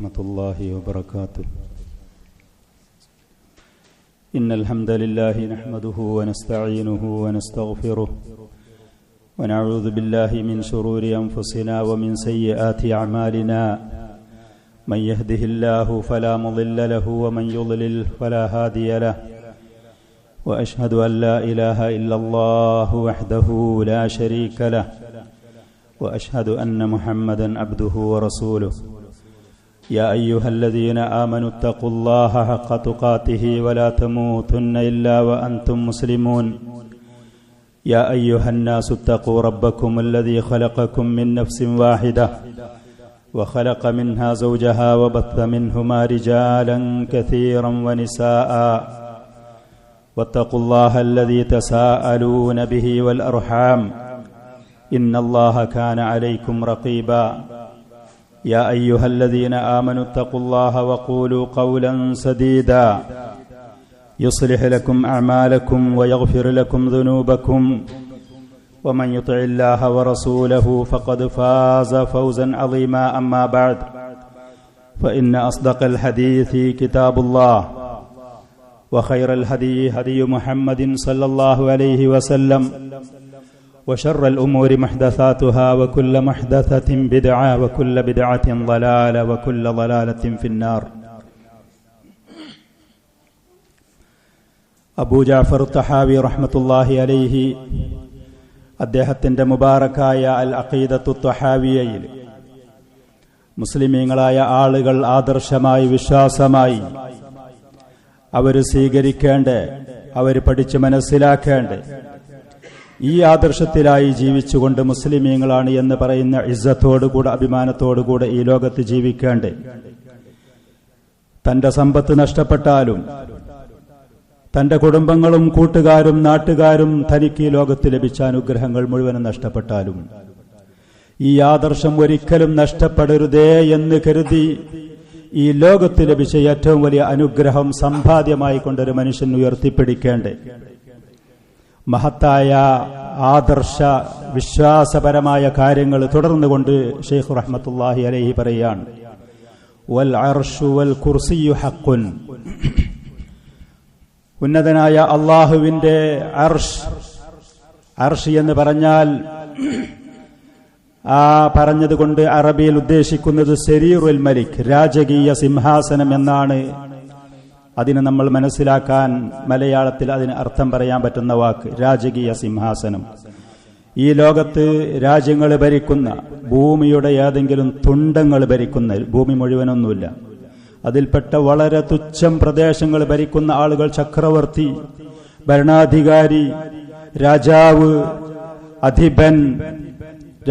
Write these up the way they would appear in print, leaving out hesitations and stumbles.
ورحمة الله وبركاته. إن الحمد لله نحمده ونستعينه ونستغفره ونعوذ بالله من شرور أنفسنا ومن سيئات أعمالنا. من يهده الله فلا مضل له ومن يضلل فلا هادي له. وأشهد أن لا إله إلا الله وحده لا شريك له. وأشهد أن محمدا عبده ورسوله. يا أيها الذين آمنوا اتقوا الله حق تقاته ولا تموتن إلا وأنتم مسلمون. يا أيها الناس اتقوا ربكم الذي خلقكم من نفس واحدة وخلق منها زوجها وبث منهما رجالا كثيرا ونساء. واتقوا الله الذي تساءلون به والأرحام إن الله كان عليكم رقيبا. يا أيها الذين آمنوا اتقوا الله وقولوا قولا سديدا يصلح لكم أعمالكم ويغفر لكم ذنوبكم. ومن يطع الله ورسوله فقد فاز فوزا عظيما. أما بعد فإن أصدق الحديث كتاب الله وخير الهدي هدي محمد صلى الله عليه وسلم وشر الأمور محدثاتها وكل محدثة بدعة وكل بدعة ضلالة وكل ضلالة في النار. അബൂ ജഅഫർ തഹാവി റഹ്മത്തുള്ളാഹി അലൈഹി അദ്ദേഹത്തിന്റെ മുബാറക്കായ അൽ അഖീദത്തു തഹാവിയയിൽ മുസ്ലിമീങ്ങളായ ആളുകൾ ആദർശമായി വിശ്വാസമായി അവർ സ്വീകരിക്കേണ്ട, അവർ പഠിച്ച് മനസ്സിലാക്കേണ്ട ഈ ആദർശത്തിലായി ജീവിച്ചുകൊണ്ട് മുസ്ലിമീങ്ങളാണ് എന്ന് പറയുന്ന ഇസ്സത്തോടുകൂടെ അഭിമാനത്തോടുകൂടെ ഈ ലോകത്ത് ജീവിക്കേണ്ട, തന്റെ സമ്പത്ത് നഷ്ടപ്പെട്ടാലും തന്റെ കുടുംബങ്ങളും കൂട്ടുകാരും നാട്ടുകാരും തനിക്ക് ഈ ലോകത്ത് ലഭിച്ച അനുഗ്രഹങ്ങൾ മുഴുവനും നഷ്ടപ്പെട്ടാലും ഈ ആദർശം ഒരിക്കലും നഷ്ടപ്പെടരുതേ എന്ന് കരുതി ഈ ലോകത്ത് ലഭിച്ച ഏറ്റവും വലിയ അനുഗ്രഹം സമ്പാദ്യമായി കൊണ്ടൊരു മനുഷ്യൻ ഉയർത്തിപ്പിടിക്കേണ്ടേ മഹത്തായ ആദർശ വിശ്വാസപരമായ കാര്യങ്ങൾ തുടർന്നുകൊണ്ട് ഷെയ്ഖ് റഹ്മത്തുള്ളാഹി അലൈഹി പറയാണ്, വൽ അർശു വൽ കുർസിയു ഹഖ്ഖുൻ. ഉന്നതനായ അള്ളാഹുവിന്റെ അർഷ് എന്ന് പറഞ്ഞാൽ ആ പറഞ്ഞതുകൊണ്ട് അറബിയിൽ ഉദ്ദേശിക്കുന്നത് സരീറുൽ മലിക്, രാജകീയ സിംഹാസനം എന്നാണ്. അതിന് നമ്മൾ മനസ്സിലാക്കാൻ മലയാളത്തിൽ അതിന് അർത്ഥം പറയാൻ പറ്റുന്ന വാക്ക് രാജകീയ സിംഹാസനം. ഈ ലോകത്ത് രാജ്യങ്ങൾ ഭരിക്കുന്ന, ഭൂമിയുടെ ഏതെങ്കിലും തുണ്ടങ്ങൾ ഭരിക്കുന്ന, ഭൂമി മുഴുവനൊന്നുമില്ല, അതിൽപ്പെട്ട വളരെ തുച്ഛം പ്രദേശങ്ങൾ ഭരിക്കുന്ന ആളുകൾ ചക്രവർത്തി, ഭരണാധികാരി, രാജാവ്, അധിപൻ,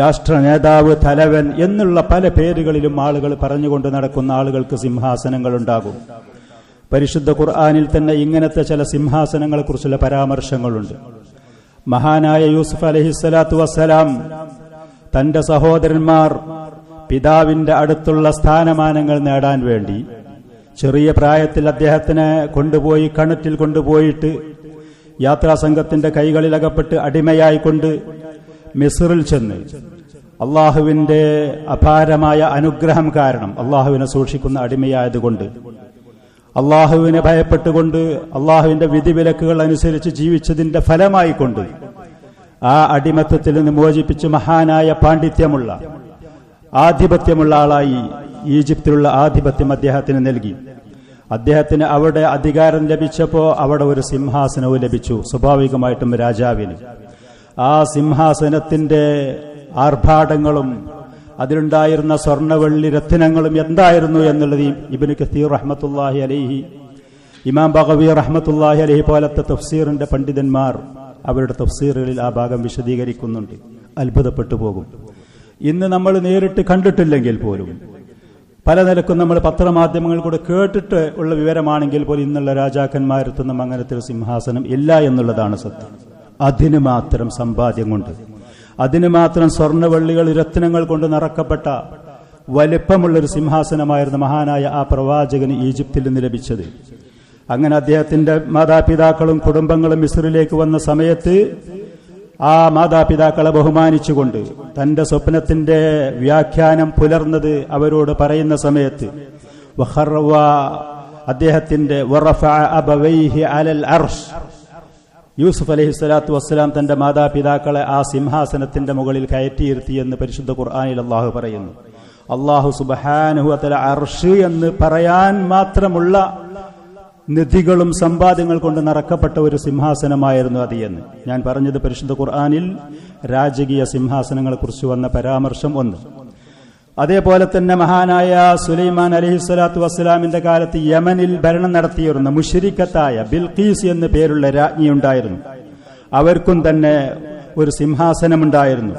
രാഷ്ട്ര നേതാവ്, തലവൻ എന്നുള്ള പല പേരുകളിലും ആളുകൾ പറഞ്ഞുകൊണ്ട് നടക്കുന്ന ആളുകൾക്ക് സിംഹാസനങ്ങൾ ഉണ്ടാകും. പരിശുദ്ധ ഖുർആനിൽ തന്നെ ഇങ്ങനത്തെ ചില സിംഹാസനങ്ങളെ കുറിച്ചുള്ള പരാമർശങ്ങളുണ്ട്. മഹാനായ യൂസുഫ് അലൈഹിസ്സലാത്തു വസ്സലാം തന്റെ സഹോദരന്മാർ പിതാവിന്റെ അടുത്തുള്ള സ്ഥാനമാനങ്ങൾ നേടാൻ വേണ്ടി ചെറിയ പ്രായത്തിൽ അദ്ദേഹത്തിനെ കൊണ്ടുപോയി കിണറ്റിൽ കൊണ്ടുപോയിട്ട് യാത്രാസംഘത്തിന്റെ കൈകളിൽ അകപ്പെട്ട് അടിമയായിക്കൊണ്ട് മിസ്റിൽ ചെന്ന് അള്ളാഹുവിന്റെ അപാരമായ അനുഗ്രഹം കാരണം അള്ളാഹുവിനെ സൂക്ഷിക്കുന്ന അടിമയായതുകൊണ്ട്, അള്ളാഹുവിനെ ഭയപ്പെട്ടുകൊണ്ട് അള്ളാഹുവിന്റെ വിധിവിലക്കുകൾ അനുസരിച്ച് ജീവിച്ചതിന്റെ ഫലമായിക്കൊണ്ട് ആ അടിമത്തത്തിൽ നിന്ന് മോചിപ്പിച്ച് മഹാനായ പാണ്ഡിത്യമുള്ള, ആധിപത്യമുള്ള ആളായി ഈജിപ്തിലുള്ള ആധിപത്യം അദ്ദേഹത്തിന് നൽകി. അദ്ദേഹത്തിന് അവിടെ അധികാരം ലഭിച്ചപ്പോ അവിടെ ഒരു സിംഹാസനവും ലഭിച്ചു, സ്വാഭാവികമായിട്ടും രാജാവിന്. ആ സിംഹാസനത്തിന്റെ ആർഭാടങ്ങളും അതിലുണ്ടായിരുന്ന സ്വർണ്ണവെള്ളി രത്നങ്ങളും എന്തായിരുന്നു എന്നുള്ളത് ഇബ്നു കസീർ റഹ്മത്തുള്ളാഹി അലൈഹി, ഇമാം ബഗവി റഹ്മത്തുള്ളാഹി അലൈഹി പോലത്തെ തഫ്സീറിന്റെ പണ്ഡിതന്മാർ അവരുടെ തഫ്സീറുകളിൽ ആ ഭാഗം വിശദീകരിക്കുന്നുണ്ട്. അത്ഭുതപ്പെട്ടു പോകും. ഇന്ന് നമ്മൾ നേരിട്ട് കണ്ടിട്ടില്ലെങ്കിൽ പോലും പല നിലക്കും നമ്മൾ പത്രമാധ്യമങ്ങൾ കൂടെ കേട്ടിട്ട് ഉള്ള വിവരമാണെങ്കിൽ പോലും ഇന്നുള്ള രാജാക്കന്മാരെത്തുന്ന അങ്ങനത്തെ ഒരു സിംഹാസനം ഇല്ല എന്നുള്ളതാണ് സത്യം. അതിന് മാത്രം സമ്പാദ്യം കൊണ്ട്, അതിന് മാത്രം സ്വർണ്ണവെള്ളികൾ രത്നങ്ങൾ കൊണ്ട് നിറക്കപ്പെട്ട വലിപ്പമുള്ളൊരു സിംഹാസനമായിരുന്നു മഹാനായ ആ പ്രവാചകന് ഈജിപ്തിൽ നിന്ന് ലഭിച്ചത്. അങ്ങനെ അദ്ദേഹത്തിന്റെ മാതാപിതാക്കളും കുടുംബങ്ങളും മിസ്രിലേക്ക് വന്ന സമയത്ത് ആ മാതാപിതാക്കളെ ബഹുമാനിച്ചുകൊണ്ട് തന്റെ സ്വപ്നത്തിന്റെ വ്യാഖ്യാനം പുലർന്നത് അവരോട് പറയുന്ന സമയത്ത് അദ്ദേഹത്തിന്റെ വറഫഅ അബവൈഹി അലൽ അർശ്, യൂസുഫ് അലൈഹിസ്സലാത്തു വസ്സലാം തന്റെ മാതാപിതാക്കളെ ആ സിംഹാസനത്തിന്റെ മുകളിൽ കയറ്റിയിരുത്തി എന്ന് പരിശുദ്ധ ഖുർആനിൽ അള്ളാഹു പറയുന്നു. അള്ളാഹു സുബ്ഹാനഹു വ തആല അർശ് എന്ന് പറയാൻ മാത്രമുള്ള നിധികളും സമ്പാദ്യങ്ങൾ കൊണ്ട് നിറക്കപ്പെട്ട ഒരു സിംഹാസനമായിരുന്നു അത് എന്ന് ഞാൻ പറഞ്ഞത്. പരിശുദ്ധ ഖുർആനിൽ രാജകീയ സിംഹാസനങ്ങളെ കുറിച്ച് വന്ന പരാമർശം ഒന്ന്. അതേപോലെ തന്നെ മഹാനായ സുലൈമാൻ അലൈഹിസ്സലാത്തു വസ്സലാമിന്റെ കാലത്ത് യമനിൽ ഭരണം നടത്തിയിരുന്ന മുശ്രിക്കത്തായ ബിൽഖീസ് എന്ന് പേരുള്ള രാജ്ഞിയുണ്ടായിരുന്നു. അവർക്കും തന്നെ ഒരു സിംഹാസനമുണ്ടായിരുന്നു.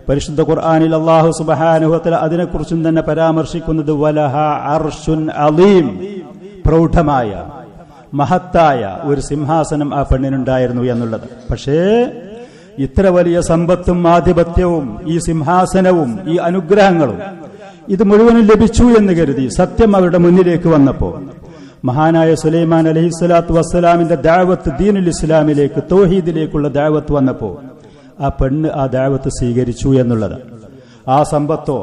പരിശുദ്ധ ഖുർആനിൽ അല്ലാഹു സുബ്ഹാനഹു വ തആല അതിനെക്കുറിച്ചും തന്നെ പരാമർശിക്കുന്നത് വലഹ അർശുൻ അലീം, പ്രൗഢമായ മഹത്തായ ഒരു സിംഹാസനം ആ പെണ്ണിനുണ്ടായിരുന്നു എന്നുള്ളത്. പക്ഷേ ഇത്ര വലിയ സമ്പത്തും ആധിപത്യവും ഈ സിംഹാസനവും ഈ അനുഗ്രഹങ്ങളും ഇത് മുഴുവനും ലഭിച്ചു എന്ന് കരുതി സത്യം അവരുടെ മുന്നിലേക്ക് വന്നപ്പോൾ മഹാനായ സുലൈമാൻ അലൈഹിസ്സലാത്തു വസ്സലാമിന്റെ ദഅവത്ത് ദീനുൽ ഇസ്ലാമിലേക്ക്, തൗഹീദിലേക്കുള്ള ദഅവത്ത് വന്നപ്പോൾ ആ പെണ്ണ് ആ ദഅവത്ത് സ്വീകരിച്ചു എന്നുള്ളത്. ആ സമ്പത്തോ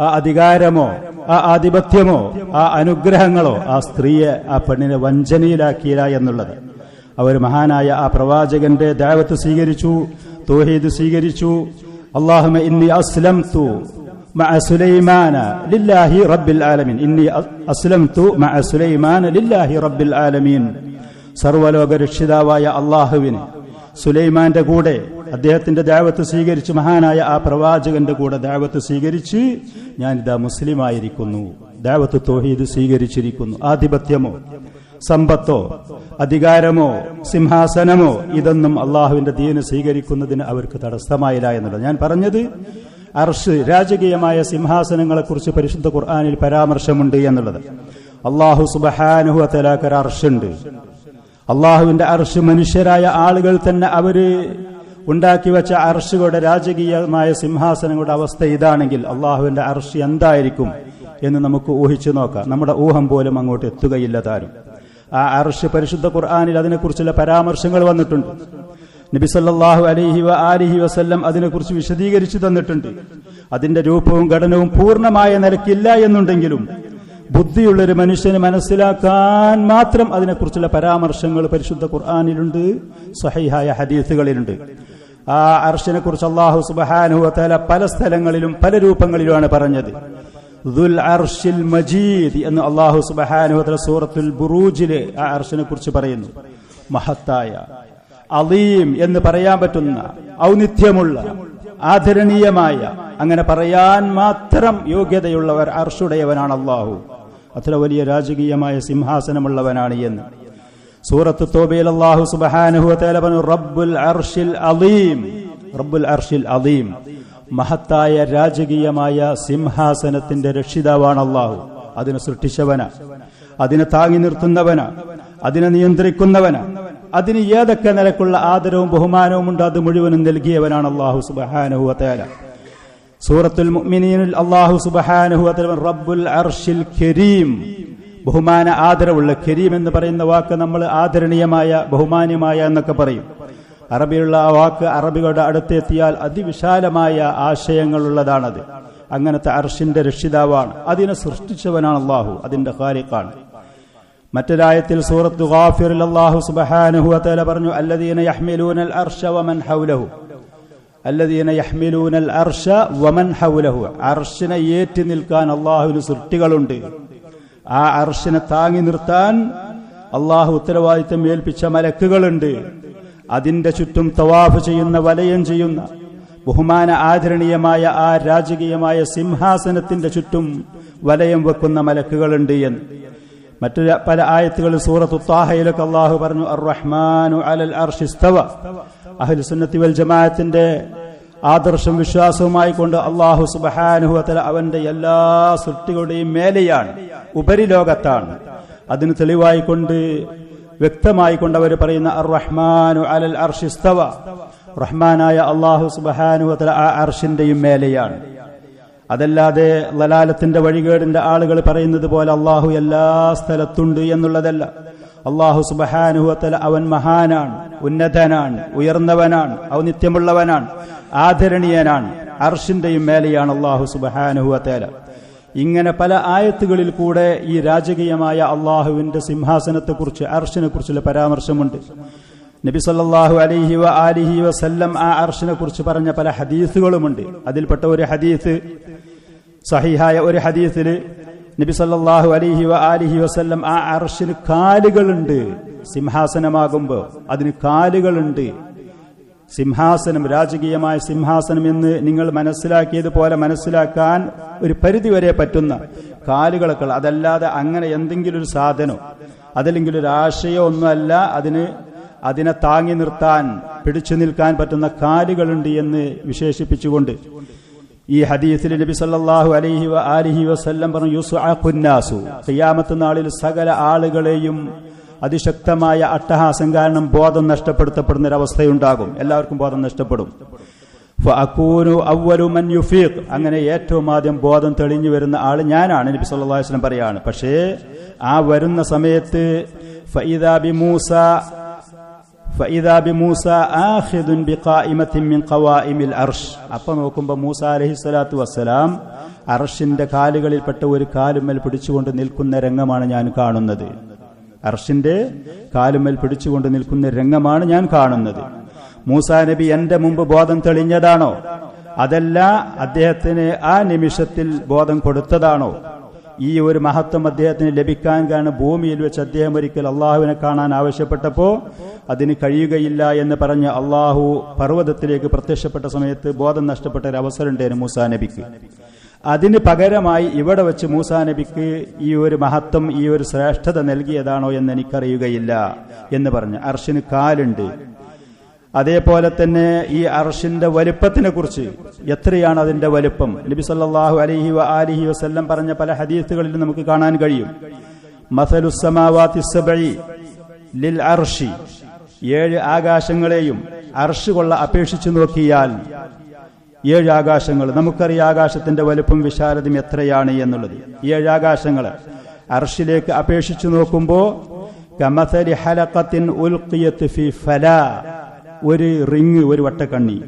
ആ അധികാരമോ ആ ആധിപത്യമോ ആ അനുഗ്രഹങ്ങളോ ആ സ്ത്രീയെ, ആ പെണ്ണിനെ വഞ്ചനയിലാക്കിയില്ല എന്നുള്ളത്. അവർ മഹാനായ ആ പ്രവാചകന്റെ ദഅവത്ത് സ്വീകരിച്ചു, തൗഹീദ് സ്വീകരിച്ചു. അല്ലാഹുമ്മ ഇന്നി അസ്ലംതു മഅ സുലൈമാന ലില്ലാഹി റബ്ബിൽ ആലമീൻ, ഇന്നി അസ്ലംതു മഅ സുലൈമാന ലില്ലാഹി റബ്ബിൽ ആലമീൻ. സർവ്വലോക രക്ഷിതാവായ അല്ലാഹുവിനെ സുലൈമാന്റെ കൂടെ അദ്ദേഹത്തിന്റെ ദഅവത്ത് സ്വീകരിച്ച്, മഹാനായ ആ പ്രവാചകന്റെ കൂടെ ദഅവത്ത് സ്വീകരിച്ച് ഞാനിതാ മുസ്ലിമായിരിക്കുന്നു, ദഅവത്ത് തൗഹീദ് സ്വീകരിച്ചിരിക്കുന്നു. ആധിപത്യമോ സമ്പത്തോ അധികാരമോ സിംഹാസനമോ ഇതൊന്നും അള്ളാഹുവിന്റെ ദീന് സ്വീകരിക്കുന്നതിന് അവർക്ക് തടസ്സമായില്ല എന്നുള്ളത്. ഞാൻ പറഞ്ഞത് അർശ്, രാജകീയമായ സിംഹാസനങ്ങളെക്കുറിച്ച് പരിശുദ്ധ ഖുർആനിൽ പരാമർശമുണ്ട് എന്നുള്ളത്. അള്ളാഹു സുബ്ഹാനഹു വ തആലക്ക് ഒരു അർശുണ്ട്. അള്ളാഹുവിന്റെ അർശ് മനുഷ്യരായ ആളുകൾ തന്നെ അവര് ഉണ്ടാക്കി വെച്ച അർശുകളുടെ രാജകീയമായ സിംഹാസനങ്ങളുടെ അവസ്ഥ ഇതാണെങ്കിൽ അള്ളാഹുവിന്റെ അർശ് എന്തായിരിക്കും എന്ന് നമുക്ക് ഊഹിച്ചു നോക്കാം. നമ്മുടെ ഊഹം പോലും അങ്ങോട്ട് എത്തുകയില്ല താനും. ആ അർശ് പരിശുദ്ധ ഖുർആനിൽ അതിനെക്കുറിച്ചുള്ള പരാമർശങ്ങൾ വന്നിട്ടുണ്ട്. നബി സല്ലല്ലാഹു അലൈഹി വ ആലിഹി വസല്ലം അതിനെക്കുറിച്ച് വിശദീകരിച്ചു തന്നിട്ടുണ്ട്. അതിന്റെ രൂപവും ഘടനവും പൂർണ്ണമായ നിലയ്ക്കില്ല എന്നുണ്ടെങ്കിലും ബുദ്ധിയുള്ളൊരു മനുഷ്യന് മനസ്സിലാക്കാൻ മാത്രം അതിനെക്കുറിച്ചുള്ള പരാമർശങ്ങൾ പരിശുദ്ധ ഖുർആനിലുണ്ട്, സ്വഹീഹായ ഹദീസുകളിലുണ്ട്. ആ അർശിനെ കുറിച്ച് അല്ലാഹു സുബ്ഹാനഹു വ തആല പല സ്ഥലങ്ങളിലും പല രൂപങ്ങളിലുമാണ് പറഞ്ഞത്. ദുൽ അർശിൽ മജീദ് എന്ന് അല്ലാഹു സുബ്ഹാനഹു വ തആല സൂറത്തുൽ ബുറൂജിലെ ആ അർശിനെ കുറിച്ച് പറയുന്നു. മഹത്തായ, അലീം എന്ന് പറയാൻ പറ്റുന്ന, ഔന്നിത്യമുള്ള, ആദരണീയമായ, അങ്ങനെ പറയാൻ മാത്രം യോഗ്യതയുള്ളവർ അർശുടയവനാണ് അല്ലാഹു. അത്ര വലിയ രാജകീയമായ സിംഹാസനമുള്ളവനാണ് എന്ന് സൂറത്ത് തൗബയിൽ അല്ലാഹു സുബ്ഹാനഹു വ തആല പറഞ്ഞു, റബ്ബുൽ അർശിൽ അലീം, റബ്ബുൽ അർശിൽ അലീം, മഹത്തായ രാജകീയമായ സിംഹാസനത്തിന്റെ രക്ഷിതാവാണ് അല്ലാഹു. അതിനെ സൃഷ്ടിച്ചവനാ, അതിനെ താങ്ങി നിർത്തുന്നവനാ, അതിനെ നിയന്ത്രിക്കുന്നവനാ, അതിന് ഏതൊക്കെ നിലക്കുള്ള ആദരവും ബഹുമാനവും ഉണ്ട് അത് മുഴുവനും നൽകിയവനാണ് അല്ലാഹു സുബ്ഹാനഹു വ തആല. സൂറത്തുൽ മുഅ്മിനീനിൽ അല്ലാഹു സുബ്ഹാനഹു വ തആല റബ്ബുൽ അർശിൽ കരീം, ബഹുമാന ആദരവുള്ള. കരീം എന്ന് പറയുന്ന വാക്ക് നമ്മൾ ആദരണീയമായ, ബഹുമാന്യമായ എന്നൊക്കെ പറയും. അറബിയുള്ള ആ വാക്ക് അറബികളുടെ അടുത്തെത്തിയാൽ അതിവിശാലമായ ആശയങ്ങളുള്ളതാണത്. അങ്ങനത്തെ അർശിന്റെ രക്ഷിതാവാണ്, അതിനെ സൃഷ്ടിച്ചവനാണ് അല്ലാഹു, അതിന്റെ ഖാലിഖാണ്. മറ്റൊരായത്തിൽ സൂറത്ത് ഗാഫിറിൽ അല്ലാഹു സുബ്ഹാനഹു വ തആല പറഞ്ഞു, അല്ലദീന യഹ്മിലൂനൽ അർശ വമൻ ഹൗലഹു, അല്ലദീന യഹ്മിലൂനൽ അർശ വമൻ ഹൗലഹു. അർശിനെ ഏറ്റി നിൽക്കാൻ അല്ലാഹുവിന് സൃഷ്ടികളുണ്ട്. ആ അർശിനെ താങ്ങി നിർത്താൻ അല്ലാഹു ഉത്തരവാദിത്തം ഏൽപ്പിച്ച മലക്കുകളുണ്ട്. അതിന്റെ ചുറ്റും തവാഫ് ചെയ്യുന്ന, വലയം ചെയ്യുന്ന, ബഹുമാന ആദരണീയമായ ആ രാജകീയമായ സിംഹാസനത്തിന്റെ ചുറ്റും വലയം വെക്കുന്ന മലക്കുകളുണ്ട് എന്ന് മറ്റൊരു പല ആയത്തുകളിൽ സൂറത്തു ത്വാഹയിലൊക്കെ അല്ലാഹു പറഞ്ഞു, അർ-റഹ്മാനു അലൽ അർശി ഇസ്തവ. അഹ്ലു സുന്നത്തി വൽ ജമാഅത്തിന്റെ ആദർശം വിശ്വാസവുമായി കൊണ്ട് അല്ലാഹു സുബ്ഹാനഹു വ തആല അവന്റെ എല്ലാ സൃഷ്ടികളുടെയും മേലെയാണ്, ഉപരിലോകത്താണ്. അതിന് തെളിവായി കൊണ്ട്, വ്യക്തമായി കൊണ്ട് അവർ പറയുന്ന അർ-റഹ്മാനു അലൽ അർശി ഇസ്തവ, റഹ്മാനായ അല്ലാഹു സുബ്ഹാനഹു വ തആല ആ അർശിന്റെയും മേലെയാണ്. അതല്ലാതെ ലലാലത്തിന്റെ വഴികേടിന്റെ ആളുകൾ പറയുന്നത് പോലെ അല്ലാഹു എല്ലാ സ്ഥലത്തുണ്ട് എന്നുള്ളതല്ല. അല്ലാഹു സുബ്ഹാനഹു വ തആല അവൻ മഹാനാണ്, ഉന്നതനാണ്, ഉയർന്നവനാണ്, ഔന്നിത്യമുള്ളവനാണ്, ആദരണീയനാണ്. അർശിന്റെയും മേലെയാണ് അല്ലാഹു സുബ്ഹാനഹു വ തആല. ഇങ്ങനെ പല ആയത്തുകളിൽ കൂടെ ഈ രാജകീയമായ അള്ളാഹുവിന്റെ സിംഹാസനത്തെക്കുറിച്ച്, അർശിനെ കുറിച്ചുള്ള പരാമർശമുണ്ട്. നബി സല്ലല്ലാഹു അലൈഹി വആലിഹി വസല്ലം ആ അർശിനെ കുറിച്ച് പറഞ്ഞ പല ഹദീസുകളുമുണ്ട്. അതിൽപ്പെട്ട ഒരു ഹദീസ്, സഹീഹായ ഒരു ഹദീസിൽ നബി സല്ലല്ലാഹു അലൈഹി വആലിഹി വസല്ലം ആ അർശിന് കാലുകളുണ്ട്. സിംഹാസനമാകുമ്പോൾ അതിന് കാലുകളുണ്ട്. സിംഹാസനം, രാജകീയമായ സിംഹാസനം എന്ന് നിങ്ങൾ മനസ്സിലാക്കിയതുപോലെ മനസ്സിലാക്കാൻ ഒരു പരിധിവരെ പറ്റുന്ന കാലുകളൊക്കെ, അതല്ലാതെ അങ്ങനെ എന്തെങ്കിലും ഒരു സാധനോ അതല്ലെങ്കിൽ ഒരു ആശയോ ഒന്നുമല്ല. അതിനെ താങ്ങി നിർത്താൻ, പിടിച്ചു നിൽക്കാൻ പറ്റുന്ന കാലുകളുണ്ട് എന്ന് വിശേഷിപ്പിച്ചുകൊണ്ട് ഈ ഹദീസിൽ നബി സല്ലല്ലാഹു അലൈഹി വആലിഹി വസല്ലം പറഞ്ഞു, യുസ്അഖുന്നാസു, ഖിയാമത്ത് നാളിൽ സകല ആളുകളെയും അതിശക്തമായ അട്ടഹാസം കാരണം ബോധം നഷ്ടപ്പെടുത്തപ്പെടുന്ന ഒരവസ്ഥയുണ്ടാകും. എല്ലാവർക്കും ബോധം നഷ്ടപ്പെടും. ഫഅകൂനു അവ്വലു മൻ യുഫീഖ്, അങ്ങനെ ഏറ്റവും ആദ്യം ബോധം തെളിഞ്ഞു വരുന്ന ആള് ഞാനാണ്, നബി സല്ലല്ലാഹു അലൈഹി വസല്ലം പറയാണ്. പക്ഷേ ആ വരുന്ന സമയത്ത് ഫഇദാ ബിമൂസ ആഖിദുൻ ബിഖായിമത്തിൻ മിൻ ഖവായിമിൽ അർശ്, അപ്പൊ നോക്കുമ്പോൾ മൂസ അലൈഹിസ്സലാത്തു വസ്സലാം അർശിന്റെ കാലുകളിൽപ്പെട്ട ഒരു കാലുമേൽ പിടിച്ചുകൊണ്ട് നിൽക്കുന്ന രംഗമാണ് ഞാൻ കാണുന്നത്. അർശിന്റെ കാലുമേൽ പിടിച്ചുകൊണ്ട് നിൽക്കുന്ന രംഗമാണ് ഞാൻ കാണുന്നത്. മൂസാ നബി എന്റെ മുമ്പ് ബോധം തെളിഞ്ഞതാണോ, അതല്ല അദ്ദേഹത്തിന് ആ നിമിഷത്തിൽ ബോധം കൊടുത്തതാണോ? ഈ ഒരു മഹത്വം അദ്ദേഹത്തിന് ലഭിക്കാൻ കാരണം ഭൂമിയിൽ വെച്ച് അദ്ദേഹം ഒരിക്കൽ അള്ളാഹുവിനെ കാണാൻ ആവശ്യപ്പെട്ടപ്പോ അതിന് കഴിയുകയില്ല എന്ന് പറഞ്ഞ് അള്ളാഹു പർവ്വതത്തിലേക്ക് പ്രത്യക്ഷപ്പെട്ട സമയത്ത് ബോധം നഷ്ടപ്പെട്ട ഒരു അവസരം ഉണ്ടായിരുന്നു മൂസാ നബിക്ക്. അതിന് പകരമായി ഇവിടെ വെച്ച് മൂസാ നബിക്ക് ഈ ഒരു മഹത്വം, ഈ ഒരു ശ്രേഷ്ഠത നൽകിയതാണോ എന്ന് എനിക്കറിയുകയില്ല എന്ന് പറഞ്ഞു. അർശിന് കാലുണ്ട്. അതേപോലെ തന്നെ ഈ അർശിന്റെ വലുപ്പത്തിനെ കുറിച്ച്, എത്രയാണ് അതിന്റെ വലുപ്പം, നബി സല്ലല്ലാഹു അലൈഹി വആലിഹി വസല്ലം പറഞ്ഞ പല ഹദീസുകളിൽ നമുക്ക് കാണാൻ കഴിയും. മസലുസ് സമാവാതി സബ്ഇ ലിൽ അർശി, 7 ആകാശങ്ങളെയും അർശ് കൊള്ള അപേക്ഷിച്ചു നോക്കിയാൽ 7 ആകാശങ്ങൾ, നമുക്കറിയാം ആകാശത്തിന്റെ വലുപ്പം വിശാലതയും എത്രയാണ് എന്നുള്ളത്. 7 ആകാശങ്ങൾ അർശിലേക്ക് അപേക്ഷിച്ചു നോക്കുമ്പോൾ കമസലി ഹലഖത്തിൻ ഉൽഖിയത് ഫി ഫലാ, ഒരു റിങ്, ഒരു വട്ടക്കണ്ണി,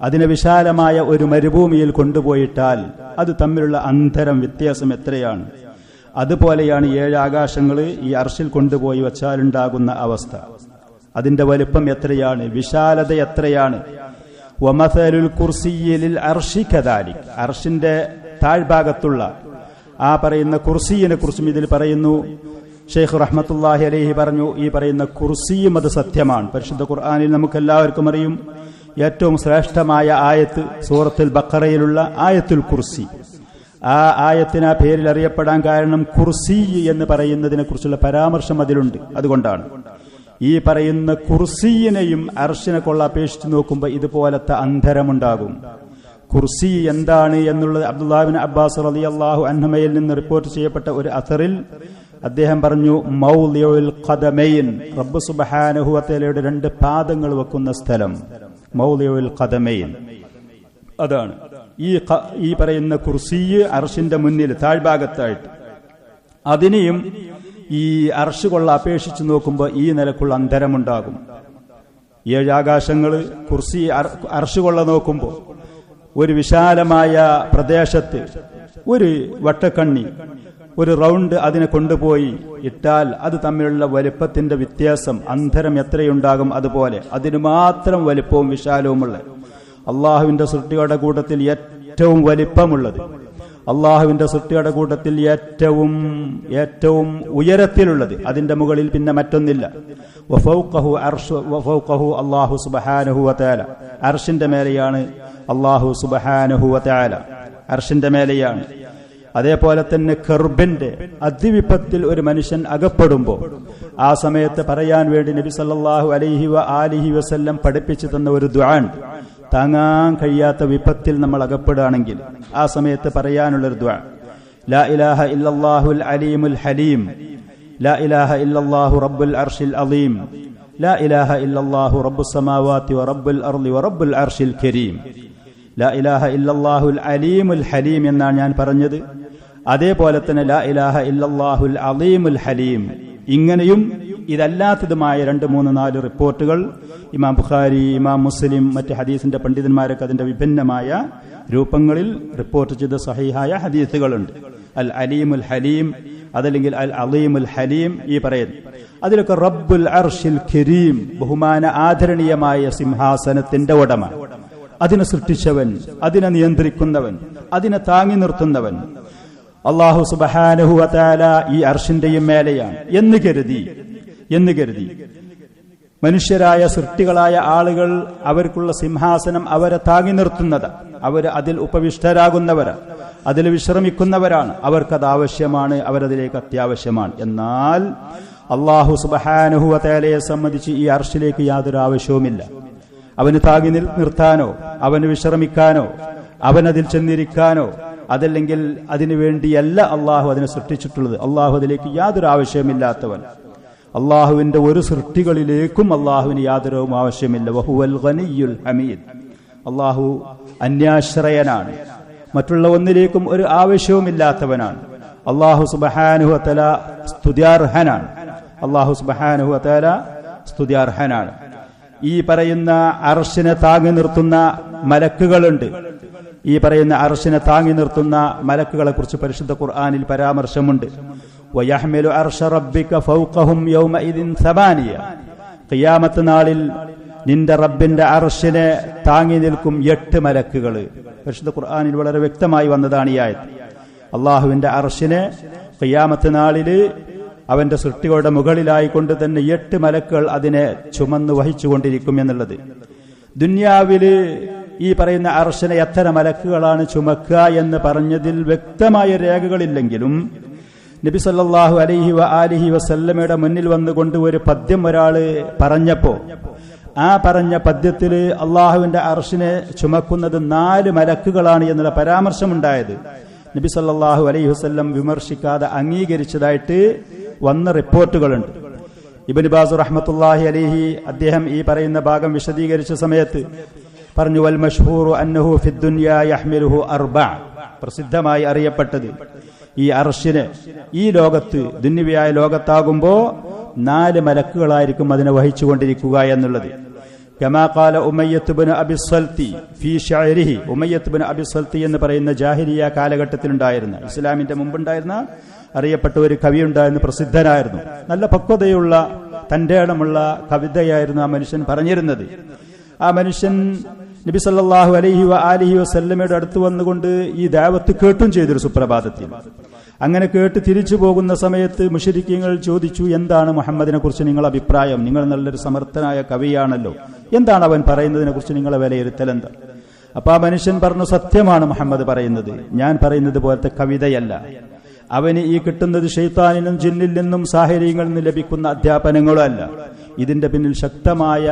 അതിനെ വിശാലമായ ഒരു മരുഭൂമിയിൽ കൊണ്ടുപോയിട്ടാൽ അത് തമ്മിലുള്ള അന്തരം, വ്യത്യാസം എത്രയാണ്. അതുപോലെയാണ് 7 ആകാശങ്ങൾ ഈ അർശിൽ കൊണ്ടുപോയി വച്ചാലുണ്ടാകുന്ന അവസ്ഥ. അതിന്റെ വലുപ്പം എത്രയാണ്, വിശാലത എത്രയാണ്. വമസലുൽ കുർസിയ്യി ലിൽ അർശി കദാലിക്, അർശിന്റെ താഴ്ഭാഗത്തുള്ള ആ പറയുന്ന കുർസിയിനെ കുറിച്ചും ഇതിൽ പറയുന്നു. ഷെയ്ഖ് റഹ്മത്തുള്ളാഹി അലൈഹി പറഞ്ഞു, ഈ പറയുന്ന കുർസിയും അത് സത്യമാണ്. പരിശുദ്ധ ഖുർആനിൽ നമുക്കെല്ലാവർക്കും അറിയും, ഏറ്റവും ശ്രേഷ്ഠമായ ആയത്ത് സൂറത്തുൽ ബഖറയിലുള്ള ആയത്തുൽ കുർസി. ആ ആയത്തിന് ആ പേരിൽ അറിയപ്പെടാൻ കാരണം കുർസി എന്ന് പറയുന്നതിനെ കുറിച്ചുള്ള പരാമർശം അതിലുണ്ട്. അതുകൊണ്ടാണ് ഈ പറയുന്ന കുർസിയിനെയും അർശിനെ കൊള്ള അപേക്ഷിച്ച് നോക്കുമ്പോൾ ഇതുപോലത്തെ അന്തരമുണ്ടാകും. കുർസി എന്താണ് എന്നുള്ളത് അബ്ദുല്ലാഹ് ഇബ്നു അബ്ബാസ് റളിയല്ലാഹു അൻഹുമയിൽ നിന്ന് റിപ്പോർട്ട് ചെയ്യപ്പെട്ട ഒരു അസറിൽ അദ്ദേഹം പറഞ്ഞു, മൗളിഉൽ ഖദമൈൻ, റബ്ബ് സുബ്ഹാനഹു വ തആലയുടെ 2 പാദങ്ങൾ വെക്കുന്ന സ്ഥലം, മൗളിഉൽ ഖദമൈൻ. അതാണ് ഈ പറയുന്ന കുർസി അർശിന്റെ മുന്നിൽ താഴ്ഭാഗത്തായിട്ട്. അതിനെയും ഈ അർശ് കൊള്ള അപേക്ഷിച്ച് നോക്കുമ്പോൾ ഈ നിലക്കുള്ള അന്തരമുണ്ടാകും. 7 ആകാശങ്ങള് കുർസി അർശ് കൊള്ള നോക്കുമ്പോൾ ഒരു വിശാലമായ പ്രദേശത്ത് ഒരു വട്ടക്കണ്ണി, ഒരു റൗണ്ട് അതിനെ കൊണ്ടുപോയി ഇട്ടാൽ അത് തമ്മിലുള്ള വലുപ്പത്തിന്റെ വ്യത്യാസം, അന്തരം എത്രയുണ്ടാകും. അതുപോലെ അതിന് മാത്രം വലുപ്പവും വിശാലവുമുള്ള അള്ളാഹുവിന്റെ സൃഷ്ടിയുടെ കൂട്ടത്തിൽ ഏറ്റവും വലിപ്പമുള്ളത്, അള്ളാഹുവിന്റെ സൃഷ്ടിയുടെ കൂട്ടത്തിൽ ഏറ്റവും ഉയരത്തിലുള്ളത്, അതിന്റെ മുകളിൽ പിന്നെ മറ്റൊന്നില്ല. വഫൗഖഹു അല്ലാഹു സുബ്ഹാനഹു വ തആല, അർശിന്റെ മേലെയാണ് അല്ലാഹു സുബ്ഹാനഹു വ തആല, അർശിന്റെ മേലെയാണ്. അതേപോലെ തന്നെ കർബിന്റെ അതിവിപത്തിൽ ഒരു മനുഷ്യൻ അകപ്പെടുമ്പോൾ ആ സമയത്ത് പറയാൻ വേണ്ടി നബി സല്ലല്ലാഹു അലൈഹി വആലിഹി വസല്ലം പഠിപ്പിച്ചു തന്ന ഒരു ദുആ ഉണ്ട്. താങ്ങാൻ കഴിയാത്ത വിപത്തിൽ നമ്മൾ അകപ്പെടുകയാണെങ്കിൽ ആ സമയത്ത് പറയാനുള്ളൊരു ദുആ, ലാ ഇലാഹ ഇല്ലല്ലാഹുൽ അലീമുൽ ഹലീം, ലാ ഇലാഹ ഇല്ലല്ലാഹു റബ്ബുൽ അർശിൽ അളീം, ലാ ഇലാഹ ഇല്ലല്ലാഹു റബ്ബുസ് സമാവാതി വ റബ്ബുൽ അർളി വ റബ്ബുൽ അർശിൽ കരീം. ലാ ഇലാഹ ഇല്ലല്ലാഹുൽ അലീമുൽ ഹലീം എന്നാണ് ഞാൻ പറഞ്ഞത്. അതേപോലെ തന്നെ ലാ ഇലാഹ ഇല്ലല്ലാഹുൽ അളീമുൽ ഹലീം, ഇങ്ങനെയും ഇതല്ലാത്തതുമായ 2, 3, 4 റിപ്പോർട്ടുകൾ ഇമാം ബുഖാരി, ഇമാം മുസ്ലിം, മറ്റ് ഹദീസിന്റെ പണ്ഡിതന്മാരൊക്കെ അതിന്റെ വിഭിന്നമായ രൂപങ്ങളിൽ റിപ്പോർട്ട് ചെയ്ത സഹീഹായ ഹദീസുകളുണ്ട്. അൽ അലീമുൽ ഹലീം, അതല്ലെങ്കിൽ അൽ അലീമുൽ ഹലീം ഈ പറയുന്നു. അതിലൊക്കെ റബ്ബുൽ അർശിൽ കരീം, ബഹുമാന ആദരണീയമായ സിംഹാസനത്തിന്റെ ഉടമ, അതിനെ സൃഷ്ടിച്ചവൻ, അതിനെ നിയന്ത്രിക്കുന്നവൻ, അതിനെ താങ്ങി നിർത്തുന്നവൻ അല്ലാഹു സുബ്ഹാനഹു വ തആല ഈ അർശിന്റെയും മേലെയാണ് എന്ന് കരുതി മനുഷ്യരായ സൃഷ്ടികളായ ആളുകൾ അവർക്കുള്ള സിംഹാസനം അവരെ താങ്ങി നിർത്തുന്നത്, അവർ അതിൽ ഉപവിഷ്ടരാകുന്നവരാണ്, അതിൽ വിശ്രമിക്കുന്നവരാണ്, അവർക്കത് ആവശ്യമാണ്, അവരതിലേക്ക് അത്യാവശ്യമാണ്. എന്നാൽ അല്ലാഹു സുബ്ഹാനഹു വ തആലയെ സംബന്ധിച്ച് ഈ അർശിലേക്ക് യാതൊരു ആവശ്യവുമില്ല. അവന് താങ്ങി നിർത്താനോ, അവന് വിശ്രമിക്കാനോ, അവനതിൽ ചെന്നിരിക്കാനോ, അതല്ലെങ്കിൽ അതിനുവേണ്ടിയല്ല അള്ളാഹു അതിനെ സൃഷ്ടിച്ചിട്ടുള്ളത്. അള്ളാഹു അതിലേക്ക് യാതൊരു ആവശ്യമില്ലാത്തവൻ. അള്ളാഹുവിന്റെ ഒരു സൃഷ്ടികളിലേക്കും അള്ളാഹുവിന് യാതൊരു ആവശ്യമില്ല. വഹുവൽ ഗനിയ്യുൽ ഹമീദ്, അള്ളാഹു അന്യാശ്രയനാണ്, മറ്റുള്ള ഒന്നിലേക്കും ഒരു ആവശ്യവുമില്ലാത്തവനാണ്. അള്ളാഹു സുബ്ഹാനഹു വ തആല സ്തുത്യാർഹനാണ്. സ്തുത്യാർഹനാണ്. ഈ പറയുന്ന അർശിനെ താങ്ങി നിർത്തുന്ന മലക്കുകളുണ്ട്. ഈ പറയുന്ന അർശിനെ താങ്ങി നിർത്തുന്ന മലക്കുകളെ കുറിച്ച് പരിശുദ്ധ ഖുർആനിൽ പരാമർശമുണ്ട്. വയഹ്മിലു അർശ റബ്ബിക ഫൗഖഹും യൗമഇദിൻ സമാനിയ, ഖിയാമത്ത് നാളിൽ നിന്റെ റബ്ബിന്റെ അർശിനെ താങ്ങി നിൽക്കും 8 മലക്കുകൾ. പരിശുദ്ധ ഖുർആനിൽ വളരെ വ്യക്തമായി വന്നതാണ് ഈ ആയത്ത്. അള്ളാഹുവിന്റെ അർശിനെ ഖിയാമത്ത് നാളിൽ അവന്റെ സൃഷ്ടികളുടെ മുകളിലായിക്കൊണ്ട് തന്നെ 8 മലക്കുകൾ അതിനെ ചുമന്ന് വഹിച്ചുകൊണ്ടിരിക്കും എന്നുള്ളത്. ദുന്യാവില് ഈ പറയുന്ന അർശിനെ എത്ര മലക്കുകളാണ് ചുമക്കുക എന്ന് പറഞ്ഞതിൽ വ്യക്തമായ രേഖകളില്ലെങ്കിലും നബി സല്ലല്ലാഹു അലൈഹി വആലിഹി വസല്ലമയുടെ മുന്നിൽ വന്നുകൊണ്ട് ഒരു പദ്യം ഒരാള് പറഞ്ഞപ്പോ ആ പറഞ്ഞ പദ്യത്തില് അള്ളാഹുവിന്റെ അർശിനെ ചുമക്കുന്നത് 4 മലക്കുകളാണ് എന്നുള്ള പരാമർശമുണ്ടായത് നബി സല്ലല്ലാഹു അലൈഹി വസല്ലം വിമർശിക്കാതെ അംഗീകരിച്ചതായിട്ട് വന്ന റിപ്പോർട്ടുകളുണ്ട്. ഇബ്നു ബാസ് റഹ്മത്തുള്ളാഹി അലൈഹി അദ്ദേഹം ഈ പറയുന്ന ഭാഗം വിശദീകരിച്ച സമയത്ത് പറഞ്ഞു, വൽ മഷ്ഹൂറു അന്നഹു ഫിദ് ദുനിയ യഹ്മിലുഹു 4, പ്രസിദ്ധമായി അറിയപ്പെട്ടത് ഈ അർശിനെ ഈ ലോകത്ത് ദുന്യവിയായ ലോകത്താകുമ്പോ 4 മലക്കുകളായിരിക്കും അതിനെ വഹിച്ചുകൊണ്ടിരിക്കുക എന്നുള്ളത്. കമാ ഖാല ഉമയ്യത്ത് ഇബ്നു അബി സ്വൽത്തി ഫീ ശഅരിഹി, ഉമയ്യത്ത് ഇബ്നു അബി സ്വൽത്തി എന്ന് പറയുന്ന ജാഹിലിയ കാലഘട്ടത്തിലുണ്ടായിരുന്ന, ഇസ്ലാമിന്റെ മുമ്പുണ്ടായിരുന്ന അറിയപ്പെട്ട ഒരു കവി ഉണ്ടായിരുന്നു, പ്രസിദ്ധനായിരുന്നു. നല്ല പക്വതയുള്ള തന്റെ ഇടമുള്ള കവിതയായിരുന്നു ആ മനുഷ്യൻ പറഞ്ഞിരുന്നത്. ആ മനുഷ്യൻ നബി സല്ലല്ലാഹു അലൈഹി വആലിഹി വസല്ലമയുടെ അടുത്ത് വന്നുകൊണ്ട് ഈ ദഅവത്ത് കേട്ടും ചെയ്തൊരു സുപ്രഭാതത്തിൽ. അങ്ങനെ കേട്ട് തിരിച്ചു പോകുന്ന സമയത്ത് മുശ്രിക്കീങ്ങൾ ചോദിച്ചു, എന്താണ് മുഹമ്മദിനെ കുറിച്ച് നിങ്ങളുടെ അഭിപ്രായം? നിങ്ങൾ നല്ലൊരു സമർത്ഥനായ കവിയാണല്ലോ, എന്താണ് അവൻ പറയുന്നതിനെ കുറിച്ച് നിങ്ങളെ വിലയിരുത്തൽ എന്താ? അപ്പൊ ആ മനുഷ്യൻ പറഞ്ഞു, സത്യമാണ് മുഹമ്മദ് പറയുന്നത്, ഞാൻ പറയുന്നത് പോലത്തെ കവിതയല്ല. അവന് ഈ കിട്ടുന്നത് ശൈത്താനിനും ജിന്നിൽ നിന്നും സാഹിര്യങ്ങളിൽ നിന്നും ലഭിക്കുന്ന അധ്യാപനങ്ങളും അല്ല. ഇതിന്റെ പിന്നിൽ ശക്തമായ,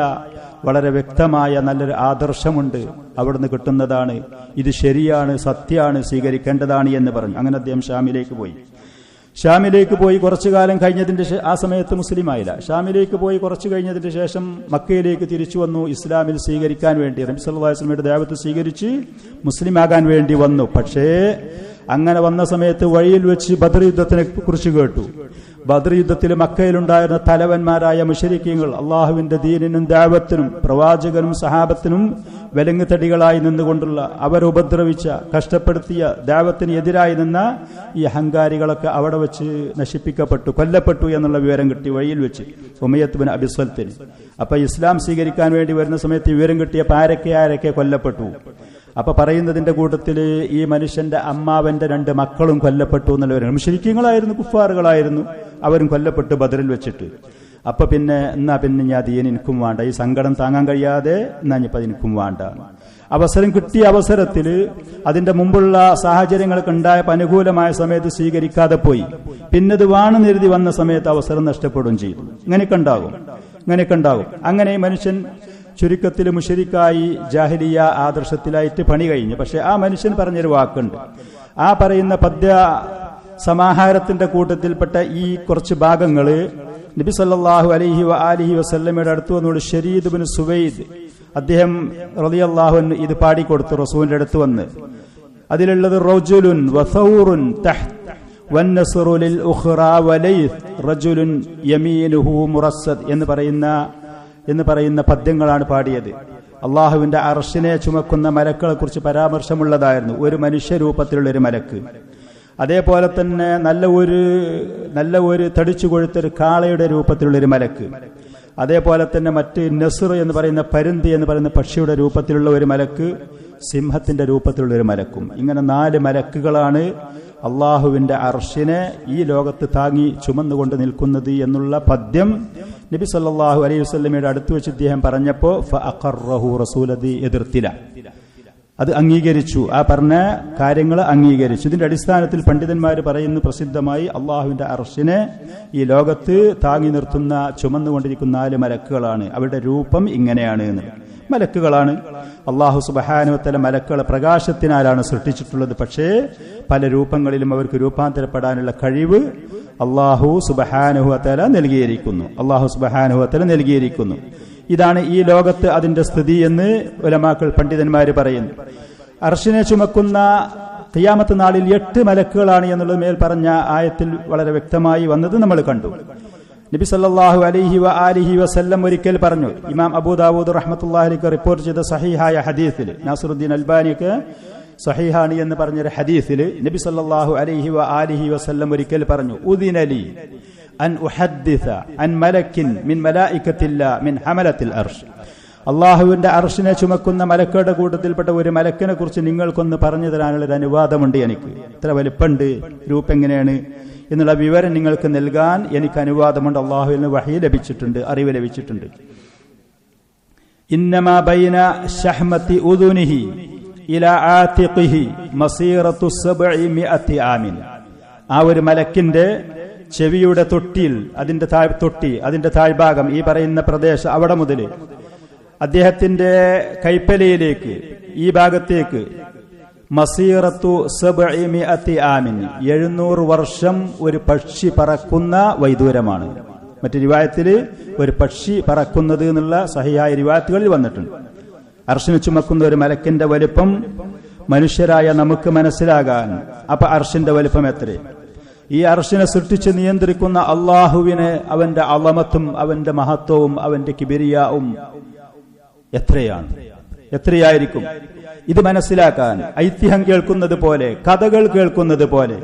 വളരെ വ്യക്തമായ നല്ലൊരു ആദർശമുണ്ട്, അവിടുന്ന് കിട്ടുന്നതാണ്. ഇത് ശരിയാണ്, സത്യമാണ്, സ്വീകരിക്കേണ്ടതാണ് എന്ന് പറഞ്ഞു. അങ്ങനെ അദ്ദേഹം ഷാമിലേക്ക് പോയി കുറച്ചു കാലം കഴിഞ്ഞതിന്റെ ആ സമയത്ത് മുസ്ലിം ആയില്ല. ഷാമിലേക്ക് പോയി കുറച്ചു കഴിഞ്ഞതിന് ശേഷം മക്കയിലേക്ക് തിരിച്ചു വന്നു, ഇസ്ലാമിൽ സ്വീകരിക്കാൻ വേണ്ടി, നബി സല്ലല്ലാഹു അലൈഹി വസല്ലമയുടെ ദഅവത്ത് സ്വീകരിച്ച് മുസ്ലിം ആകാൻ വേണ്ടി വന്നു. പക്ഷേ അങ്ങനെ വന്ന സമയത്ത് വഴിയിൽ വെച്ച് ബദർ യുദ്ധത്തിനെ കുറിച്ച് കേട്ടു. ബദർ യുദ്ധത്തിൽ മക്കയിലുണ്ടായിരുന്ന തലവന്മാരായ മുശ്രിക്കീങ്ങൾ അള്ളാഹുവിന്റെ ദീനിനും ദഅവത്തിനും പ്രവാചകനും സഹാബത്തിനും വിലങ്ങുതടികളായി നിന്നുകൊണ്ടുള്ള അവരുപദ്രവിച്ച, കഷ്ടപ്പെടുത്തിയ, ദഅവത്തിന് എതിരായി നിന്ന ഈ അഹങ്കാരികളൊക്കെ അവിടെ വെച്ച് നശിപ്പിക്കപ്പെട്ടു, കൊല്ലപ്പെട്ടു എന്നുള്ള വിവരം കിട്ടി വഴിയിൽ വെച്ച് ഉമയ്യത്ത് ഇബ്നു അബി സ്വൽത്തിന്. അപ്പൊ ഇസ്ലാം സ്വീകരിക്കാൻ വേണ്ടി വരുന്ന സമയത്ത് വിവരം കിട്ടിയപ്പോൾ ആരൊക്കെ കൊല്ലപ്പെട്ടു. അപ്പൊ പറയുന്നതിന്റെ കൂട്ടത്തില് ഈ മനുഷ്യന്റെ അമ്മാവന്റെ 2 മക്കളും കൊല്ലപ്പെട്ടു എന്നുള്ളവരാണ്. മുശ്രിക്കീങ്ങളായിരുന്നു, കുഫാറുകളായിരുന്നു, അവരും കൊല്ലപ്പെട്ടു ബദറിൽ വെച്ചിട്ട്. അപ്പൊ പിന്നെ ഞാൻ ദീൻ എനിക്കും വേണ്ട, ഈ സങ്കടം താങ്ങാൻ കഴിയാതെ ഇനിയിപ്പോ എനിക്കും വേണ്ട. അവസരം കിട്ടിയ അവസരത്തിൽ അതിന്റെ മുമ്പുള്ള സാഹചര്യങ്ങൾക്ക് ഉണ്ടായപ്പോൾ അനുകൂലമായ സമയത്ത് സ്വീകരിക്കാതെ പോയി. പിന്നത് വേണമെന്ന് എഴുതി വന്ന സമയത്ത് അവസരം നഷ്ടപ്പെടുകയും ചെയ്തു. ഇങ്ങനെയൊക്കെ ഉണ്ടാകും. അങ്ങനെ മനുഷ്യൻ ചുരുക്കത്തിൽ മുശ്രിക്കായി ജാഹിലിയ ആദർശത്തിലായിട്ട് പണി കഴിഞ്ഞു. പക്ഷെ ആ മനുഷ്യൻ പറഞ്ഞൊരു വാക്കുണ്ട്. ആ പറയുന്ന പദ്യ സമാഹാരത്തിന്റെ കൂട്ടത്തിൽപ്പെട്ട ഈ കുറച്ച് ഭാഗങ്ങള് നബി സല്ലല്ലാഹു അലൈഹി വആലിഹി വസല്ലമയുടെ അടുത്ത് വന്നുകൊണ്ട് ശരീദ് ഇബ്നു സുവൈദ് അദ്ദേഹം റളിയല്ലാഹു അൻഹു ഇത് പാടിക്കൊടുത്തു റസൂലിന്റെ അടുത്ത് വന്ന്. അതിലുള്ളത് റജുലുൻ വസൗറുൻ തഹ്ത വന്നസ്റു ലിൽ ഉഖ്റാ വലൈസ് റജുലുൻ യമീനുഹു മുറസ്സദ് എന്ന് പറയുന്ന പദ്യങ്ങളാണ് പാടിയത്. അള്ളാഹുവിന്റെ അർശിനെ ചുമക്കുന്ന മലക്കുകളെ കുറിച്ച് പരാമർശമുള്ളതായിരുന്നു. ഒരു മനുഷ്യരൂപത്തിലുള്ള ഒരു മലക്ക്, അതേപോലെ തന്നെ നല്ല ഒരു തടിച്ചു കൊഴുത്തൊരു കാളയുടെ രൂപത്തിലുള്ളൊരു മലക്ക്, അതേപോലെ തന്നെ മറ്റ് നസ്ർ എന്ന് പറയുന്ന പരുന്തി എന്ന് പറയുന്ന പക്ഷിയുടെ രൂപത്തിലുള്ള ഒരു മലക്ക്, സിംഹത്തിന്റെ രൂപത്തിലുള്ള ഒരു മലക്കും. ഇങ്ങനെ 4 മലക്കുകളാണ് അള്ളാഹുവിന്റെ അർശിനെ ഈ ലോകത്ത് താങ്ങി ചുമന്നുകൊണ്ട് നിൽക്കുന്നത് എന്നുള്ള പദ്യം നബി സല്ലല്ലാഹു അലൈഹി വസല്ലമയുടെ അടുത്ത് വെച്ച് ഇദ്ദേഹം പറഞ്ഞപ്പോ ഫഅഖറഹു റസൂലി എതിർത്തില്ല, അത് അംഗീകരിച്ചു. ആ പറഞ്ഞ കാര്യങ്ങൾ അംഗീകരിച്ചു. ഇതിന്റെ അടിസ്ഥാനത്തിൽ പണ്ഡിതന്മാർ പറയുന്നു പ്രസിദ്ധമായി അള്ളാഹുവിന്റെ അർശിനെ ഈ ലോകത്ത് താങ്ങി നിർത്തുന്ന ചുമന്നുകൊണ്ടിരിക്കുന്ന 4 മലക്കുകളാണ്. അവരുടെ രൂപം ഇങ്ങനെയാണ് എന്ന്. മലക്കുകളാണ്. അള്ളാഹു സുബ്ഹാനഹു വ തആല മലക്കുകളെ പ്രകാശത്തിനാലാണ് സൃഷ്ടിച്ചിട്ടുള്ളത്. പക്ഷേ പല രൂപങ്ങളിലും അവർക്ക് രൂപാന്തരപ്പെടാനുള്ള കഴിവ് അള്ളാഹു സുബ്ഹാനഹു വ തആല നൽകിയിരിക്കുന്നു. ഇതാണ് ഈ ലോകത്ത് അതിന്റെ സ്ഥിതി എന്ന് ഉലമാക്കൾ പണ്ഡിതന്മാർ പറയുന്നു. അർശിനെ ചുമക്കുന്ന ഖിയാമത്ത് നാളിൽ 8 മലക്കുകളാണ് എന്നുള്ളത് മേൽ പറഞ്ഞ ആയത്തിൽ വളരെ വ്യക്തമായി വന്നത് നമ്മൾ കണ്ടു. നബി സല്ലല്ലാഹു അലൈഹി വ ആലിഹി വസല്ലം ഒരിക്കൽ പറഞ്ഞു, ഇമാം അബൂ ദാവൂദ് റഹ്മത്തുള്ളാഹി അലൈഹി റിപ്പോർട്ട് ചെയ്ത സഹീഹായ ഹദീസിൽ, നാസിറുദ്ദീൻ അൽബാനിക്ക് സഹീഹാണ് എന്ന് പറഞ്ഞൊരു ഹദീസിൽ നബി സല്ലല്ലാഹു അലൈഹി വ ആലിഹി വസല്ലം ഒരിക്കൽ പറഞ്ഞു, ഉദിനലി അൻ ഉഹദ്ദിസ അൻ മലക്കിൻ മിൻ മലായികത്തില്ലാ മിൻ ഹമലത്തിൽ അർശ്. അള്ളാഹുവിന്റെ അർശിനെ ചുമക്കുന്ന മലക്കുകളുടെ കൂട്ടത്തിൽപ്പെട്ട ഒരു മലക്കിനെ കുറിച്ച് നിങ്ങൾക്കൊന്ന് പറഞ്ഞു തരാനുള്ളൊരു അനുവാദമുണ്ട്. എനിക്ക് ഇത്ര വലിപ്പമുണ്ട്, രൂപം എങ്ങനെയാണ് എന്നുള്ള വിവരം നിങ്ങൾക്ക് നൽകാൻ എനിക്ക് അനുവാദമുണ്ട്. അള്ളാഹുവിന് വഹി ലഭിച്ചിട്ടുണ്ട്, അറിവ് ലഭിച്ചിട്ടുണ്ട്. ഇന്നമാ ബൈന ശഹ്മത്തി ഉദുനിഹി ഇലാ ആതിഖിഹി മസീറത്തു 700 ആമിൻ. ആ ഒരു മലക്കിന്റെ ചെവിയുടെ തൊട്ടിയിൽ, അതിന്റെ താഴ്ഭാഗം, ഈ പറയുന്ന പ്രദേശം, അവിടെ മുതൽ അദ്ദേഹത്തിന്റെ കൈപ്പലയിലേക്ക്, ഈ ഭാഗത്തേക്ക് മസീറത്തു 700 ആമിൻ, 700 വർഷം ഒരു പക്ഷി പറക്കുന്ന വൈദൂരമാണ്. മറ്റു റിവായത്തിൽ ഒരു പക്ഷി പറക്കുന്നത് എന്നുള്ള സഹിയായ റിവായത്തുകളിൽ വന്നിട്ടുണ്ട്. അർശിനെ ചുമക്കുന്ന ഒരു മലക്കിന്റെ വലിപ്പം മനുഷ്യരായ നമുക്ക് മനസ്സിലാകാൻ, അപ്പൊ അർശിന്റെ വലിപ്പം എത്ര? ഈ അർശിനെ സൃഷ്ടിച്ച് നിയന്ത്രിക്കുന്ന അള്ളാഹുവിന് അവന്റെ അളമത്തും അവന്റെ മഹത്വവും അവന്റെ കിബിരിയാവും എത്രയായിരിക്കും? ഇത് മനസ്സിലാക്കാൻ ഐതിഹ്യം കേൾക്കുന്നത് പോലെ, കഥകൾ കേൾക്കുന്നത് പോലെ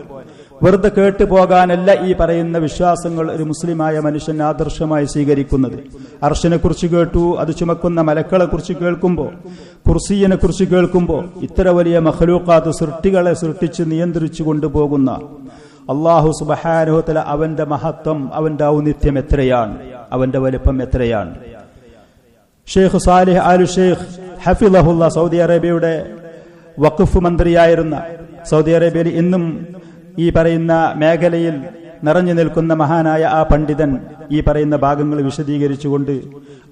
വെറുതെ കേട്ടു പോകാനല്ല ഈ പറയുന്ന വിശ്വാസങ്ങൾ ഒരു മുസ്ലിമായ മനുഷ്യൻ ആദർശമായി സ്വീകരിക്കുന്നത്. അർശിനെ കുറിച്ച് കേട്ടു, അത് ചുമക്കുന്ന മലക്കളെ കുറിച്ച് കേൾക്കുമ്പോ, കുർസിയെ കുറിച്ച് കേൾക്കുമ്പോ, ഇത്ര വലിയ മഖ്ലൂഖാത്ത് സൃഷ്ടികളെ സൃഷ്ടിച്ച് നിയന്ത്രിച്ചു കൊണ്ടുപോകുന്ന അല്ലാഹു സുബ്ഹാനഹു വ തആല, അവന്റെ മഹത്വം, അവന്റെ ഔന്നിത്യം എത്രയാണ്, അവന്റെ വലിപ്പം എത്രയാണ്. ഷെയ്ഖ് സാലിഹ് ആലു ഷെയ്ഖ് ഹഫിളഹുല്ലാ, സൗദി അറേബ്യയുടെ വഖഫ് മന്ത്രിയായിരുന്ന, സൗദി അറേബ്യയിൽ ഇന്നും ഈ പറയുന്ന മേഖലയിൽ നിറഞ്ഞു നിൽക്കുന്ന മഹാനായ ആ പണ്ഡിതൻ ഈ പറയുന്ന ഭാഗങ്ങൾ വിശദീകരിച്ചുകൊണ്ട്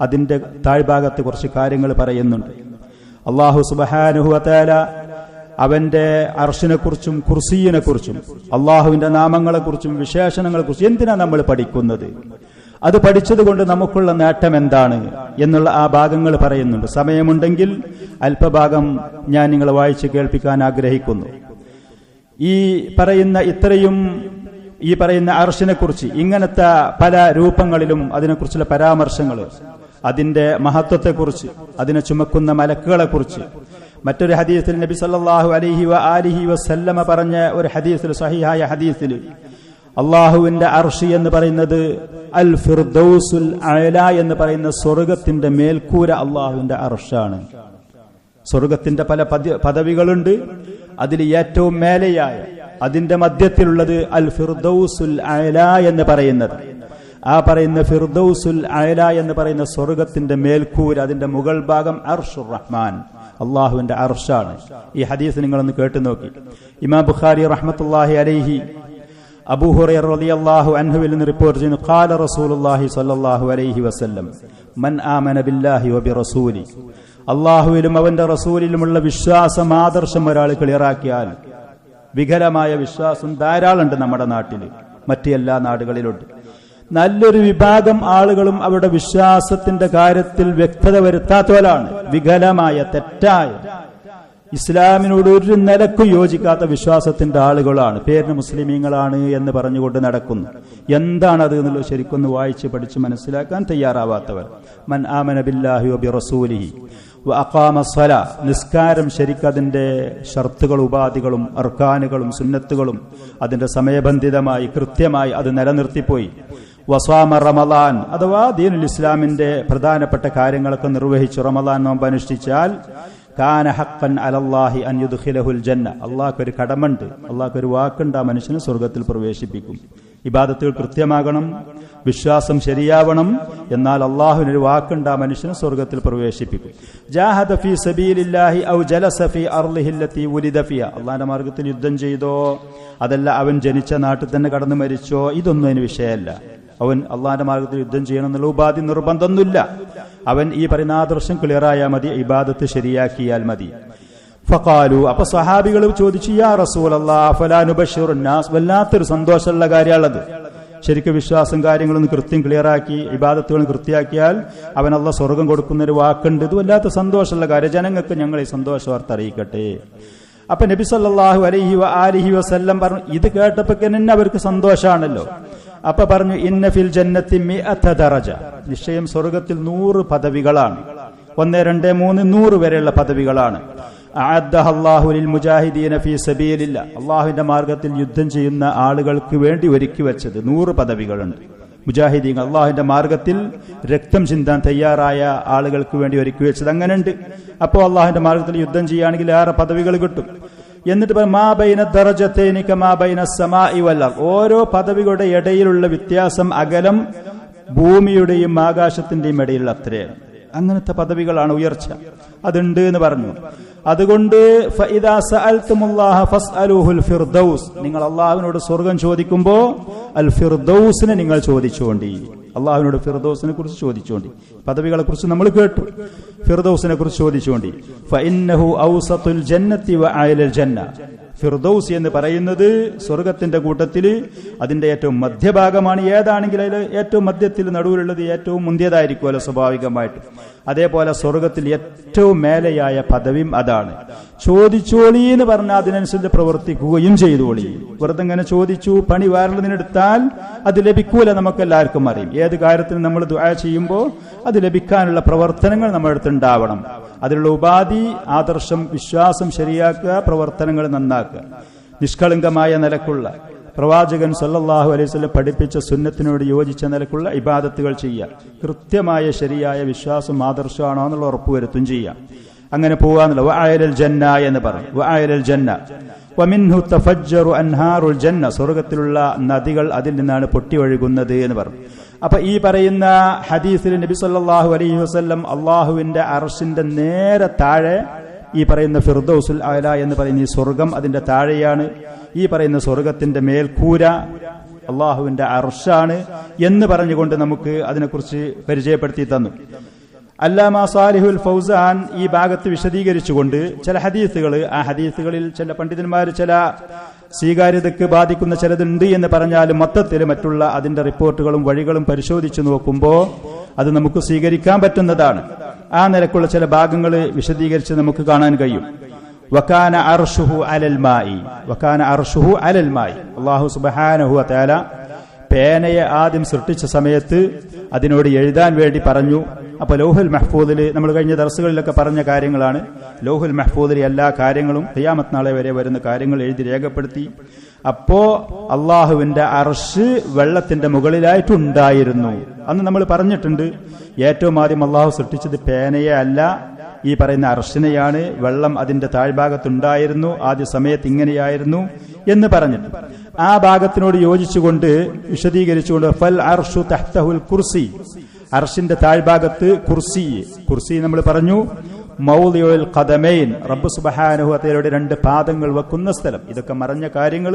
അതിന്റെ താഴ്ഭാഗത്ത് കുറച്ച് കാര്യങ്ങൾ പറയുന്നുണ്ട്. അല്ലാഹു സുബ്ഹാനഹു വ തആല അവന്റെ അർശിനെ കുറിച്ചും കുർസിയെ കുറിച്ചും അള്ളാഹുവിന്റെ നാമങ്ങളെ കുറിച്ചും വിശേഷണങ്ങളെ കുറിച്ചും എന്തിനാ നമ്മൾ പഠിക്കുന്നത്? അത് പഠിച്ചതുകൊണ്ട് നമുക്കുള്ള നേട്ടം എന്താണ് എന്നുള്ള ആ ഭാഗങ്ങൾ പറയുന്നുണ്ട്. സമയമുണ്ടെങ്കിൽ അല്പഭാഗം ഞാൻ നിങ്ങളെ വായിച്ച് കേൾപ്പിക്കാൻ ആഗ്രഹിക്കുന്നു. ഈ പറയുന്ന അർശിനെ കുറിച്ച് ഇങ്ങനത്തെ പല രൂപങ്ങളിലും അതിനെക്കുറിച്ചുള്ള പരാമർശങ്ങൾ, അതിന്റെ മഹത്വത്തെക്കുറിച്ച്, അതിനെ ചുമക്കുന്ന മലക്കുകളെ കുറിച്ച് മറ്റൊരു ഹദീസിൽ നബി സല്ലല്ലാഹു അലൈഹി വ ആലിഹി വസല്ലമ പറഞ്ഞ ഒരു ഹദീസിൽ, സഹിഹായ ഹദീസിൽ, അള്ളാഹുവിന്റെ അർശ് എന്ന് പറയുന്നത് അൽ ഫിർദൗസുൽ അഅല എന്ന് പറയുന്ന സ്വർഗത്തിന്റെ മേൽക്കൂര അള്ളാഹുവിന്റെ അർശാണ്. സ്വർഗത്തിന്റെ പല പദവികളുണ്ട്. അതിൽ ഏറ്റവും മേലെയായ, അതിന്റെ മധ്യത്തിലുള്ളത് അൽ ഫിർദൗസുൽ അഅല എന്ന് പറയുന്നത്. ആ പറയുന്ന ഫിർദൗസുൽ അഅല എന്ന് പറയുന്ന സ്വർഗത്തിന്റെ മേൽക്കൂര, അതിന്റെ മുകൾ ഭാഗം അർശുർ റഹ്മാൻ, അള്ളാഹുവിന്റെ അർശാണ്. ഈ ഹദീസ് നിങ്ങളൊന്ന് കേട്ടു നോക്കി. ഇമാം ബുഖാരി റഹ്മത്തുള്ളാഹി അലൈഹി അബൂ ഹുറൈറ റളിയല്ലാഹു അൻഹുവിൽ നിന്ന് റിപ്പോർട്ട് ചെയ്യുന്നു, ഖാല റസൂലുള്ളാഹി സ്വല്ലല്ലാഹു അലൈഹി വസല്ലം, മൻ ആമന ബില്ലാഹി വബിറസൂലി, അള്ളാഹുവിലും അവന്റെ റസൂലിലുമുള്ള വിശ്വാസം, ആദർശം ഒരാൾ ക്ലിയറാക്കിയാൽ, വികലമായ വിശ്വാസം ധാരാളമുണ്ട് നമ്മുടെ നാട്ടിൽ, മറ്റു എല്ലാ നാടുകളിലുണ്ട്. നല്ലൊരു വിഭാഗം ആളുകളും അവരുടെ വിശ്വാസത്തിന്റെ കാര്യത്തിൽ വ്യക്തത വരുത്താത്തവരാണ്. വികലമായ, തെറ്റായ, ഇസ്ലാമിനോട് ഒരു നിലക്കും യോജിക്കാത്ത വിശ്വാസത്തിന്റെ ആളുകളാണ്, പേരിന് മുസ്ലിമീങ്ങളാണ് എന്ന് പറഞ്ഞുകൊണ്ട് നടക്കുന്നു. എന്താണത് എന്നുള്ളത് ശരിക്കൊന്ന് വായിച്ച് പഠിച്ച് മനസ്സിലാക്കാൻ തയ്യാറാവാത്തവർ. മൻ ആമന ബില്ലാഹി വബിറസൂലിഹി വഅഖാമ സ്വലാ, നിസ്കാരം ശരിക്കതിന്റെ ഷർത്തുകളും ഉപാധികളും അർക്കാനുകളും സുന്നത്തുകളും അതിന്റെ സമയബന്ധിതമായി കൃത്യമായി അത് നിലനിർത്തിപ്പോയി. വസ്വാമ റമളാൻ, അഥവാ ദീനുൽ ഇസ്ലാമിന്റെ പ്രധാനപ്പെട്ട കാര്യങ്ങളൊക്കെ നിർവഹിച്ചു റമളാൻ നോമ്പ് അനുഷ്ഠിച്ചാൽ കാന ഹഖ്ഖൻ അലല്ലാഹി അൻ യുദ്ഖിലഹുൽ ജന്ന, അള്ളാഹ്ക്കൊരു കടമുണ്ട്, അള്ളാഹ്ക്കൊരു വാക്കുണ്ട്, ആ മനുഷ്യനെ സ്വർഗത്തിൽ പ്രവേശിപ്പിക്കും. ഇബാദത്തുകൾ കൃത്യമാകണം, വിശ്വാസം ശരിയാവണം, എന്നാൽ അള്ളാഹുവിനൊരു വാക്കുണ്ട്, ആ മനുഷ്യനെ സ്വർഗത്തിൽ പ്രവേശിപ്പിക്കും. ജാഹദ ഫീ സബീലില്ലാഹി ഔ ജലസ ഫീ അർളിഹി അല്ലതി ഉലിദ ഫിഹ, അള്ളാഹുവിന്റെ മാർഗത്തിൽ യുദ്ധം ചെയ്തോ അതല്ല അവൻ ജനിച്ച നാട്ടിൽ തന്നെ കടന്നു മരിച്ചോ, ഇതൊന്നും അതിന് വിഷയമല്ല. അവൻ അള്ളാഹിന്റെ മാർഗത്തിൽ യുദ്ധം ചെയ്യണം എന്നുള്ള ഉപാധി നിർബന്ധമൊന്നുമില്ല. അവൻ ഈ പറയുന്ന ആദർശം ക്ലിയറായാൽ മതി, ഇബാദത്ത് ശരിയാക്കിയാൽ മതി. ഫഖാലു, അപ്പൊ സഹാബികൾ ചോദിച്ചു, യാ റസൂലല്ലാഹ് ഫലാ നുബശ്ശിറുൻ നാസ്, വല്ലാത്തൊരു സന്തോഷമുള്ള കാര്യമുള്ളത്. ശരിക്കും വിശ്വാസം കാര്യങ്ങളൊന്ന് കൃത്യം ക്ലിയറാക്കി ഇബാദത്തുകൾ കൃത്യമാക്കിയാൽ അവൻ അള്ളാഹ് സ്വർഗം കൊടുക്കുന്നൊരു വാക്കുണ്ട്, ഇത് വല്ലാത്ത സന്തോഷമുള്ള കാര്യം, ജനങ്ങൾക്ക് ഞങ്ങൾ ഈ സന്തോഷ വാർത്ത അറിയിക്കട്ടെ. അപ്പൊ നബി സല്ലല്ലാഹു അലൈഹി വആലിഹി വസല്ലം പറഞ്ഞു, ഇത് കേട്ടപ്പോ തന്നെ അവർക്ക് സന്തോഷാണല്ലോ. അപ്പൊ പറഞ്ഞു, ഇന്ന ഫിൽ ജന്നത്തി മിഅത ദറജ, നിശ്ചയം സ്വർഗത്തിൽ 100 പദവികളാണ്. 1, 2, 3, 100 വരെയുള്ള പദവികളാണ്. അഅദ്ദഹല്ലാഹു ലിൽ മുജാഹിദീന ഫീ സബീലില്ലാ, അല്ലാഹുവിന്റെ മാർഗത്തിൽ യുദ്ധം ചെയ്യുന്ന ആളുകൾക്ക് വേണ്ടി ഒരുക്കി വെച്ചത് 100 പദവികളുണ്ട്. മുജാഹിദീൻ, അല്ലാഹുവിന്റെ മാർഗത്തിൽ രക്തം ചിന്താൻ തയ്യാറായ ആളുകൾക്ക് വേണ്ടി ഒരുക്കി വെച്ചത് അങ്ങനെയുണ്ട്. അപ്പോൾ അല്ലാഹുവിന്റെ മാർഗത്തിൽ യുദ്ധം ചെയ്യുകയാണെങ്കിൽ ഏറെ പദവികൾ കിട്ടും. എന്നിട്ട് മാ ബൈന ദറജതൈനി കമാ ബൈന സമാഇ വൽ അർദ്, ഓരോ പദവികളുടെ ഇടയിലുള്ള വ്യത്യാസം അകലം ഭൂമിയുടെയും ആകാശത്തിന്റെയും ഇടയിലുള്ള അത്രയാണ്. അങ്ങനത്തെ പദവികളാണ് ഉയർച്ച, അതുണ്ട് എന്ന് പറഞ്ഞു. അതുകൊണ്ട് ഫഇദാ സഅൽതുമുല്ലാഹ ഫസ്അലൂഹുൽ ഫിർദൗസ്, നിങ്ങൾ അല്ലാഹുവിനോട് സ്വർഗ്ഗം ചോദിക്കുമ്പോ അൽ ഫിർദൗസിനെ നിങ്ങൾ ചോദിച്ചുകൊണ്ടി, അല്ലാഹുവിനോട് ഫിർദൗസിനെ കുറിച്ച് ചോദിച്ചുകൊണ്ടി. പദവികളെ കുറിച്ച് നമ്മൾ കേട്ടു, ഫിർദൗസിനെ കുറിച്ച് ചോദിച്ചുകൊണ്ടി. ഫഇന്നഹു ഔസത്തുൽ ജന്നത്തി വഅലൽ ജന്ന, ഫിർദൗസ് എന്ന് പറയുന്നത് സ്വർഗത്തിന്റെ കൂട്ടത്തിൽ അതിന്റെ ഏറ്റവും മധ്യഭാഗമാണ്. ഏതാണെങ്കിലും അതിൽ ഏറ്റവും മധ്യത്തിൽ നടുവിലുള്ളത് ഏറ്റവും മുന്തിയതായിരിക്കുമല്ലോ സ്വാഭാവികമായിട്ട്. അതേപോലെ സ്വർഗത്തിൽ ഏറ്റവും മേലെയായ പദവിയും അതാണ്. ചോദിച്ചോളി എന്ന് പറഞ്ഞാൽ അതിനനുസരിച്ച് പ്രവർത്തിക്കുകയും ചെയ്തോളി. വെറുതെ ഇങ്ങനെ ചോദിച്ചു പണി വേറെടുത്താൽ അത് ലഭിക്കൂല, നമുക്കെല്ലാവർക്കും അറിയും. ഏത് കാര്യത്തിനും നമ്മൾ ദുആ ചെയ്യുമ്പോൾ അത് ലഭിക്കാനുള്ള പ്രവർത്തനങ്ങൾ നമ്മുടെ അടുത്ത് ഉണ്ടാവണം. അതിലുള്ള ഉപാധി, ആദർശം, വിശ്വാസം ശരിയാക്കുക, പ്രവർത്തനങ്ങൾ നന്നാക്കുക, നിഷ്കളങ്കമായ നിലക്കുള്ള പ്രവാചകൻ സല്ലല്ലാഹു അലൈഹി വസല്ലം പഠിപ്പിച്ച സുന്നത്തിനോട് യോജിച്ച നിലക്കുള്ള ഇബാദത്തുകൾ ചെയ്യുക. കൃത്യമായ ശരിയായ വിശ്വാസം ആദർശമാണോ എന്നുള്ള ഉറപ്പുവരുത്തും ചെയ്യാം. അങ്ങനെ പോവാന്നുള്ള വഅലൽ ജന്ന എന്ന് പറഞ്ഞു. വഅലൽ ജന്ന വമിൻഹു തഫജ്ജറു അൻഹാറുൽ ജന്ന, സ്വർഗ്ഗത്തിലുള്ള നദികൾ അതിൽ നിന്നാണ് പൊട്ടി ഒഴുകുന്നത് എന്ന് പറഞ്ഞു. അപ്പൊ ഈ പറയുന്ന ഹദീസിൽ നബി സല്ലല്ലാഹു അലൈഹി വസല്ലം അള്ളാഹുവിന്റെ അർശിന്റെ നേരെ താഴെ ഈ പറയുന്ന ഫിർദൗസുൽ അഅല എന്ന് പറയുന്ന ഈ സ്വർഗം അതിന്റെ താഴെയാണ്. ഈ പറയുന്ന സ്വർഗത്തിന്റെ മേൽക്കൂര അള്ളാഹുവിന്റെ അർശാണ് എന്ന് പറഞ്ഞുകൊണ്ട് നമുക്ക് അതിനെക്കുറിച്ച് പരിചയപ്പെടുത്തി തന്നു. അല്ലാമ സാലിഹുൽ ഫൗസാൻ ഈ ഭാഗത്ത് വിശദീകരിച്ചുകൊണ്ട് ചില ഹദീസുകൾ, ആ ഹദീസുകളിൽ ചില പണ്ഡിതന്മാർ ചില സ്വീകാര്യതയ്ക്ക് ബാധിക്കുന്ന ചിലതുണ്ട് എന്ന് പറഞ്ഞാലും മൊത്തത്തിൽ മറ്റുള്ള അതിന്റെ റിപ്പോർട്ടുകളും വഴികളും പരിശോധിച്ചു നോക്കുമ്പോൾ അത് നമുക്ക് സ്വീകരിക്കാൻ പറ്റുന്നതാണ്. ആ നിലക്കുള്ള ചില ഭാഗങ്ങൾ വിശദീകരിച്ച് നമുക്ക് കാണാൻ കഴിയും. വകാന അർശുഹു അലൽ മായി, വകാന അർശുഹു അലൽ മായി, അല്ലാഹു സുബ്ഹാനഹു വ തആല പേനയെ ആദ്യം സൃഷ്ടിച്ച സമയത്ത് അതിനോട് എഴുതാൻ വേണ്ടി പറഞ്ഞു. അപ്പൊ ലൗഹുൽ മഹ്ഫൂദിൽ നമ്മൾ കഴിഞ്ഞ ദർസുകളിലൊക്കെ പറഞ്ഞ കാര്യങ്ങളാണ്. ലൗഹുൽ മഹ്ഫൂദിൽ എല്ലാ കാര്യങ്ങളും ഖിയാമത്ത് നാളെ വരെ വരുന്ന കാര്യങ്ങൾ എഴുതി രേഖപ്പെടുത്തി. അപ്പോ അള്ളാഹുവിന്റെ അർശ് വെള്ളത്തിന്റെ മുകളിലായിട്ടുണ്ടായിരുന്നു. അന്ന് നമ്മൾ പറഞ്ഞിട്ടുണ്ട്, ഏറ്റവും ആദ്യം അള്ളാഹു സൃഷ്ടിച്ചത് പേനയെ അല്ല, ഈ പറയുന്ന അർശിനെയാണ്. വെള്ളം അതിന്റെ താഴ്ഭാഗത്തുണ്ടായിരുന്നു, ആദ്യ സമയത്ത് ഇങ്ങനെയായിരുന്നു എന്ന് പറഞ്ഞിട്ട് ആ ഭാഗത്തിനോട് യോജിച്ചുകൊണ്ട് വിശദീകരിച്ചുകൊണ്ട് ഫൽ അർശു തഹ്തഹുൽ കുർസി, അർശിന്റെ താഴ്ഭാഗത്ത് കുർസി നമ്മൾ പറഞ്ഞു മൗദിഉൽ ഖദമൈൻ, റബ്ബ് സുബ്ഹാനഹു വ തആലയുടെ 2 പാദങ്ങൾ വെക്കുന്ന സ്ഥലം. ഇതൊക്കെ മറഞ്ഞ കാര്യങ്ങൾ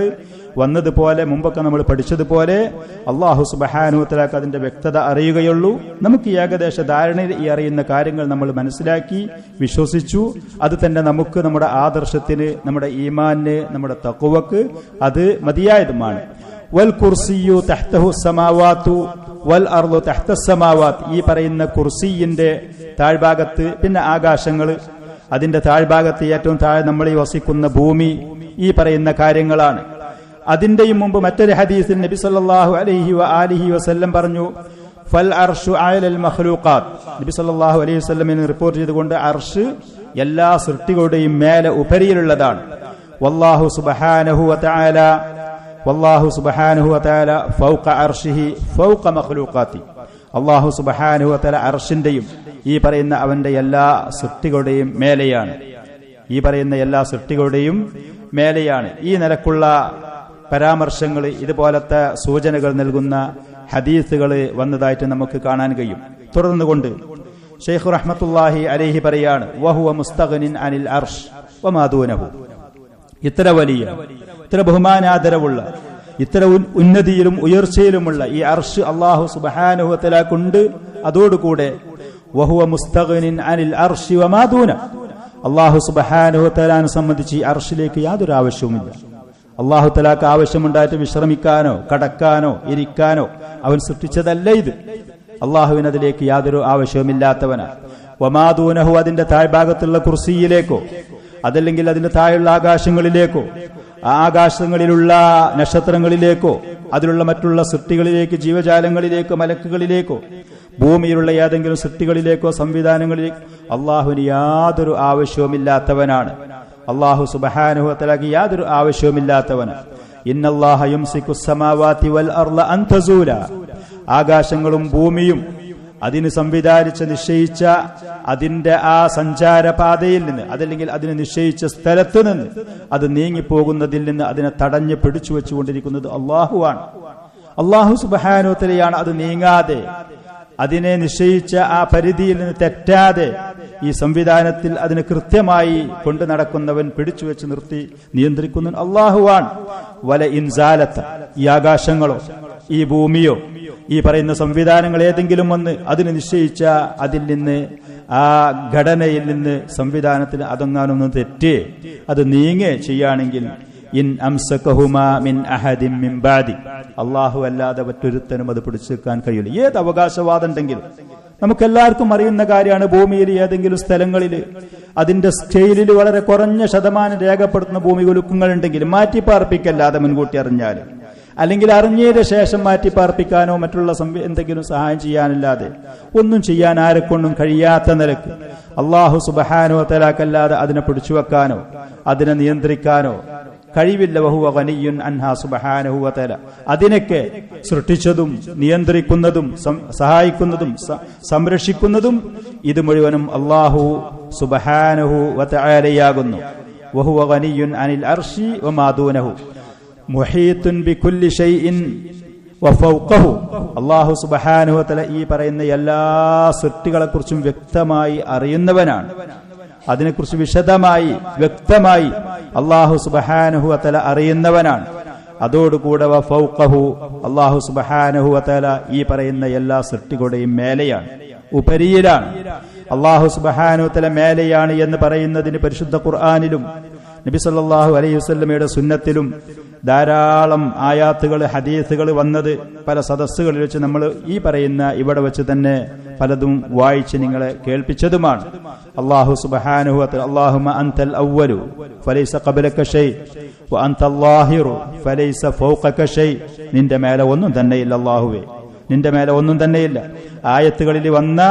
വന്നതുപോലെ മുമ്പൊക്കെ നമ്മൾ പഠിച്ചതുപോലെ അല്ലാഹു സുബ്ഹാനഹു വ തആലക്ക് അതിന്റെ വ്യക്തത അറിയുകയുള്ളൂ. നമുക്ക് ഏകദേശ ധാരണയിൽ ഈ അറിയുന്ന കാര്യങ്ങൾ നമ്മൾ മനസ്സിലാക്കി വിശ്വസിച്ചു. അത് തന്നെ നമുക്ക് നമ്മുടെ ആദർശത്തിന്, നമ്മുടെ ഈമാനിന്, നമ്മുടെ തഖ്വക്ക് അത് മതിയായതുമാണ്. വൽ കുർസിയു തഹ്തഹു സമാവാതു വൽ അർളു തഹ്ത സമാവാത്ത്, ഈ പറയുന്ന കുർസിയിന്റെ താഴ്ഭാഗത്ത് പിന്നെ ആകാശങ്ങൾ, അതിന്റെ താഴ്ഭാഗത്ത് ഏറ്റവും താഴെ നമ്മൾ ഈ വസിക്കുന്ന ഭൂമി, ഈ പറയുന്ന കാര്യങ്ങളാണ്. അതിന്റെയും മുമ്പ് മറ്റൊരു ഹദീസിൽ നബി സല്ലല്ലാഹു അലൈഹി വആലിഹി വസല്ലം പറഞ്ഞു, ഫൽ അർഷു അലൽ മഖ്ലൂഖാത്ത്. നബി സല്ലല്ലാഹു അലൈഹി വസല്ലമിനെ റിപ്പോർട്ട് ചെയ്തുകൊണ്ട് അർഷ് എല്ലാ സൃഷ്ടികളുടെയും മേലെ ഉപരിയിലുള്ളതാണ്. വല്ലാഹു സുബ്ഹാനഹു വ തആല ഫൗക അർഷിഹി ഫൗക മഖ്ലൂഖാതി. അല്ലാഹു സുബ്ഹാനഹു വ തആല അർഷിന്റെയും ഈ പറയുന്ന അവന്റെ എല്ലാ സൃഷ്ടികളുടെയും മേലെയാണ്. ഈ പറയുന്ന എല്ലാ സൃഷ്ടികളുടെയും മേലെയാണ്. ഈ നിലക്കുള്ള പരാമർശങ്ങൾ, ഇതുപോലത്തെ സൂചനകൾ നൽകുന്ന ഹദീസുകൾ വന്നതായിട്ട് നമുക്ക് കാണാൻ കഴിയും. തുടർന്നുകൊണ്ട് ശൈഖ് റഹ്മത്തുള്ളാഹി അലൈഹി പറയാണ്, വഹുവ മുസ്തഗ്നിൻ അനിൽ അർഷ് വമാ ദൂനഹു. ഇത്ര വലിയ, ഇത്ര ബഹുമാനാദരവുള്ള, ഇത്ര ഉന്നതിയിലും ഉയർച്ചയിലുമുള്ള ഈ അർഷ് അല്ലാഹു സുബ്ഹാനഹു വ തആല കൊണ്ട്, അതോടുകൂടെ വഹുവ മുസ്തഗ്നിൻ അനിൽ അർഷി വമാ ദൂന. അല്ലാഹു സുബ്ഹാനഹു വ തആലയെ സംബന്ധിച്ച് ഈ അർഷിലേക്ക് യാതൊരു ആവശ്യവുമില്ല. അല്ലാഹു തആലക്ക് ആവശ്യമുണ്ടായിട്ട് വിശ്രമിക്കാനോ കടക്കാനോ ഇരിക്കാനോ അവൻ സൃഷ്ടിച്ചതല്ല ഇത്. അല്ലാഹുവിന് അതിലേക്ക് യാതൊരു ആവശ്യവുമില്ലാത്തവനാണ്. വമാ ദൂനഹു, അതിന്റെ താഴ്ഭാഗത്തുള്ള കുർസിയിലേക്കോ അതല്ലെങ്കിൽ അതിന്റെ താഴെയുള്ള ആകാശങ്ങളിലേക്കോ ആ ആകാശങ്ങളിലുള്ള നക്ഷത്രങ്ങളിലേക്കോ അതിലുള്ള മറ്റുള്ള സൃഷ്ടികളിലേക്ക്, ജീവജാലങ്ങളിലേക്കോ മലക്കുകളിലേക്കോ ഭൂമിയിലുള്ള ഏതെങ്കിലും സൃഷ്ടികളിലേക്കോ സംവിധാനങ്ങളിലേക്കോ അള്ളാഹുവിന് യാതൊരു ആവശ്യവുമില്ലാത്തവനാണ്. അല്ലാഹു സുബ്ഹാനഹു വ തആലക്ക് യാതൊരു ആവശ്യവുമില്ലാത്തവനാണ്. ഇന്നല്ലാഹ യുംസിക്കുസ് സമാവാതി വൽ അർള അൻ തസൂല. ആകാശങ്ങളും ഭൂമിയും അതിന് സംവിധാനിച്ച് നിശ്ചയിച്ച അതിന്റെ ആ സഞ്ചാരപാതയിൽ നിന്ന്, അതല്ലെങ്കിൽ അതിന് നിശ്ചയിച്ച സ്ഥലത്ത് നിന്ന് അത് നീങ്ങിപ്പോകുന്നതിൽ നിന്ന് അതിനെ തടഞ്ഞ് പിടിച്ചു വെച്ചുകൊണ്ടിരിക്കുന്നത് അള്ളാഹുവാണ്. അള്ളാഹു സുബ്ഹാനഹു വ തആലയാണ് അത് നീങ്ങാതെ, അതിനെ നിശ്ചയിച്ച ആ പരിധിയിൽ നിന്ന് തെറ്റാതെ ഈ സംവിധാനത്തിൽ അതിന് കൃത്യമായി കൊണ്ടു നടക്കുന്നവൻ, പിടിച്ചു വെച്ച് നിർത്തി നിയന്ത്രിക്കുന്നവൻ അള്ളാഹുവാണ്. വല ഇൻസാലത്ത, ഈ ആകാശങ്ങളോ ഈ ഭൂമിയോ ഈ പറയുന്ന സംവിധാനങ്ങൾ ഏതെങ്കിലും ഒന്ന് അതിന് നിശ്ചയിച്ച അതിൽ നിന്ന്, ആ ഘടനയിൽ നിന്ന്, സംവിധാനത്തിൽ അതൊങ്ങാനൊന്ന് തെറ്റ് അത് നീങ്ങേ ചെയ്യുകയാണെങ്കിൽ ഇൻ അംസകഹുമാ മിൻ അഹദിൻ മിൻ ബഅദി, അല്ലാഹു അല്ലാതെ മറ്റൊരുത്തനും അത് പിടിച്ചു വെക്കാൻ കഴിയില്ല. ഏത് അവകാശവാദം ഉണ്ടെങ്കിലും നമുക്കെല്ലാവർക്കും അറിയുന്ന കാര്യമാണ്. ഭൂമിയിൽ ഏതെങ്കിലും സ്ഥലങ്ങളിൽ അതിന്റെ സ്കെയിലിൽ വളരെ കുറഞ്ഞ ശതമാനം രേഖപ്പെടുത്തുന്ന ഭൂമി കുലുക്കങ്ങൾ ഉണ്ടെങ്കിൽ മാറ്റിപ്പാർപ്പിക്കല്ലാതെ മുൻകൂട്ടി അറിഞ്ഞാൽ, അല്ലെങ്കിൽ അറിഞ്ഞതിന് ശേഷം മാറ്റിപ്പാർപ്പിക്കാനോ മറ്റുള്ള എന്തെങ്കിലും സഹായം ചെയ്യാനില്ലാതെ ഒന്നും ചെയ്യാൻ ആരെക്കൊണ്ടും കഴിയാത്ത നിലക്ക് അല്ലാഹു സുബ്ഹാനഹു വ തആലക്കല്ലാതെ അതിനെ പിടിച്ചു വെക്കാനോ അതിനെ നിയന്ത്രിക്കാനോ കഴിവില്ല. വഹുവ ഗനിയ്യുൻ അൻഹാ സുബ്ഹാനഹു വ തആല. അതിനൊക്കെ സൃഷ്ടിച്ചതും നിയന്ത്രിക്കുന്നതും സഹായിക്കുന്നതും സംരക്ഷിക്കുന്നതും ഇത് മുഴുവനും അല്ലാഹു സുബ്ഹാനഹു വ തആലയാകുന്നു. വഹുവ ഗനിയ്യുൻ അനിൽ അർശി വമാ ദൂനഹു മുഹീത്തുൻ ബികുല്ലി ഷൈഇൻ വഫൗഖഹു. അല്ലാഹു സുബ്ഹാനഹു വ തആല ഈ പറയുന്ന എല്ലാ സൃഷ്ടികളെ കുറിച്ചും വ്യക്തമായി അറിയുന്നവനാണ്. അതിനെക്കുറിച്ച് വിശദമായി വ്യക്തമായി അല്ലാഹു സുബ്ഹാനഹു വ തആല അറിയുന്നവനാണ്. അതോടുകൂടെ വഫൗഖഹു, അല്ലാഹു സുബ്ഹാനഹു വ തആല ഈ പറയുന്ന എല്ലാ സൃഷ്ടികളുടെയും മേലെയാണ്, ഉപരിയിലാണ്. അല്ലാഹു സുബ്ഹാനഹു വ തആല മേലെയാണ് എന്ന് പറയുന്നതിന് പരിശുദ്ധ ഖുർആനിലും നബി സല്ലല്ലാഹു അലൈഹി വസല്ലമയുടെ സുന്നത്തിലും ധാരാളം ആയാത്തുകൾ, ഹദീസുകൾ വന്നത് പല സദസ്സുകളിൽ വെച്ച് നമ്മൾ ഈ പറയുന്ന ഇവിടെ വെച്ച് തന്നെ പലതും വായിച്ച് നിങ്ങളെ കേൾപ്പിച്ചതുമാണ്. അല്ലാഹു സുബ്ഹാനഹു വ തആല അല്ലാഹുമ്മ അൻതൽ അവ്വലു ഫലൈസ ഖബ്ലക ഷൈ വ അൻതൽ ളാഹിറു ഫലൈസ ഫൗഖക ഷൈ. നിന്റെ മേലെ ഒന്നും തന്നെയില്ല അല്ലാഹുവേ, നിന്റെ മേലെ ഒന്നും തന്നെയില്ല. ആയത്തുകളിൽ വന്ന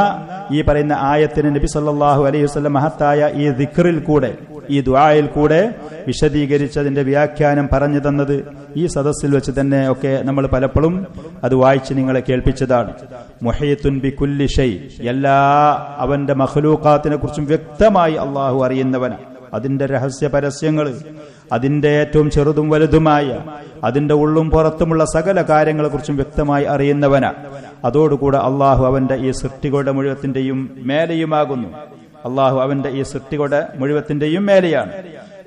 ഈ പറയുന്ന ആയത്തിന് നബി സല്ലല്ലാഹു അലൈഹി വസല്ലം മഹത്തായ ഈ ദിക്റിൽ കൂടെ, ഈ ദുആയിൽ കൂടെ വിശദീകരിച്ചതിന്റെ വ്യാഖ്യാനം പറഞ്ഞു തന്നത് ഈ സദസ്സിൽ വെച്ച് തന്നെ ഒക്കെ നമ്മൾ പലപ്പോഴും അത് വായിച്ച് നിങ്ങളെ കേൾപ്പിച്ചതാണ്. മുഹീത്തുൻ ബികുല്ലി ഷൈ, എല്ലാ അവന്റെ മഖ്ലൂഖാത്തിനെ കുറിച്ചും വ്യക്തമായി അള്ളാഹു അറിയുന്നവനാണ്. അതിന്റെ രഹസ്യ പരസ്യങ്ങൾ, അതിന്റെ ഏറ്റവും ചെറുതും വലുതുമായ, അതിന്റെ ഉള്ളും പുറത്തുമുള്ള സകല കാര്യങ്ങളെ കുറിച്ചും വ്യക്തമായി അറിയുന്നവനാണ്. അതോടുകൂടെ അള്ളാഹു അവന്റെ ഈ സൃഷ്ടികളുടെ മുഴുവത്തിന്റെയും മേലെയുമാകുന്നു. അള്ളാഹു അവന്റെ ഈ സൃഷ്ടികളുടെ മുഴുവത്തിന്റെയും മേലെയാണ്.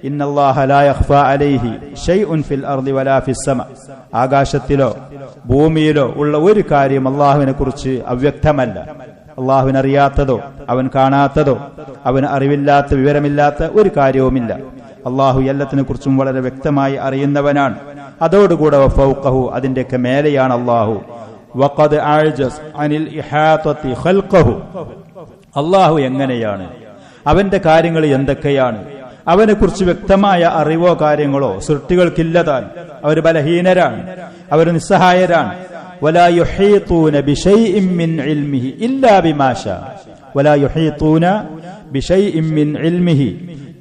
ഇന്നല്ലാഹ ലാ യഖ്ഫാ അലൈഹി ഷൈഉൻ ഫിൽ അർളി വലാ ഫിസ് സമ. ആകാശത്തിലോ ഭൂമിയിലോ ഉള്ള ഒരു കാര്യം അള്ളാഹുവിനെ കുറിച്ച് അവ്യക്തമല്ല. അള്ളാഹുവിനറിയാത്തതോ അവൻ കാണാത്തതോ അവന് അറിവില്ലാത്ത വിവരമില്ലാത്ത ഒരു കാര്യവുമില്ല. അള്ളാഹു എല്ലാത്തിനെ കുറിച്ചും വളരെ വ്യക്തമായി അറിയുന്നവനാണ്. അതോടുകൂടെ വഫൗഖഹു, അതിന്റെയൊക്കെ മേലെയാണ് അള്ളാഹു. വഖദ് അഅജസ് അനിൽ ഇഹാതത്തി ഖൽഖഹു. അള്ളാഹു എങ്ങനെയാണ് അവന്റെ കാര്യങ്ങൾ എന്തൊക്കെയാണ്, അവനെക്കുറിച്ച് വ്യക്തമായ അറിവോ കാര്യങ്ങളോ സൃഷ്ടികൾക്കില്ലതാൻ. അവർ ബലഹീനരാണ്, അവർ നിസ്സഹായരാണ്. വലാ യുഹീതൂന ബിശൈഇൻ മിൻ ഇൽമിഹി ഇല്ലാ ബിമാ ശാ. വലാ യുഹീതൂന ബിശൈഇൻ മിൻ ഇൽമിഹി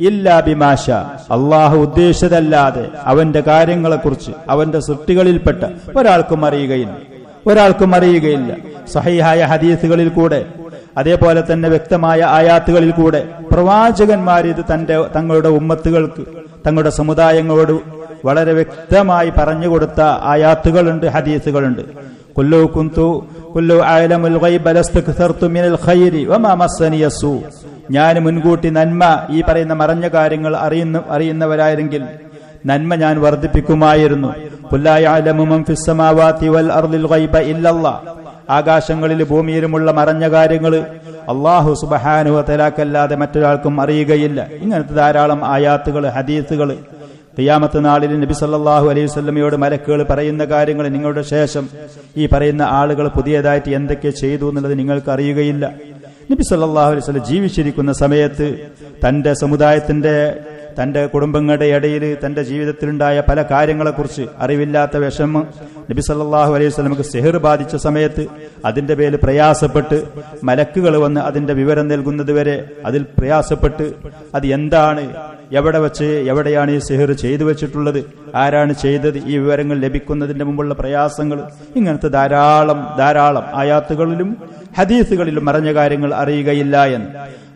ഇല്ലാ ബിമാ ശാ. അല്ലാഹു ഉദ്ദേശിച്ചതല്ലാതെ അവന്റെ കാര്യങ്ങളെക്കുറിച്ച് അവന്റെ സൃഷ്ടികളിൽപ്പെട്ട ഒരാൾക്കും അറിയുകയില്ല. സഹീഹായ ഹദീസുകളിൽ കൂടെ, അതേപോലെ തന്നെ വ്യക്തമായ ആയാത്തുകളിൽ കൂടെ പ്രവാചകന്മാർ ഇത് തങ്ങളുടെ ഉമ്മത്തുകൾക്ക്, തങ്ങളുടെ സമുദായങ്ങളോട് വളരെ വ്യക്തമായി പറഞ്ഞുകൊടുത്ത ആയാത്തുകളുണ്ട്, ഹദീസുകളുണ്ട്. ഞാൻ മുൻകൂട്ടി നന്മ, ഈ പറയുന്ന മറഞ്ഞ കാര്യങ്ങൾ അറിയുന്നവരായിരുന്നെങ്കിൽ നന്മ ഞാൻ വർദ്ധിപ്പിക്കുമായിരുന്നു. ആകാശങ്ങളിൽ ഭൂമിയിലുമുള്ള മറഞ്ഞ കാര്യങ്ങൾ അല്ലാഹു സുബ്ഹാനഹു വ തആലക്കല്ലാതെ മറ്റൊരാൾക്കും അറിയുകയില്ല. ഇങ്ങനത്തെ ധാരാളം ആയാത്തുകൾ, ഹദീസുകൾ. ഖിയാമത്ത് നാളിൽ നബി സല്ലല്ലാഹു അലൈഹി വസല്ലമയോട് മലക്കുകൾ പറയുന്ന കാര്യങ്ങൾ, നിങ്ങളുടെ ശേഷം ഈ പറയുന്ന ആളുകൾ പുതിയതായിട്ട് എന്തൊക്കെ ചെയ്തു എന്നുള്ളത് നിങ്ങൾക്ക് അറിയുകയില്ല. നബി സല്ലല്ലാഹു അലൈഹി വസല്ലം ജീവിച്ചിരിക്കുന്ന സമയത്ത് തന്റെ സമുദായത്തിന്റെ, തന്റെ കുടുംബങ്ങളുടെ ഇടയിൽ തന്റെ ജീവിതത്തിലുണ്ടായ പല കാര്യങ്ങളെക്കുറിച്ച് അറിവില്ലാത്ത വിഷമം നബി സല്ലല്ലാഹു അലൈഹി വസല്ലമക്ക് സിഹർ ബാധിച്ച സമയത്ത് അതിന്റെ പേരിൽ പ്രയാസപ്പെട്ട് മലക്കുകൾ വന്ന് അതിന്റെ വിവരം നൽകുന്നത് വരെ അതിൽ പ്രയാസപ്പെട്ട്, അത് എന്താണ്, എവിടെയാണ് ഈ സിഹർ ചെയ്തു വെച്ചിട്ടുള്ളത്, ആരാണ് ചെയ്തത്, ഈ വിവരങ്ങൾ ലഭിക്കുന്നതിന്റെ മുമ്പുള്ള പ്രയാസങ്ങൾ, ഇങ്ങനത്തെ ധാരാളം ആയാത്തുകളിലും ഹദീസുകളിലും മറഞ്ഞ കാര്യങ്ങൾ അറിയുകയില്ല എന്ന്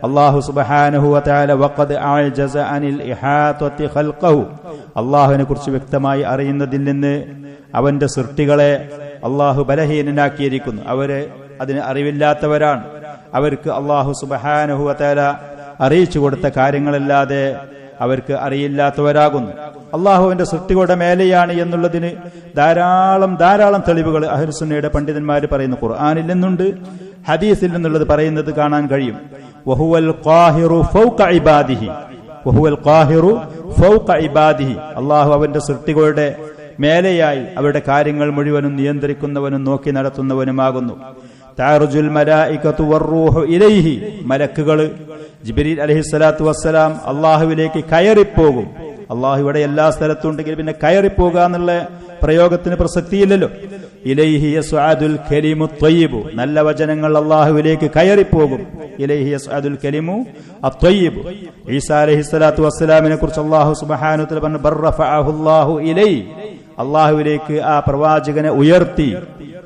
അല്ലാഹു സുബ്ഹാനഹു വ തആല വഖദ് അഅജസ അനിൽ ഇഹാതത്തി ഖൽഖഹു. അല്ലാഹുവിനെ കുറിച്ച് വ്യക്തമായി അറിയുന്നതിൽ നിന്ന് അവന്റെ സൃഷ്ടികളെ അല്ലാഹു ബലഹീനനാക്കിയിരിക്കുന്നു. അവര് അതിന് അറിവില്ലാത്തവരാണ്. അവർക്ക് അല്ലാഹു സുബ്ഹാനഹു വ തആല അറിയിച്ചു കൊടുത്ത കാര്യങ്ങളല്ലാതെ അവർക്ക് അറിയില്ലാത്തവരാകുന്നു. അള്ളാഹുവിന്റെ സൃഷ്ടികളുടെ മേലെയാണ് എന്നുള്ളതിന് ധാരാളം തെളിവുകൾ അഹ്ലുസുന്നയുടെ പണ്ഡിതന്മാർ പറയുന്നു. ഖുർആനിൽ നിന്നുണ്ട്, ഹദീസിൽ നിന്നുള്ളത് പറയുന്നത് കാണാൻ കഴിയും. വഹുവൽ ഖാഹിറു ഫൗക ഇബാദിഹി. അള്ളാഹു അവന്റെ സൃഷ്ടികളുടെ മേലെയായി അവരുടെ കാര്യങ്ങൾ മുഴുവനും നിയന്ത്രിക്കുന്നവനും നോക്കി നടത്തുന്നവനുമാകുന്നു. തഅറുജുൽ മലായികതു വറൂഹു ഇലൈഹി. മലക്കുകൾ ജിബ്രീൽ അലൈഹിസ്സലാത്തു വസ്സലാം അള്ളാഹുവിലേക്ക് കയറിപ്പോകും. അള്ളാഹു ഇവിടെ എല്ലാ സ്ഥലത്തും ഉണ്ടെങ്കിൽ പിന്നെ കയറിപ്പോകുക എന്നുള്ള പ്രയോഗത്തിന് പ്രസക്തിയില്ലല്ലോ. ഇലൈഹി യസ്അദുൽ കലിമു ത്വയ്യിബു. നല്ല വചനങ്ങൾ അള്ളാഹുവിലേക്ക് കയറിപ്പോകും. ഇലൈഹി യസ്അദുൽ കലിമു അത്വയ്യിബു. ഈസാ അലൈഹിസ്സലാത്തു വസ്സലാമിനെ കുറിച്ച് അല്ലാഹു സുബ്ഹാനഹു വ തആല പറഞ്ഞു, ബർറഫഅഹുല്ലാഹു ഇലൈഹി. അള്ളാഹുവിലേക്ക് ആ പ്രവാചകനെ ഉയർത്തി.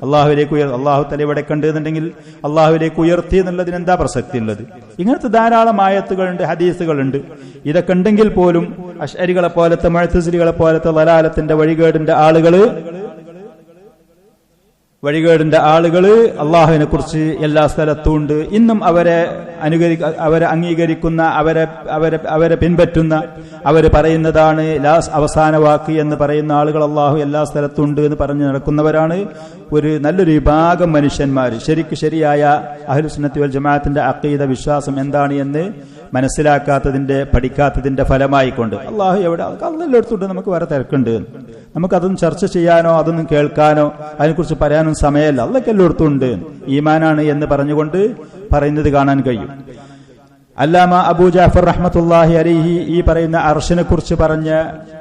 അള്ളാഹു തല ഇവിടെ കണ്ടെന്നുണ്ടെങ്കിൽ അള്ളാഹുവിലേക്ക് ഉയർത്തി എന്നുള്ളതിന് എന്താ പ്രസക്തി ഉള്ളത്? ഇങ്ങനത്തെ ധാരാളം ആയത്തുകളുണ്ട്, ഹദീസുകളുണ്ട്. ഇതൊക്കെ ഉണ്ടെങ്കിൽ പോലും അശ്അരികളെ പോലത്തെ, മുഅ്തസിലികളെ പോലത്തെ ദലാലത്തിന്റെ വഴികേടിന്റെ ആളുകള് അള്ളാഹുവിനെ കുറിച്ച് എല്ലാ സ്ഥലത്തും ഉണ്ട്. ഇന്നും അവരെ അംഗീകരിക്കുന്ന, അവരെ പിൻപറ്റുന്ന, അവര് പറയുന്നതാണ് അവസാന വാക്ക് എന്ന് പറയുന്ന ആളുകൾ അള്ളാഹു എല്ലാ സ്ഥലത്തും ഉണ്ട് എന്ന് പറഞ്ഞു നടക്കുന്നവരാണ് ഒരു നല്ലൊരു വിഭാഗം മനുഷ്യന്മാർ. ശരിയായ അഹ്ലുസുന്നത്തി വൽ ജമാഅത്തിന്റെ അഖീദ, വിശ്വാസം എന്താണ് എന്ന് പഠിക്കാത്തതിന്റെ ഫലമായിക്കൊണ്ട് അള്ളാഹു എല്ലായിടത്തുണ്ട്. നമുക്ക് വേറെ തിരക്കുണ്ട്, നമുക്കതൊന്നും ചർച്ച ചെയ്യാനോ അതൊന്നും കേൾക്കാനോ അതിനെക്കുറിച്ച് പറയാനും സമയമല്ല. അള്ളാഹ് എല്ലായിടത്തും ഉണ്ട്, ഈമാനാണ് എന്ന് പറഞ്ഞുകൊണ്ട് പറയുന്നത് കാണാൻ കഴിയും. അല്ലാമ അബൂ ജഅഫർ റഹ്മത്തുള്ളാഹി അലൈഹി ഈ പറയുന്ന അർശിനെ കുറിച്ച് പറഞ്ഞ,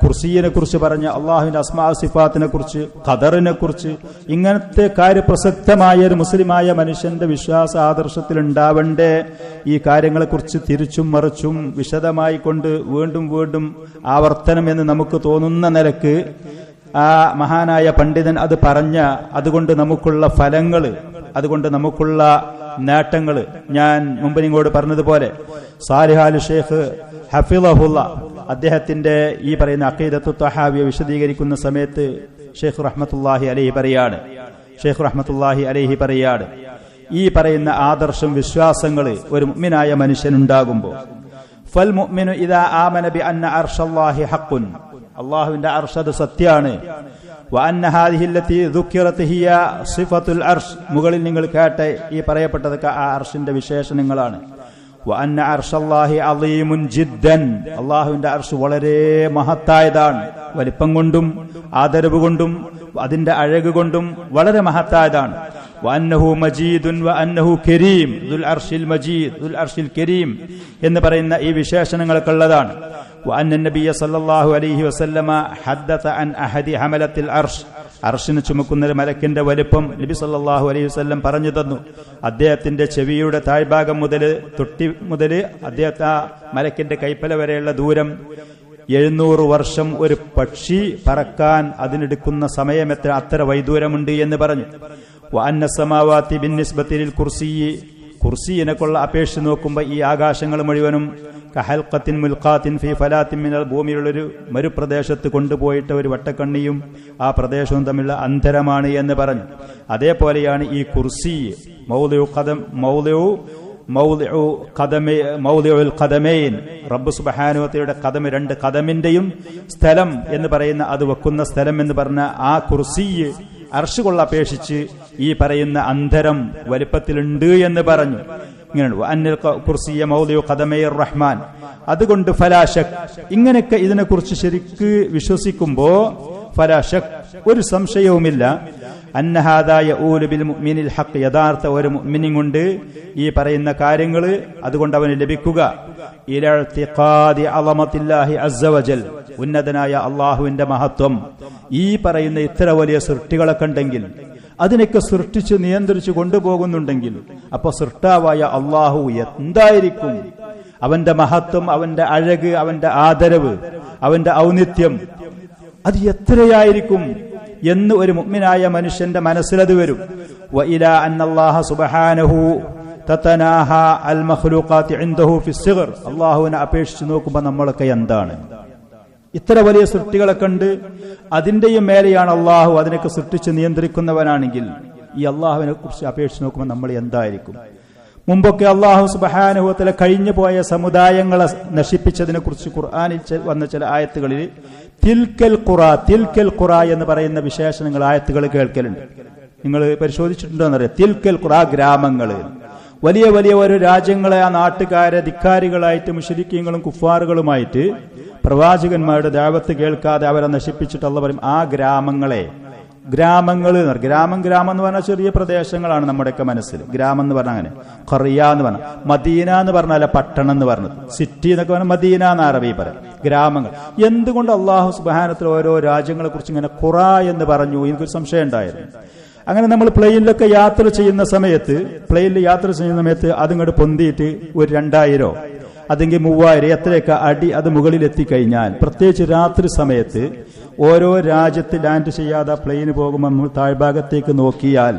കുർസിയെ കുറിച്ച് പറഞ്ഞ, അള്ളാഹുവിന്റെ അസ്മാ സിഫാത്തിനെ കുറിച്ച്, ഖദറിനെ കുറിച്ച്, ഇങ്ങനത്തെ കാര്യപ്രസക്തമായ ഒരു മുസ്ലിമായ മനുഷ്യന്റെ വിശ്വാസ ആദർശത്തിൽ ഉണ്ടാവേണ്ട ഈ കാര്യങ്ങളെക്കുറിച്ച് തിരിച്ചും മറിച്ചും വിശദമായി കൊണ്ട് വീണ്ടും ആവർത്തനം എന്ന് നമുക്ക് തോന്നുന്ന നിലക്ക് ആ മഹാനായ പണ്ഡിതൻ അത് പറഞ്ഞ, അതുകൊണ്ട് നമുക്കുള്ള ഫലങ്ങള്, അതുകൊണ്ട് നമുക്കുള്ള നേട്ടങ്ങൾ ഞാൻ മുമ്പ് നിങ്ങളോട് പറഞ്ഞതുപോലെ സാലിഹ് അൽ ഷെയ്ഖ് ഹഫിളഹുല്ല അദ്ദേഹത്തിന്റെ ഈ പറയുന്ന അഖീദത്തു തഹാവിയ വിശദീകരിക്കുന്ന സമയത്ത് ഷെയ്ഖ് റഹ്മത്തുള്ളാഹി അലൈഹി പറയാണ്, ഈ പറയുന്ന ആദർശം, വിശ്വാസങ്ങൾ ഒരു മുഅ്മിനായ മനുഷ്യനുണ്ടാകുമ്പോൾ ഫൽ മുഅ്മിനു ഇദാ ആമന ബി അന്ന അർശല്ലാഹി ഹഖ്ഖുൻ. അല്ലാഹുവിന്റെ അർശ് അത് സത്യമാണ്. വഅന്ന ഹാദിഹി അല്ലതി ദുക്കിറത് ഹിയ സിഫത്തുൽ അർശ്. മുകളിൽ നിങ്ങൾ കേട്ട ഈ പറയപ്പെട്ടതൊക്കെ ആ അർശിന്റെ വിശേഷണങ്ങളാണ്. വഅന്ന അർശല്ലാഹി അളീമുൻ ജിദ്ദൻ. അല്ലാഹുവിന്റെ അർശ് വളരെ മഹത്തായതാണ്. വലിപ്പം കൊണ്ടും ആദരവ് കൊണ്ടും അതിന്റെ അഴക് കൊണ്ടും വളരെ മഹത്തായതാണ്. വഅന്നഹു മജീദുൻ വഅന്നഹു കരീം, ദുൽ അർശിൽ മജീദ്, ദുൽ അർശിൽ കരീം എന്ന് പറയുന്ന ഈ വിശേഷണങ്ങളൊക്കെ ഉള്ളതാണ്. വഅന്ന നബിയ സല്ലല്ലാഹു അലൈഹി വസല്ലമ ഹദ്ദത അൻ അഹദി ഹമലത്തിൽ അർശ്, അർശിനെ ചുമക്കുന്ന ഒരു മലക്കിന്റെ വലിപ്പം നബി സല്ലല്ലാഹു അലൈഹി വസല്ലം പറഞ്ഞു തന്നു. അദ്ദേഹത്തിന്റെ ചെവിയുടെ താഴ്ഭാഗം മുതൽ തൊട്ടി മുതൽ അദ്ദേഹത്തെ ആ മലക്കിന്റെ കൈപ്പല വരെയുള്ള ദൂരം 700 വർഷം ഒരു പക്ഷി പറക്കാൻ അതിനെടുക്കുന്ന സമയം അത്ര വൈദൂരമുണ്ട് എന്ന് പറഞ്ഞു. വഅന്ന സമാവാതി ബിന്നിസ്ബതി ലിൽ കുർസിയ്യി, കുർസിയിനെക്കുള്ള അപേക്ഷിച്ച് നോക്കുമ്പോൾ ഈ ആകാശങ്ങൾ മുഴുവനും കഹൽഖത്തിൻ മുൽഖാത്തിൻ ഫീ ഫലാത്തിൻ മിനൽ, ഭൂമിയിലുള്ളൊരു മരുപ്രദേശത്ത് കൊണ്ടുപോയിട്ട് ഒരു വട്ടക്കണ്ണിയും ആ പ്രദേശവും തമ്മിലുള്ള അന്തരമാണ് എന്ന് പറഞ്ഞു. അതേപോലെയാണ് ഈ കുർസി മൗദിഉൽ ഖദമൈൻ, റബ്ബ് സുബ്ഹാനഹു വ തആലയുടെ ഖദം, 2 ഖദമിന്റെയും സ്ഥലം എന്ന് പറയുന്ന അത് വെക്കുന്ന സ്ഥലം എന്ന് പറഞ്ഞ ആ കുർസി അർശ് കൊള്ള അപേക്ഷിച്ച് ഈ പറയുന്ന അന്തരം വലിപ്പത്തിലുണ്ട് എന്ന് പറഞ്ഞു. ഇങ്ങനെയാണ് അന്നൽ കുർസിയ മൗദിഉ ഖദമൈർ റഹ്മാൻ. അതുകൊണ്ട് ഫലാശക്, ഇങ്ങനെയൊക്കെ ഇതിനെക്കുറിച്ച് ശരിക്ക് വിശ്വസിക്കുമ്പോ ഫലാശക്, ഒരു സംശയവുമില്ല, അന്ന ഹാദാ യഊലു ബിൽ മുഅ്മിനിൽ ഹഖ്, യഥാർത്ഥ ഒരു മുഅ്മിനിൻ കൊണ്ട് ഈ പറയുന്ന കാര്യങ്ങൾ അതുകൊണ്ട് അവന് ലഭിക്കുക ഇലാ ഇഅ്തിഖാദി അളമത്തില്ലാഹി അസ്സ വജൽ, ഉന്നതനായ അല്ലാഹുവിന്റെ മഹത്വം. ഈ പറയുന്ന ഇത്ര വലിയ സൃഷ്ടികളൊക്കെ ഉണ്ടെങ്കിൽ, അതിനൊക്കെ സൃഷ്ടിച്ച് നിയന്ത്രിച്ചു കൊണ്ടുപോകുന്നുണ്ടെങ്കിൽ, അപ്പൊ സൃഷ്ടാവായ അല്ലാഹു എന്തായിരിക്കും, അവന്റെ മഹത്വം, അവന്റെ അഴക്, അവന്റെ ആദരവ്, അവന്റെ ഔന്നിത്യം അത് എത്രയായിരിക്കും എന്ന് ഒരു മുഅ്മിനായ മനുഷ്യന്റെ മനസ്സിലത് വരും. വഇലാ അന്നല്ലാഹ സുബ്ഹാനഹു തതനാഹാ അൽ മഖ്ലൂഖാത്തി ഇൻദഹു ഫിസ്സിഗ്ർ, അല്ലാഹുവിനെ അപേക്ഷിച്ച് നോക്കുമ്പോൾ നമ്മളൊക്കെ എന്താണ്, ഇത്ര വലിയ സൃഷ്ടികളൊക്കെ ഉണ്ട്, അതിന്റെയും മേലെയാണ് അള്ളാഹു അതിനൊക്കെ സൃഷ്ടിച്ച് നിയന്ത്രിക്കുന്നവനാണെങ്കിൽ ഈ അള്ളാഹുവിനെ കുറിച്ച് അപേക്ഷിച്ച് നോക്കുമ്പോൾ നമ്മൾ എന്തായിരിക്കും. മുമ്പൊക്കെ അള്ളാഹു സുബ്ഹാനഹു വ തആല കഴിഞ്ഞു പോയ സമുദായങ്ങളെ നശിപ്പിച്ചതിനെ കുറിച്ച് ഖുർആനിൽ വന്ന ചില ആയത്തുകളിൽ തിൽക്കൽ ഖുറ എന്ന് പറയുന്ന വിശേഷണങ്ങൾ ആയത്തുകൾ കേൾക്കലുണ്ട്. നിങ്ങൾ പരിശോധിച്ചിട്ടുണ്ടോ എന്നറിയാം. തിൽക്കൽ ഖുറ, ഗ്രാമങ്ങള്, വലിയ വലിയ ഓരോ രാജ്യങ്ങളെ ആ നാട്ടുകാരെ ധിക്കാരികളായിട്ട് മുശ്രിക്കീങ്ങളും കുഫാറുകളുമായിട്ട് പ്രവാചകന്മാരുടെ ദഅവത്ത് കേൾക്കാതെ അവരെ നശിപ്പിച്ചിട്ട് അല്ലാഹു പറയും ആ ഗ്രാമങ്ങളെ, ഗ്രാമങ്ങൾ എന്ന് പറഞ്ഞാൽ ചെറിയ പ്രദേശങ്ങളാണ് നമ്മുടെയൊക്കെ മനസ്സിൽ. ഗ്രാമം എന്ന് പറഞ്ഞാൽ അങ്ങനെ, ഖറിയ എന്ന് പറഞ്ഞാൽ, മദീന എന്ന് പറഞ്ഞാൽ പട്ടണം എന്ന് പറഞ്ഞത്, സിറ്റി എന്നൊക്കെ പറഞ്ഞാൽ മദീന എന്ന് അറബി പറയും, ഗ്രാമങ്ങൾ. എന്തുകൊണ്ട് അള്ളാഹു സുബ്ഹാനഹു ഓരോ രാജ്യങ്ങളെ കുറിച്ച് ഇങ്ങനെ ഖുറ എന്ന് പറഞ്ഞു? എനിക്കൊരു സംശയം ഉണ്ടായിരുന്നു. അങ്ങനെ നമ്മൾ പ്ലെയിനിലൊക്കെ യാത്ര ചെയ്യുന്ന സമയത്ത് അതിങ്ങോട്ട് പൊന്തിയിട്ട് ഒരു 2000 അതെങ്കിൽ 3000 എത്രയൊക്കെ അടി അത് മുകളിൽ എത്തിക്കഴിഞ്ഞാൽ, പ്രത്യേകിച്ച് രാത്രി സമയത്ത് ഓരോ രാജ്യത്ത് ലാൻഡ് ചെയ്യാതെ പ്ലെയിന് പോകുമ്പോൾ നമ്മൾ താഴ്ഭാഗത്തേക്ക് നോക്കിയാൽ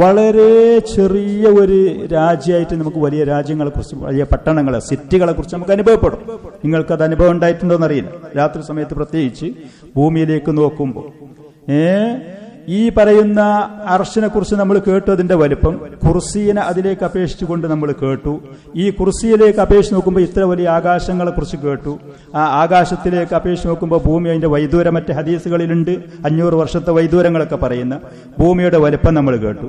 വളരെ ചെറിയ ഒരു രാജ്യമായിട്ട് നമുക്ക് വലിയ രാജ്യങ്ങളെ കുറിച്ച്, വലിയ പട്ടണങ്ങളെ, സിറ്റികളെ കുറിച്ച് നമുക്ക് അനുഭവപ്പെടും. നിങ്ങൾക്കത് അനുഭവം ഉണ്ടായിട്ടുണ്ടോന്ന് അറിയില്ല. രാത്രി സമയത്ത് പ്രത്യേകിച്ച് ഭൂമിയിലേക്ക് നോക്കുമ്പോൾ ഈ പറയുന്ന അർശിനെ കുറിച്ച് നമ്മൾ കേട്ടു, അതിന്റെ വലിപ്പം. കുർസീനെ അതിലേക്ക് അപേക്ഷിച്ചുകൊണ്ട് നമ്മൾ കേട്ടു. ഈ കുർസിയിലേക്ക് അപേക്ഷിച്ച് നോക്കുമ്പോൾ ഇത്ര വലിയ ആകാശങ്ങളെ കുറിച്ച് കേട്ടു. ആ ആകാശത്തിലേക്ക് അപേക്ഷിച്ച് നോക്കുമ്പോൾ ഭൂമി അതിന്റെ വൈദൂരം മറ്റ് ഹദീസുകളിലുണ്ട്, 500 വർഷത്തെ വൈദൂരങ്ങളൊക്കെ പറയുന്ന ഭൂമിയുടെ വലിപ്പം നമ്മൾ കേട്ടു.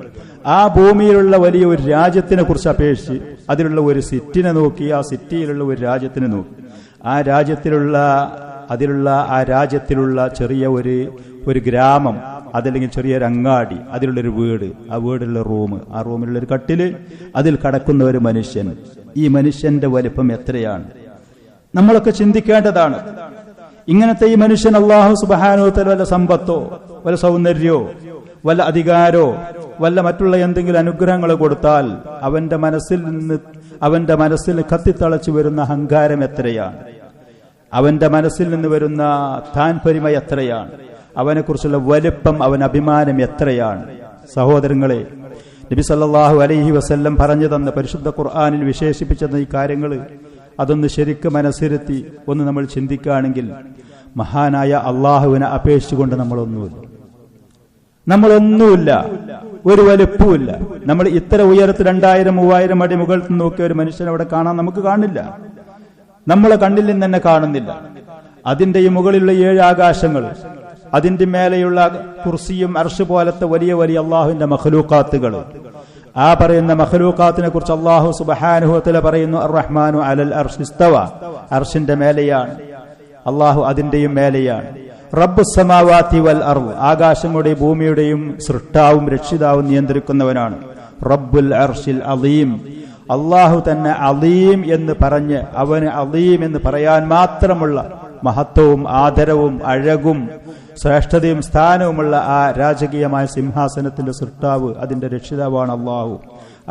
ആ ഭൂമിയിലുള്ള വലിയ ഒരു രാജ്യത്തിനെ കുറിച്ച് അപേക്ഷിച്ച് അതിലുള്ള ഒരു സിറ്റിനെ നോക്കി, ആ സിറ്റിയിലുള്ള ഒരു രാജ്യത്തിനെ നോക്കി, ആ രാജ്യത്തിലുള്ള ചെറിയ ഒരു ഗ്രാമം, അതല്ലെങ്കിൽ ചെറിയൊരു അങ്ങാടി, അതിലുള്ളൊരു വീട്, ആ വീടുള്ള റൂം, ആ റൂമിലുള്ളൊരു കട്ടില്, അതിൽ കടക്കുന്ന ഒരു മനുഷ്യൻ, ഈ മനുഷ്യന്റെ വലിപ്പം എത്രയാണ് നമ്മളൊക്കെ ചിന്തിക്കേണ്ടതാണ്. ഇങ്ങനത്തെ ഈ മനുഷ്യൻ അല്ലാഹു സുബ്ഹാനഹു വ തആല വല്ല സമ്പത്തോ വല്ല സൗന്ദര്യമോ വല്ല അധികാരോ വല്ല മറ്റുള്ള എന്തെങ്കിലും അനുഗ്രഹങ്ങൾ കൊടുത്താൽ അവന്റെ മനസ്സിൽ കത്തിത്തളച്ചു വരുന്ന അഹങ്കാരം എത്രയാണ്, അവന്റെ മനസ്സിൽ നിന്ന് വരുന്ന താൻപരിമ എത്രയാണ്, അവനെക്കുറിച്ചുള്ള വലിപ്പം, അവൻ അഭിമാനം എത്രയാണ്. സഹോദരങ്ങളെ, നബി സല്ലല്ലാഹു അലൈഹി വസല്ലം പറഞ്ഞു തന്ന പരിശുദ്ധ ഖുർആനിൽ വിശേഷിപ്പിച്ചെന്ന ഈ കാര്യങ്ങൾ അതൊന്ന് ശരിക്കും മനസ്സിരുത്തി ഒന്ന് നമ്മൾ ചിന്തിക്കുകയാണെങ്കിൽ മഹാനായ അള്ളാഹുവിനെ അപേക്ഷിച്ചുകൊണ്ട് നമ്മളൊന്നുമില്ല, ഒരു വലിപ്പവുമില്ല. നമ്മൾ ഇത്ര ഉയരത്തിൽ 2000-3000 അടി മുകളിൽ നോക്കിയ ഒരു മനുഷ്യനെ അവിടെ കാണാൻ നമുക്ക് കാണില്ല, നമ്മളെ കണ്ണിൽ നിന്ന് തന്നെ കാണുന്നില്ല. അതിന്റെ ഈ മുകളിലുള്ള 7 ആകാശങ്ങൾ, അതിന്റെ മേലെയുള്ള കുർസിയും അർശ് പോലത്തെ വലിയ വലിയ അള്ളാഹുവിന്റെ മഖ്ലൂഖാത്തുകൾ, ആ പറയുന്ന മഖ്ലൂഖാത്തിനെ കുറിച്ച് അല്ലാഹു സുബ്ഹാനഹു വ തആല പറയുന്നു അർ-റഹ്മാനു അലൽ അർശി ഇസ്തവ, അർശിന്റെ മേലെയാണ് അള്ളാഹു, അതിന്റെയും മേലെയാണ്. റബ്ബുസ് സമാവാതി വൽ അർദ്, ആകാശങ്ങളുടെയും ഭൂമിയുടെയും സൃഷ്ടാവും രക്ഷിതാവും നിയന്ത്രിക്കുന്നവനാണ്. റബ്ബുൽ അർശിൽ അലീം, അള്ളാഹു തന്നെ അലീം എന്ന് പറഞ്ഞ് അവന് അലീം എന്ന് പറയാൻ മാത്രമുള്ള മഹത്വവും ആദരവും അഴകും ശ്രേഷ്ഠതയും സ്ഥാനവുമുള്ള ആ രാജകീയമായ സിംഹാസനത്തിന്റെ സൃഷ്ടാവ്, അതിന്റെ രക്ഷിതാവാണ് അള്ളാഹു.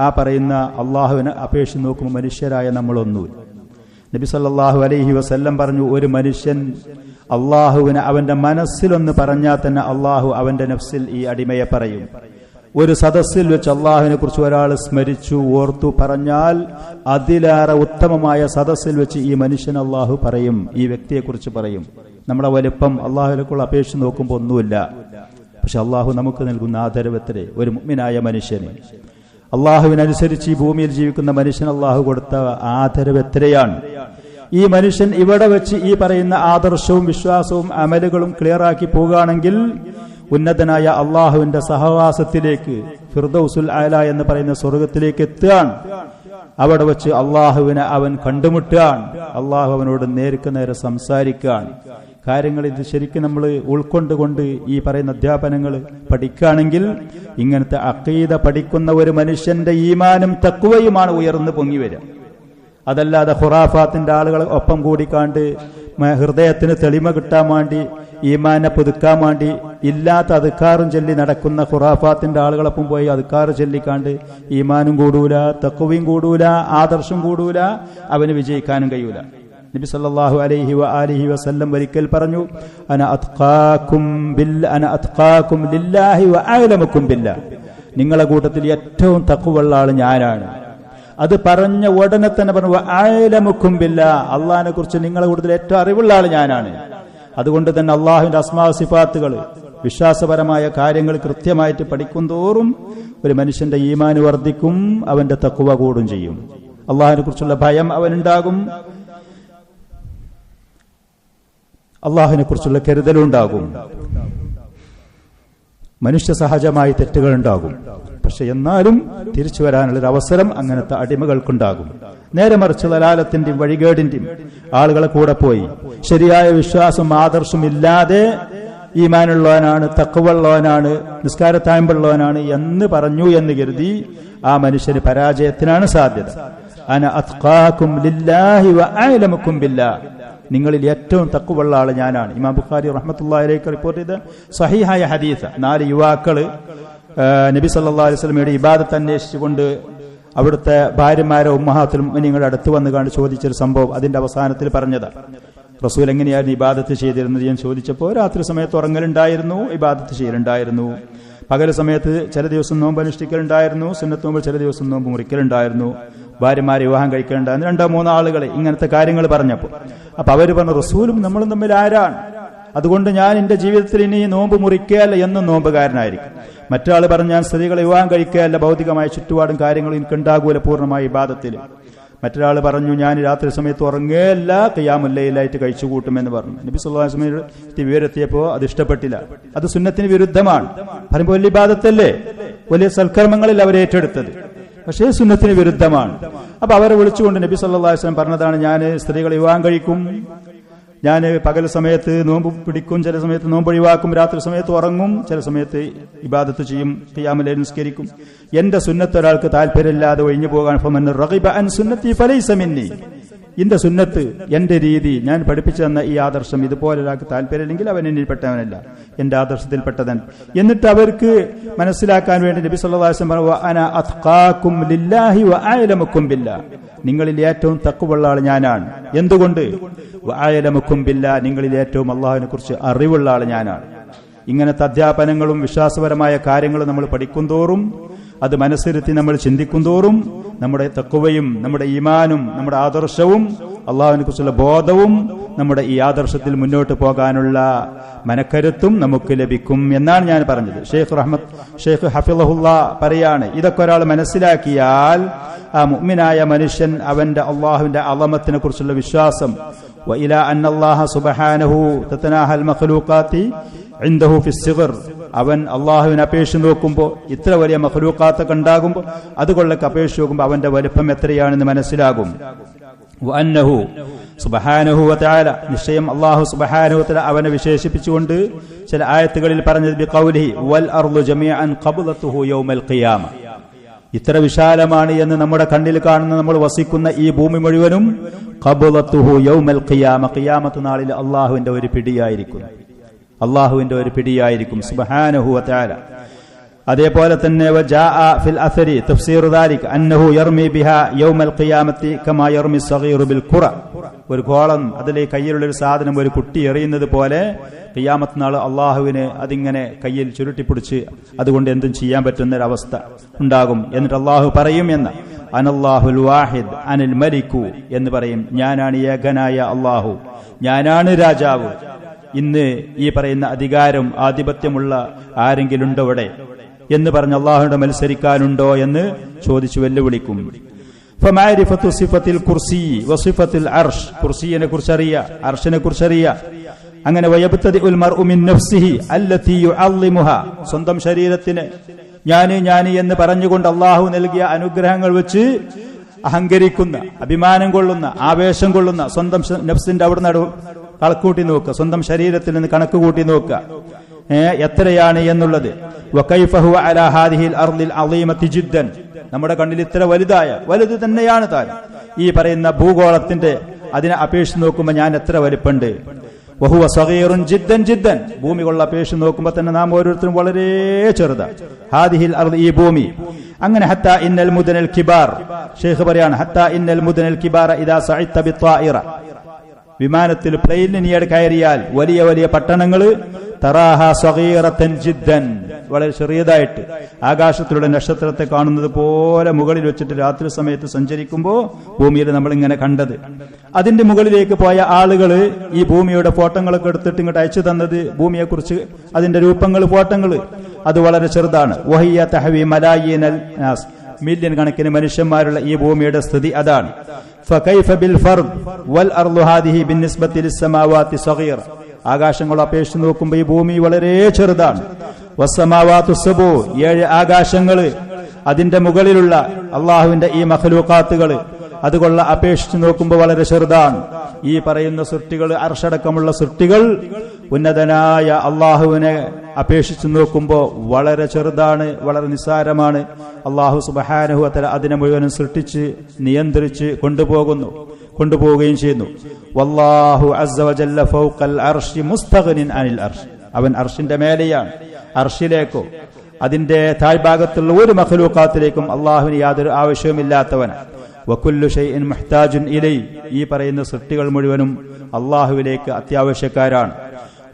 ആ പറയുന്ന അള്ളാഹുവിനെ അപേക്ഷിച്ച് നോക്കുമ്പോൾ മനുഷ്യരായ നമ്മളൊന്നുമില്ല. നബി സല്ലല്ലാഹു അലൈഹി വസല്ലം പറഞ്ഞു, ഒരു മനുഷ്യൻ അള്ളാഹുവിനെ അവന്റെ മനസ്സിലൊന്ന് പറഞ്ഞാൽ തന്നെ അള്ളാഹു അവന്റെ നഫ്സിൽ ഈ അടിമയെ പറയും. ഒരു സദസ്സിൽ വെച്ച് അള്ളാഹുവിനെ കുറിച്ച് ഒരാൾ സ്മരിച്ചു ഓർത്തു പറഞ്ഞാൽ അതിലേറെ ഉത്തമമായ സദസ്സിൽ വെച്ച് ഈ മനുഷ്യൻ അള്ളാഹു പറയും, ഈ വ്യക്തിയെക്കുറിച്ച് പറയും. നമ്മുടെ വലിപ്പം അള്ളാഹുവിനേക്കുള്ള അപേക്ഷ നോക്കുമ്പോൾ ഒന്നുമില്ല. പക്ഷെ അള്ളാഹു നമുക്ക് നൽകുന്ന ആദരവെത്രേ. ഒരു മുഅ്മിനായ മനുഷ്യന്, അള്ളാഹുവിനനുസരിച്ച് ഈ ഭൂമിയിൽ ജീവിക്കുന്ന മനുഷ്യൻ അള്ളാഹു കൊടുത്ത ആദരവെത്രയാണ്. ഈ മനുഷ്യൻ ഇവിടെ വെച്ച് ഈ പറയുന്ന ആദർശവും വിശ്വാസവും അമലുകളും ക്ലിയറാക്കി പോകുകയാണെങ്കിൽ ഉന്നതനായ അള്ളാഹുവിന്റെ സഹവാസത്തിലേക്ക്, ഫിർദൗസുൽ അഅല എന്ന് പറയുന്ന സ്വർഗത്തിലേക്ക് എത്തുകയാണ്. അവിടെ വെച്ച് അള്ളാഹുവിനെ അവൻ കണ്ടുമുട്ടുകയാണ്. അള്ളാഹു അവനോട് നേർക്ക് നേരെ സംസാരിക്കുകയാണ്. കാര്യങ്ങൾ ഇത് ശരിക്കും നമ്മൾ ഉൾക്കൊണ്ടുകൊണ്ട് ഈ പറയുന്ന അധ്യാപനങ്ങൾ പഠിക്കുകയാണെങ്കിൽ ഇങ്ങനത്തെ അഖീദ പഠിക്കുന്ന ഒരു മനുഷ്യന്റെ ഈമാനും തഖ്വയുമാണ് ഉയർന്നു പൊങ്ങി വരിക. അതല്ലാതെ ഖുറാഫാത്തിന്റെ ആളുകൾ ഒപ്പം കൂടിക്കാണ്ട് ഹൃദയത്തിന് തെളിമ കിട്ടാൻ വേണ്ടി, ഈമാനെ പുതുക്കാൻ വേണ്ടി ഇല്ലാത്ത അദ്കാറും ചൊല്ലി നടക്കുന്ന ഖുറാഫാത്തിന്റെ ആളുകളൊപ്പം പോയി അദ്കാർ ചൊല്ലിക്കാണ്ട് ഈമാനും കൂടൂല, തഖ്വയും കൂടൂല, ആദർശം കൂടൂല, അവന് വിജയിക്കാനും കഴിയൂല. നബി സല്ലല്ലാഹു അലൈഹി വആലിഹി വസല്ലം ഒരിക്കൽ പറഞ്ഞു, അന അത്ഖാകും ലില്ലാഹി വഅഅലമുകും ബില്ലാഹ്, നിങ്ങളുടെ കൂട്ടത്തിൽ ഏറ്റവും തഖ്വയുള്ള ആൾ ഞാനാണ്. അത് പറഞ്ഞ ഉടനെ തന്നെ പറഞ്ഞു, വഅഅലമുകും ബില്ലാഹ്, അള്ളാഹിനെ കുറിച്ച് നിങ്ങളുടെ കൂട്ടത്തിൽ ഏറ്റവും അറിവുള്ള ആൾ ഞാനാണ്. അതുകൊണ്ട് തന്നെ അള്ളാഹുവിന്റെ അസ്മാ സിഫാത്തുകൾ, വിശ്വാസപരമായ കാര്യങ്ങൾ കൃത്യമായിട്ട് പഠിക്കും തോറും ഒരു മനുഷ്യന്റെ ഈമാൻ വർദ്ധിക്കും, അവന്റെ തഖ്വ കൂടും ചെയ്യും. അള്ളാഹിനെ കുറിച്ചുള്ള ഭയം അവനുണ്ടാകും, അള്ളാഹുവിനെ കുറിച്ചുള്ള കരുതലുണ്ടാകും. മനുഷ്യ സഹജമായി തെറ്റുകൾ ഉണ്ടാകും. പക്ഷെ എന്നാലും തിരിച്ചു വരാനുള്ളൊരു അവസരം അങ്ങനത്തെ അടിമകൾക്കുണ്ടാകും. നേരെ മറിച്ച് ദലാലത്തിന്റെയും വഴികേടിന്റെയും ആളുകളെ കൂടെ പോയി ശരിയായ വിശ്വാസം ആദർശം ഇല്ലാതെ ഈമാനുള്ളവനാണ്, തഖ്വയുള്ളവനാണ്, നിസ്കാരത്തായ്മ്പുള്ളവനാണ് എന്ന് പറഞ്ഞു എന്ന് കരുതി ആ മനുഷ്യന് പരാജയത്തിനാണ് സാധ്യത. അന അത്ഖാകും ലില്ലാഹി വഅഅലമുകും ബില്ലാഹ്, നിങ്ങളിൽ ഏറ്റവും തഖ്വയുള്ള ആള് ഞാനാണ്. ഇമാം ബുഖാരി റഹ്മത്തുള്ളാഹി അലൈഹി റിപ്പോർട്ട് ചെയ്ത സഹീഹായ ഹദീസ്. 4 യുവാക്കള് നബി സല്ലല്ലാഹു അലൈഹി വസല്ലമയുടെ ഇബാദത്ത് അന്വേഷിച്ചുകൊണ്ട് അവിടുത്തെ ഭാര്യമാരെ ഉമ്മഹാത്തുൽ മുഅ്മിനീങ്ങളുടെ അടുത്ത് വന്ന് കണ്ട് ചോദിച്ചൊരു സംഭവം അതിന്റെ അവസാനത്തിൽ പറഞ്ഞത്. റസൂൽ എങ്ങനെയായിരുന്നു ഇബാദത്ത് ചെയ്തിരുന്നത് എന്ന് ചോദിച്ചപ്പോൾ രാത്രി സമയത്ത് ഉറങ്ങലുണ്ടായിരുന്നു, ഇബാദത്ത് ചെയ്യലുണ്ടായിരുന്നു. പകൽ സമയത്ത് ചില ദിവസം നോമ്പ് അനുഷ്ഠിക്കലുണ്ടായിരുന്നു, സുന്നത്ത് നോമ്പ് ചില ദിവസം നോമ്പ് മുറിക്കലുണ്ടായിരുന്നു. ഭാര്യമാരെ വിവാഹം കഴിക്കലുണ്ടായിരുന്നു. 2-3 ആളുകളെ ഇങ്ങനത്തെ കാര്യങ്ങൾ പറഞ്ഞപ്പോൾ അപ്പൊ അവര് പറഞ്ഞു, റസൂലും നമ്മളും തമ്മിൽ ആരാണ്? അതുകൊണ്ട് ഞാൻ എന്റെ ജീവിതത്തിൽ ഇനി നോമ്പ് മുറിക്കുകയല്ല എന്നും നോമ്പുകാരനായിരിക്കും. മറ്റാൾ പറഞ്ഞു, ഞാൻ സ്ത്രീകളെ വിവാഹം കഴിക്കുകയല്ല, ഭൗതികമായ ചുറ്റുപാടും കാര്യങ്ങളും എനിക്കുണ്ടാകൂല പൂർണ്ണമായ ഇബാദത്തിൽ. മറ്റൊരാൾ പറഞ്ഞു, ഞാൻ രാത്രി സമയത്ത് ഉറങ്ങുകയല്ല, ഖിയാമുൽ ലൈലായിട്ട് കഴിച്ചു കൂട്ടുമെന്ന് പറഞ്ഞു. നബി സല്ലല്ലാഹു അലൈഹി വസല്ലം വിവരെത്തിയപ്പോൾ അത് ഇഷ്ടപ്പെട്ടില്ല. അത് സുന്നത്തിന് വിരുദ്ധമാണ്. പറയുമ്പോൾ വലിയ ഇബാദത്തല്ലേ, വലിയ സൽക്കർമ്മങ്ങളിൽ അവർ ഏറ്റെടുത്തത്, പക്ഷേ സുന്നത്തിന് വിരുദ്ധമാണ്. അപ്പൊ അവരെ വിളിച്ചുകൊണ്ട് നബി സല്ലല്ലാഹു അലൈഹി വസല്ലം പറഞ്ഞതാണ്, ഞാൻ സ്ത്രീകളെ വിവാഹം കഴിക്കും, ഞാൻ പകൽ സമയത്ത് നോമ്പ് പിടിക്കും, ചില സമയത്ത് നോമ്പ് ഒഴിവാക്കും, രാത്രി സമയത്ത് ഉറങ്ങും, ചില സമയത്ത് ഇബാദത്ത് ചെയ്യും, ഖിയാമുൽ ലൈൽ നിസ്കരിക്കും. എന്റെ സുന്നത്ത് ഒരാൾക്ക് താല്പര്യമില്ലാതെ ഒഴിഞ്ഞു പോകാൻ ഫമൻ റഗിബ അൻ സുന്നത്തി ഫലൈസ മിന്നി, എന്റെ സുന്നത്ത്, എന്റെ രീതി, ഞാൻ പഠിപ്പിച്ചു തന്ന ഈ ആദർശം ഇതുപോലെ ഒരാൾക്ക് താല്പര്യമില്ലെങ്കിൽ അവൻ എന്നിൽപ്പെട്ടവനല്ല, എന്റെ ആദർശത്തിൽപ്പെട്ടതൻ. എന്നിട്ട് അവർക്ക് മനസ്സിലാക്കാൻ വേണ്ടി നബി സല്ലല്ലാഹു അലൈഹി വസല്ലം പറഞ്ഞു, അന അത്ഖാകും ലില്ലാഹി വഅഅലമുകും ബില്ലാഹ്, നിങ്ങളിൽ ഏറ്റവും തഖ്വയുള്ള ആൾ ഞാനാണ്. എന്തുകൊണ്ട്? വഅഅലമുകും ബില്ലാഹ്, നിങ്ങളിൽ ഏറ്റവും അള്ളാഹുവിനെ കുറിച്ച് അറിവുള്ള ആൾ ഞാനാണ്. ഇങ്ങനത്തെ അധ്യാപനങ്ങളും വിശ്വാസപരമായ കാര്യങ്ങളും നമ്മൾ പഠിക്കും തോറും, അത് മനസ്സിരുത്തി നമ്മൾ ചിന്തിക്കും തോറും നമ്മുടെ തഖ്വയും നമ്മുടെ ഈമാനും നമ്മുടെ ആദർശവും അള്ളാഹുവിനെ കുറിച്ചുള്ള ബോധവും നമ്മുടെ ഈ ആദർശത്തിൽ മുന്നോട്ട് പോകാനുള്ള മനക്കരുത്തും നമുക്ക് ലഭിക്കും എന്നാണ് ഞാൻ പറഞ്ഞത്. ഷെയ്ഖ് ഹഫിളഹുല്ലാ പറയാണ്, ഇതൊക്കെ ഒരാൾ മനസ്സിലാക്കിയാൽ ആ മുഅ്മിനായ മനുഷ്യൻ അവന്റെ അള്ളാഹുവിന്റെ അളമത്തിനെ കുറിച്ചുള്ള വിശ്വാസം, വഇലാ അന്നല്ലാഹ സുബ്ഹാനഹു തതനാഹൽ മഖ്ലൂഖാതി ഇൻദഹു ഫിസ്സിഗ്ർ, അവൻ അള്ളാഹുവിനെ അപേക്ഷിച്ച് നോക്കുമ്പോൾ ഇത്ര വലിയ മഖ്ലൂഖാത്തൊക്കെ ഉണ്ടാകുമ്പോൾ അതുകൊള്ളൊക്കെ അപേക്ഷിച്ച് നോക്കുമ്പോൾ അവന്റെ വലുപ്പം എത്രയാണെന്ന് മനസ്സിലാകും. വഅന്നഹു സുബ്ഹാനഹു വതആല നിശ്ചയം അല്ലാഹു സുബ്ഹാനഹു വതആല അവനെ വിശേഷിപ്പിച്ചുകൊണ്ട് ചില ആയത്തുകളിൽ പറഞ്ഞത് ബിഖൗലിഹി വൽ അർളു ജമീഅൻ ഖബ്ലതുഹു യൗമൽ ഖിയാമ. ഇത്ര വിശാലമാണ് എന്ന് നമ്മുടെ കണ്ണിൽ കാണുന്ന നമ്മൾ വസിക്കുന്ന ഈ ഭൂമി മുഴുവനും ഖബ്ലതുഹു യൗമൽ ഖിയാമ, ഖിയാമത്ത് നാളിൽ അല്ലാഹുവിന്റെ ഒരു പിടിയായിരിക്കും, അല്ലാഹുവിന്റെ ഒരു പിടിയായിരിക്കും സുബ്ഹാനഹു വതആല. അതേപോലെ തന്നെ വജാഅ ഫിൽ അസരി തഫ്സീറു ദാലിക അന്നഹു യർമി ബിഹാ യൗമൽ ഖിയാമത്തി കമാ യർമി സഗീറു ബിൽ ഖുറ. ഒരു ഗോളം, അതിലെ കയ്യിലുള്ള ഒരു സാധനം ഒരു കുട്ടി എറിയുന്നത് പോലെ ഖിയാമത്ത് നാൾ അള്ളാഹുവിന് അതിങ്ങനെ കയ്യിൽ ചുരുട്ടിപ്പിടിച്ച് അതുകൊണ്ട് എന്തും ചെയ്യാൻ പറ്റുന്ന ഒരു അവസ്ഥ ഉണ്ടാകും. എന്നിട്ട് അള്ളാഹു പറയും എന്ന് അനല്ലാഹുൽ വാഹിദ് അനിൽ മലിക്കു എന്ന് പറയും, ഞാനാണ് ഏകനായ അള്ളാഹു, ഞാനാണ് രാജാവ്. ഇന്ന് ഈ പറയുന്ന അധികാരം ആധിപത്യമുള്ള ആരെങ്കിലും ഉണ്ടോ ഇവിടെ എന്ന് പറഞ്ഞ് അള്ളാഹുവിന്റെ മത്സരിക്കാനുണ്ടോ എന്ന് ചോദിച്ചു വെല്ലുവിളിക്കും. ഫമാരിഫത്തു സിഫത്തിൽ കുർസി വസിഫത്തിൽ അർഷ്, കുർസിയെ കുറിച്ചറിയ, അർഷിനെ കുറിച്ചറിയ. അങ്ങനെ വയബ്തദിഉൽ മർഉ മിൻ നഫ്സിഹി അല്ലതി യുഅള്ളിമുഹ, സ്വന്തം ശരീരത്തിന് ഞാൻ എന്ന് പറഞ്ഞുകൊണ്ട് അള്ളാഹു നൽകിയ അനുഗ്രഹങ്ങൾ വെച്ച് അഹങ്കരിക്കുന്ന, അഭിമാനം കൊള്ളുന്ന, ആവേശം കൊള്ളുന്ന സ്വന്തം നഫ്സിന്റെ അവിടുന്ന് കണക്കൂട്ടി നോക്കുക, സ്വന്തം ശരീരത്തിൽ നിന്ന് കണക്ക് കൂട്ടി നോക്കുക എത്രയാണ് എന്നുള്ളത്. വകൈഫ ഹുവ അലാ ഹാദിഹിൽ അർളിൽ അളീമത്തി ജിദ്ദൻ, നമ്മുടെ കണ്ണിൽ ഇത്ര വലുത് തന്നെയാണ് താൻ. ഈ പറയുന്ന ഭൂഗോളത്തിന്റെ അതിനെ അപേക്ഷിച്ച് നോക്കുമ്പോൾ ഞാൻ എത്ര വലിപ്പുണ്ട്. വഹുവ സഗീറുൻ ജിദ്ദൻ ജിദ്ദൻ, ഭൂമികളുള്ള അപേക്ഷിച്ച് നോക്കുമ്പോൾ തന്നെ നാം ഓരോരുത്തരും വളരെ ചെറുതാണ്. ഹാദിഹിൽ അർള്, ഈ ഭൂമി. അങ്ങനെ ഹത്താ ഇന്നൽ മുദനൽ കിബാർ, ഷെയ്ഖ് പറയാണ് ഹത്താ ഇന്നൽ മുദനൽ കിബാറ ഇദാ സഅഇത ബിത്വാഇറ, വിമാനത്തിൽ പ്ലെയിനിൽ നീട് കയറിയാൽ വലിയ വലിയ പട്ടണങ്ങൾ തറാഹ സഗീറത്തൻ ജിദ്ദൻ, വളരെ ചെറിയതായിട്ട് ആകാശത്തിലുള്ള നക്ഷത്രത്തെ കാണുന്നത് പോലെ മുകളിൽ വെച്ചിട്ട് രാത്രി സമയത്ത് സഞ്ചരിക്കുമ്പോൾ ഭൂമിയിൽ നമ്മളിങ്ങനെ കണ്ടത്. അതിന്റെ മുകളിലേക്ക് പോയ ആളുകൾ ഈ ഭൂമിയുടെ ഫോട്ടോകളൊക്കെ എടുത്തിട്ട് ഇങ്ങോട്ട് അയച്ചു തന്നത് ഭൂമിയെക്കുറിച്ച്, അതിന്റെ രൂപങ്ങൾ, ഫോട്ടോകൾ അത് വളരെ ചെറുതാണ്. വഹിയ തഹവി മലായിനൽ നാസ്, മില്യൺ കണക്കിന് മനുഷ്യന്മാരുള്ള ഈ ഭൂമിയുടെ സ്ഥിതി അതാണ്. ഫകൈഫ ബിൽ ഫർദ് വൽ അർളു ഹാദിഹി ബിന്നിസ്ബത്തി ലിസ്സമാവാതി സഗീറ, ആകാശങ്ങൾ അപേക്ഷിച്ച് നോക്കുമ്പോൾ ഈ ഭൂമി വളരെ ചെറുതാണ്. വസ്സമാവാതു സബു, 7 ആകാശങ്ങൾ, അതിന്റെ മുകളിലുള്ള അള്ളാഹുവിന്റെ ഈ മഖ്ലൂഖാത്തുകൾ അതുകൊള്ള അപേക്ഷിച്ച് നോക്കുമ്പോൾ വളരെ ചെറുതാണ്. ഈ പറയുന്ന സൃഷ്ടികൾ, അർശടക്കമുള്ള സൃഷ്ടികൾ ഉന്നതനായ അള്ളാഹുവിനെ അപേക്ഷിച്ച് നോക്കുമ്പോൾ വളരെ ചെറുതാണ്, വളരെ നിസ്സാരമാണ്. അള്ളാഹു സുബ്ഹാനഹു വ തആല അതിനെ മുഴുവനും സൃഷ്ടിച്ച് നിയന്ത്രിച്ച് കൊണ്ടുപോവുകയും ചെയ്യുന്നു. വല്ലാഹു അസ്സ വജല്ല ഫൗഖൽ അർശി മുസ്തഗ്നിൻ അനിൽ അർശ്, അവൻ അർശിന്റെ മേലെയാണ്. അർശിലേക്കോ അതിന്റെ താഴ്ഭാഗത്തുള്ള ഒരു മഖ്ലൂഖാത്തിലേക്കും അള്ളാഹുവിന് യാതൊരു ആവശ്യവുമില്ലാത്തവനാണ്. വകുല്ലു ഷൈഇൻ മുഹ്താജുൻ ഇലൈ, ഈ പറയുന്ന സൃഷ്ടികൾ മുഴുവനും അള്ളാഹുവിലേക്ക് അത്യാവശ്യക്കാരാണ്.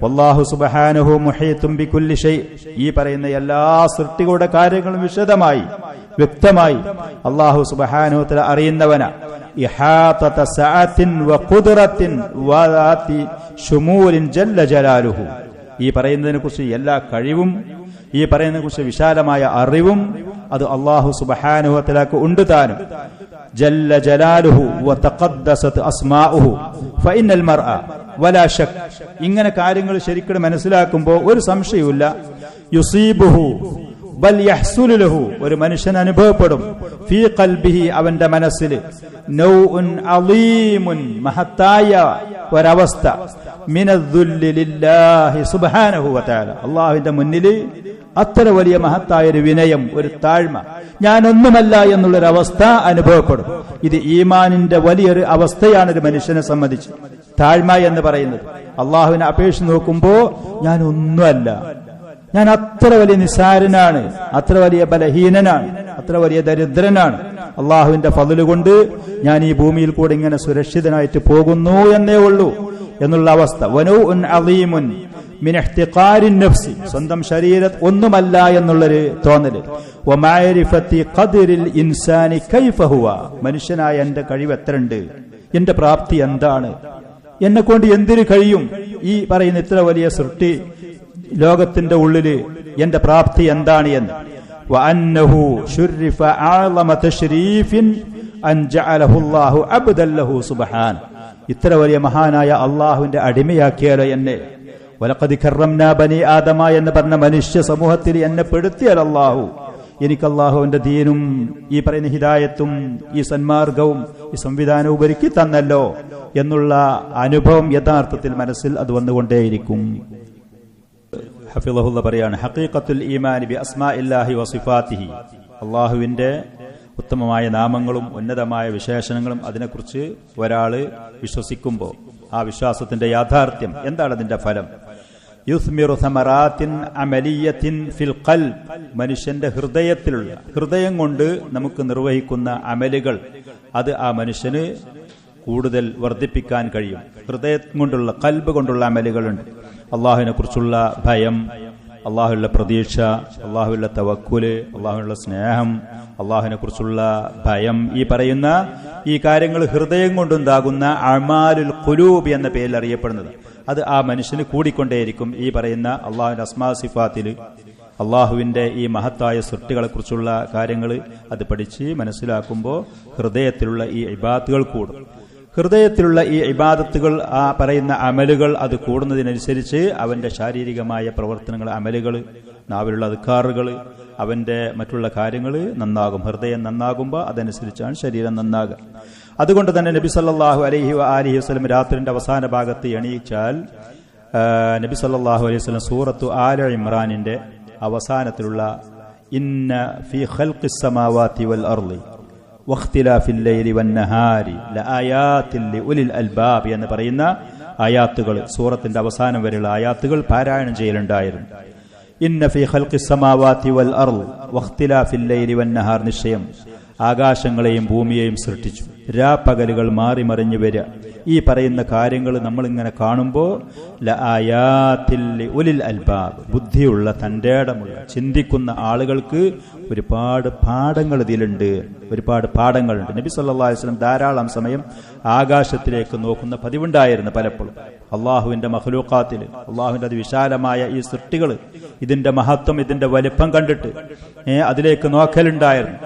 വല്ലാഹു സുബ്ഹാനഹു മുഹീത്തും ബികുല്ലി ഷൈ, ഈ പറയുന്ന എല്ലാ സൃഷ്ടികളുടെ കാര്യങ്ങളും വിശദമായി വ്യക്തമായി അള്ളാഹു സുബ്ഹാനഹു തആല അറിയുന്നവനാ. ഇഹാതത സഅത്തിൻ വഖുദ്റത്തിൻ വദാതി ശുമൂലിൻ ജല്ല ജലാലുഹു, ഈ പറയുന്നതിനെ കുറിച്ച് എല്ലാ കഴിവും, ഈ പറയുന്നതിനെ കുറിച്ച് വിശാലമായ അറിവും അത് അള്ളാഹു സുബ്ഹാനഹു വ തആലക്ക് ഉണ്ട് താനും. ജല്ല ജലാലുഹു വതഖദ്ദസത് അസ്മാഉഹു ഫഇന്നൽ മർഅ വലാ ശക്, ഇങ്ങനെ കാര്യങ്ങൾ ശരിക്കും മനസ്സിലാക്കുമ്പോൾ ഒരു സംശയവുമില്ല. യുസീബുഹു ബൽ യഹ്സുലു ലഹു, ഒരു മനുഷ്യൻ അനുഭവപ്പെടും. ഫീ ഖൽബിഹി, അവന്റെ മനസ്സിൽ നൗഉൻ അളീമുൻ, മഹത്തായ ഒരവസ്ഥ. മിനദ്ദുല്ലി ലില്ലാഹി സുബ്ഹാനഹു വ തആല, അല്ലാഹുവിന്റെ മുന്നിൽ അത്ര വലിയ മഹത്തായ ഒരു വിനയം, ഒരു താഴ്മ, ഞാനൊന്നുമല്ല എന്നുള്ളൊരവസ്ഥ അനുഭവപ്പെടും. ഇത് ഈമാനിന്റെ വലിയൊരു അവസ്ഥയാണ് ഒരു മനുഷ്യനെ സംബന്ധിച്ച്. താഴ്മ എന്ന് പറയുന്നത് അള്ളാഹുവിനെ അപേക്ഷിച്ച് നോക്കുമ്പോ ഞാനൊന്നുമല്ല, ഞാൻ അത്ര വലിയ നിസ്സാരനാണ്, അത്ര വലിയ ബലഹീനനാണ്, അത്ര വലിയ ദരിദ്രനാണ്. അള്ളാഹുവിന്റെ ഫضل കൊണ്ട് ഞാൻ ഈ ഭൂമിയിൽ കൂടെ ഇങ്ങനെ സുരക്ഷിതനായിട്ട് പോകുന്നു എന്നേ ഉള്ളൂ എന്നുള്ള അവസ്ഥ. വനൗഉൻ അളീമുൻ മിൻ ഇഹ്തിഖാരിൻ നഫ്സി, സ്വന്തം ശരീരം ഒന്നുമല്ല എന്നുള്ളൊരു തോന്നല്. വമഅരിഫത്തി ഖദ്രിൽ ഇൻസാനി കൈഫ ഹുവ, മനുഷ്യനായ എന്റെ കഴിവ് എത്രയുണ്ട്, എന്റെ പ്രാപ്തി എന്താണ്, എന്നെ കൊണ്ട് എന്തിനു കഴിയും, ഈ പറയുന്ന ഇത്ര വലിയ സൃഷ്ടി ലോകത്തിന്റെ ഉള്ളില് എന്റെ പ്രാപ്തി എന്താണ് എന്ന്. വഅന്നഹു ശുരിഫ അഅളമ തശ്രീഫിൻ അൻ ജഅലഹു അല്ലാഹു അബ്ദൻ ലഹു സുബ്ഹാന, ഇത്ര വലിയ മഹാനായ അള്ളാഹുവിന്റെ അടിമയാക്കിയാലോ എന്നെ. വലഖദ് കറംനാ ബനി ആദമ എന്ന് പറഞ്ഞ മനുഷ്യ സമൂഹത്തിൽ എന്നെ പെടുത്തിയാൽ അല്ലാഹു എനിക്ക് അള്ളാഹുവിന്റെ ദീനും ഈ പറയുന്ന ഹിദായത്തും ഈ സന്മാർഗവും ഈ സംവിധാനവും ഒരുക്കി തന്നല്ലോ എന്നുള്ള അനുഭവം യഥാർത്ഥത്തിൽ മനസ്സിൽ അത് വന്നുകൊണ്ടേയിരിക്കും. ഹഫിളഹുല്ലാഹ് പറയാണ്, ഹഖീഖത്തുൽ ഈമാനി ബി അസ്മാഇല്ലാഹി വസിഫാത്തിഹി, അള്ളാഹുവിന്റെ ഉത്തമമായ നാമങ്ങളും ഉന്നതമായ വിശേഷണങ്ങളും അതിനെക്കുറിച്ച് ഒരാള് വിശ്വസിക്കുമ്പോൾ ആ വിശ്വാസത്തിന്റെ യാഥാർത്ഥ്യം എന്താണ്, അതിന്റെ ഫലം? യുസ്മിറു സമറാത്തിൻ അമലിയത്തിൻ ഫിൽ ഖൽബ്, മനുഷ്യന്റെ ഹൃദയം കൊണ്ട് നമുക്ക് നിർവഹിക്കുന്ന അമലുകൾ അത് ആ മനുഷ്യന് കൂടുതൽ വർദ്ധിപ്പിക്കാൻ കഴിയും. ഹൃദയം കൊണ്ടുള്ള ഖൽബ് കൊണ്ടുള്ള അമലുകളുണ്ട്. അള്ളാഹുവിനെ കുറിച്ചുള്ള ഭയം, അള്ളാഹുവിലുള്ള പ്രതീക്ഷ, അള്ളാഹുവിലുള്ള തവക്കുല്, അള്ളാഹുവിനുള്ള സ്നേഹം, അള്ളാഹുവിനെ കുറിച്ചുള്ള ഭയം, ഈ പറയുന്ന ഈ കാര്യങ്ങൾ ഹൃദയം കൊണ്ടുണ്ടാകുന്ന അമാലുൽ ഖുലൂബ് എന്ന പേരിൽ അറിയപ്പെടുന്നത് അത് ആ മനുഷ്യന് കൂടിക്കൊണ്ടേയിരിക്കും. ഈ പറയുന്ന അള്ളാഹുവിന്റെ അസ്മാ സിഫാത്തിൽ അള്ളാഹുവിന്റെ ഈ മഹത്തായ സൃഷ്ടികളെ കുറിച്ചുള്ള കാര്യങ്ങൾ അത് പഠിച്ച് മനസ്സിലാക്കുമ്പോൾ ഹൃദയത്തിലുള്ള ഈ ഇബാദത്തുകൾ കൂടും. ഹൃദയത്തിലുള്ള ഈ ഇബാദത്തുകൾ, ആ പറയുന്ന അമലുകൾ അത് കൂടുന്നതിനനുസരിച്ച് അവന്റെ ശാരീരികമായ പ്രവർത്തനങ്ങൾ, അമലുകൾ, നാവിലുള്ള അദ്കാറുകൾ, അവന്റെ മറ്റുള്ള കാര്യങ്ങൾ നന്നാകും. ഹൃദയം നന്നാകുമ്പോൾ അതനുസരിച്ചാണ് ശരീരം നന്നാകുക. അതുകൊണ്ട് തന്നെ നബി സല്ലല്ലാഹു അലൈഹി വസല്ലം രാത്രിന്റെ അവസാന ഭാഗത്ത് എണീച്ചാൽ നബി സല്ലല്ലാഹു അലൈഹി വസല്ലം സൂറത്തു ആല ഇമ്രാനിന്റെ അവസാനത്തിലുള്ള ഇന്ന ഫീ ഖൽഖിസ് സമാവാതി വൽ അർളി വഖ്തിലാഫിൽ ലൈലി വന്നഹാരി ലആയാതിൻ ലിഉലിൽ അൽബാബ് എന്ന് പറയുന്ന ആയാത്തുകൾ, സൂറത്തിന്റെ അവസാനം വരെയുള്ള ആയാത്തുകൾ പാരായണം ചെയ്യലുണ്ടായിരുന്നു. ഇന്ന ഫീ ഖൽഖിസ് സമാവാതി വൽ അർളി വഖ്തിലാഫിൽ ലൈലി വന്നഹാർ, നിശ്ചയം ആകാശങ്ങളെയും ഭൂമിയെയും സൃഷ്ടിച്ചു, രാപ്പകലുകൾ മാറി മറിഞ്ഞു വരിക, ഈ പറയുന്ന കാര്യങ്ങൾ നമ്മളിങ്ങനെ കാണുമ്പോൾ ലആയാതിൻ ലിഉലിൽ അൽബാബ്, ബുദ്ധിയുള്ള തന്റേടമുള്ള ചിന്തിക്കുന്ന ആളുകൾക്ക് ഒരുപാട് പാഠങ്ങൾ ഇതിലുണ്ട്, ഒരുപാട് പാഠങ്ങളുണ്ട്. നബി സല്ലല്ലാഹു അലൈഹി വസല്ലം ധാരാളം സമയം ആകാശത്തിലേക്ക് നോക്കുന്ന പതിവുണ്ടായിരുന്നു. പലപ്പോഴും അള്ളാഹുവിന്റെ മഖ്ലൂഖാത്തിൽ, അള്ളാഹുവിന്റെ അതിവിശാലമായ ഈ സൃഷ്ടികൾ, ഇതിന്റെ മഹത്വം, ഇതിന്റെ വലിപ്പം കണ്ടിട്ട് അതിലേക്ക് നോക്കലുണ്ടായിരുന്നു.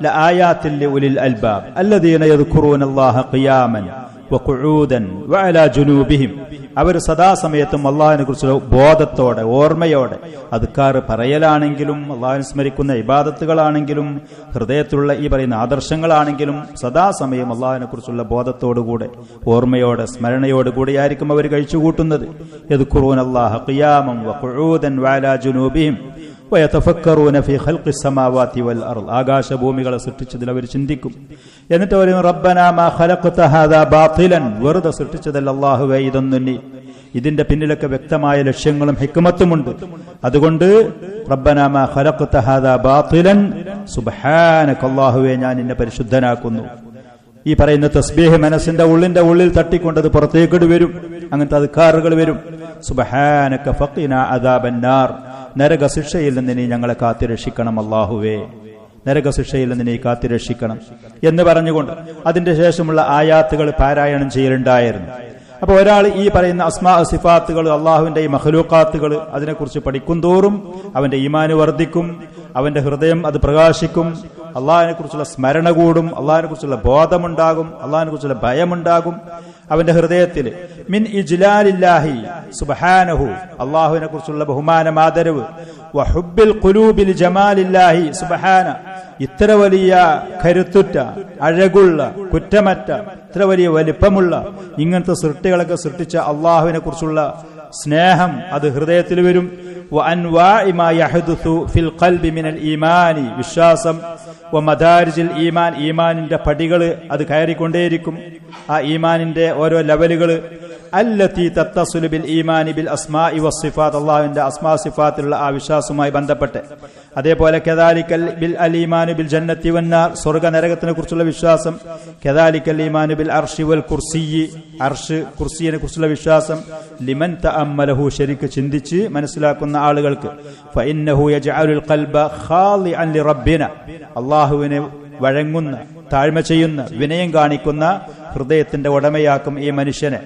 ലആയാതിൻ ലിഉലിൽ അൽബാബ് അല്ലദീന യദ്കുറൂനല്ലാഹ ഖിയാമൻ വഖുഊദൻ വഅലാ ജുനൂബിഹിം, അവർ സദാസമയത്തും അള്ളാഹിനെ കുറിച്ചുള്ള ബോധത്തോടെ, ഓർമ്മയോടെ അദ്കാർ പറയലാണെങ്കിലും, അള്ളാഹിനെ സ്മരിക്കുന്ന ഇബാദത്തുകളാണെങ്കിലും, ഹൃദയത്തിലുള്ള ഈ പറയുന്ന ആദർശങ്ങളാണെങ്കിലും സദാസമയം അള്ളാഹിനെ കുറിച്ചുള്ള ബോധത്തോടുകൂടെ, ഓർമ്മയോടെ, സ്മരണയോടുകൂടിയായിരിക്കും അവർ കഴിച്ചുകൂട്ടുന്നത്. യദ്കുറൂനല്ലാഹ ഖിയാമൻ വഖുഊദൻ വഅലാ ജുനൂബിഹിം വയതഫക്കറൂന ഫീ ഖൽഖിസ് സമാവാതി വൽ അർള്, ആകാശഭൂമികളെ സൃഷ്ടിച്ചതിൽ അവർ ചിന്തിക്കും. എന്നിട്ട് അവർ റബ്ബനാ മാ ഖലഖത ഹാദാ ബാതിലൻ, വെറുതെ സൃഷ്ടിച്ചതല്ല അല്ലാഹുവേ ഇതൊന്നും നീ, ഇതിന്റെ പിന്നിലൊക്കെ വ്യക്തമായ ലക്ഷ്യങ്ങളും ഹിക്മത്തുമുണ്ട്. അതുകൊണ്ട് റബ്ബനാ മാ ഖലഖത ഹാദാ ബാതിലൻ സുബ്ഹാനക, അല്ലാഹുവേ ഞാൻ നിന്നെ പരിശുദ്ധനാക്കുന്നു. ഈ പറയുന്ന തസ്ബീഹ് മനസ്സിന്റെ ഉള്ളിൽ തട്ടിക്കൊണ്ടത് പുറത്തേക്കിട് വരും. അങ്ങനത്തെ അദ്കാറുകൾ വരും. സുബ്ഹാനക ഫഖിനാ അദാബന്നാർ, നരകശിക്ഷയിൽ നിന്ന് നീ ഞങ്ങളെ കാത്തിരക്ഷിക്കണം അല്ലാഹുവേ, നരകശിക്ഷയിൽ നിന്ന് നീ കാത്തിരക്ഷിക്കണം എന്ന് പറഞ്ഞുകൊണ്ട് അതിന്റെ ശേഷമുള്ള ആയാത്തുകൾ പാരായണം ചെയ്യലുണ്ടായിരുന്നു. അപ്പൊ ഒരാൾ ഈ പറയുന്ന അസ്മാ സിഫാത്തുകൾ, അള്ളാഹുവിന്റെ ഈ മഖ്ലൂഖാത്തുകൾ അതിനെക്കുറിച്ച് പഠിക്കും തോറും അവന്റെ ഈമാന് വർദ്ധിക്കും, അവന്റെ ഹൃദയം അത് പ്രകാശിക്കും, അള്ളാഹിനെ കുറിച്ചുള്ള സ്മരണ കൂടും, അള്ളാഹിനെ കുറിച്ചുള്ള ബോധമുണ്ടാകും, അള്ളാഹിനെ കുറിച്ചുള്ള ഭയമുണ്ടാകും അവന്റെ ഹൃദയത്തിൽ. മിൻ ഇജ്ലാലില്ലാഹി സുബ്ഹാനഹു, അള്ളാഹുവിനെ കുറിച്ചുള്ള ബഹുമാനം, ആദരവ്, വഹുബ്ബിൽ ഖുലൂബിൽ ജമാലില്ലാഹി സുബ്ഹാന, ഇത്ര വലിയ കരുത്തുറ്റ, അഴകുള്ള, കുറ്റമറ്റ, ഇത്ര വലിയ വലിപ്പമുള്ള ഇങ്ങനത്തെ സൃഷ്ടികളൊക്കെ സൃഷ്ടിച്ച അള്ളാഹുവിനെ കുറിച്ചുള്ള സ്നേഹം അത് ഹൃദയത്തിൽ വരും. വഅൻവാഇ മാ യഹ്ദുസു ഫിൽ ഖൽബി മിനൽ ഈമാനി, വിശ്വാസം, വമദാരിജിൽ ഈമാൻ, ഈമാനിന്റെ പടികൾ അത് കയറിക്കൊണ്ടേയിരിക്കും. ആ ഈമാനിന്റെ ഓരോ ലെവലുകൾ, അല്ലത്തി തത്തസുലു ബിൽ ഈമാനി ബിൽ അസ്മാഇ വസ്സിഫാത്ത്, അല്ലാഹുവിന്റെ അസ്മാ സിഫാത്തിലുള്ള ആ വിശ്വാസവുമായി ബന്ധപ്പെട്ട്. അതേപോലെ കദാലിക്കൽ ബിൽ അലീമാനു ബിൽ ജന്നത്തി വന്നാർ, സ്വർഗ്ഗ നരകത്തിനെ കുറിച്ചുള്ള വിശ്വാസം. കദാലിക്കൽ ഈമാനു ബിൽ അർശി വൽ കുർസിയ്യി, അർശ് കുർസിയെ കുറിച്ചുള്ള വിശ്വാസം. ലിമൻ തഅമ്മലഹു, ശരിക്ക് ചിന്തിച്ച് മനസ്സിലാക്കുന്ന ആളുകൾക്ക്. ഫഇന്നഹു യജ്അലുൽ ഖൽബ ഖാളിഅൻ ലിറബ്ബിന, അല്ലാഹുവിനെ വഴങ്ങുന്ന, താഴ്മ ചെയ്യുന്ന, വിനയം കാണിക്കുന്ന ഹൃദയത്തിന്റെ ഉടമയാക്കും ഈ മനുഷ്യനെ.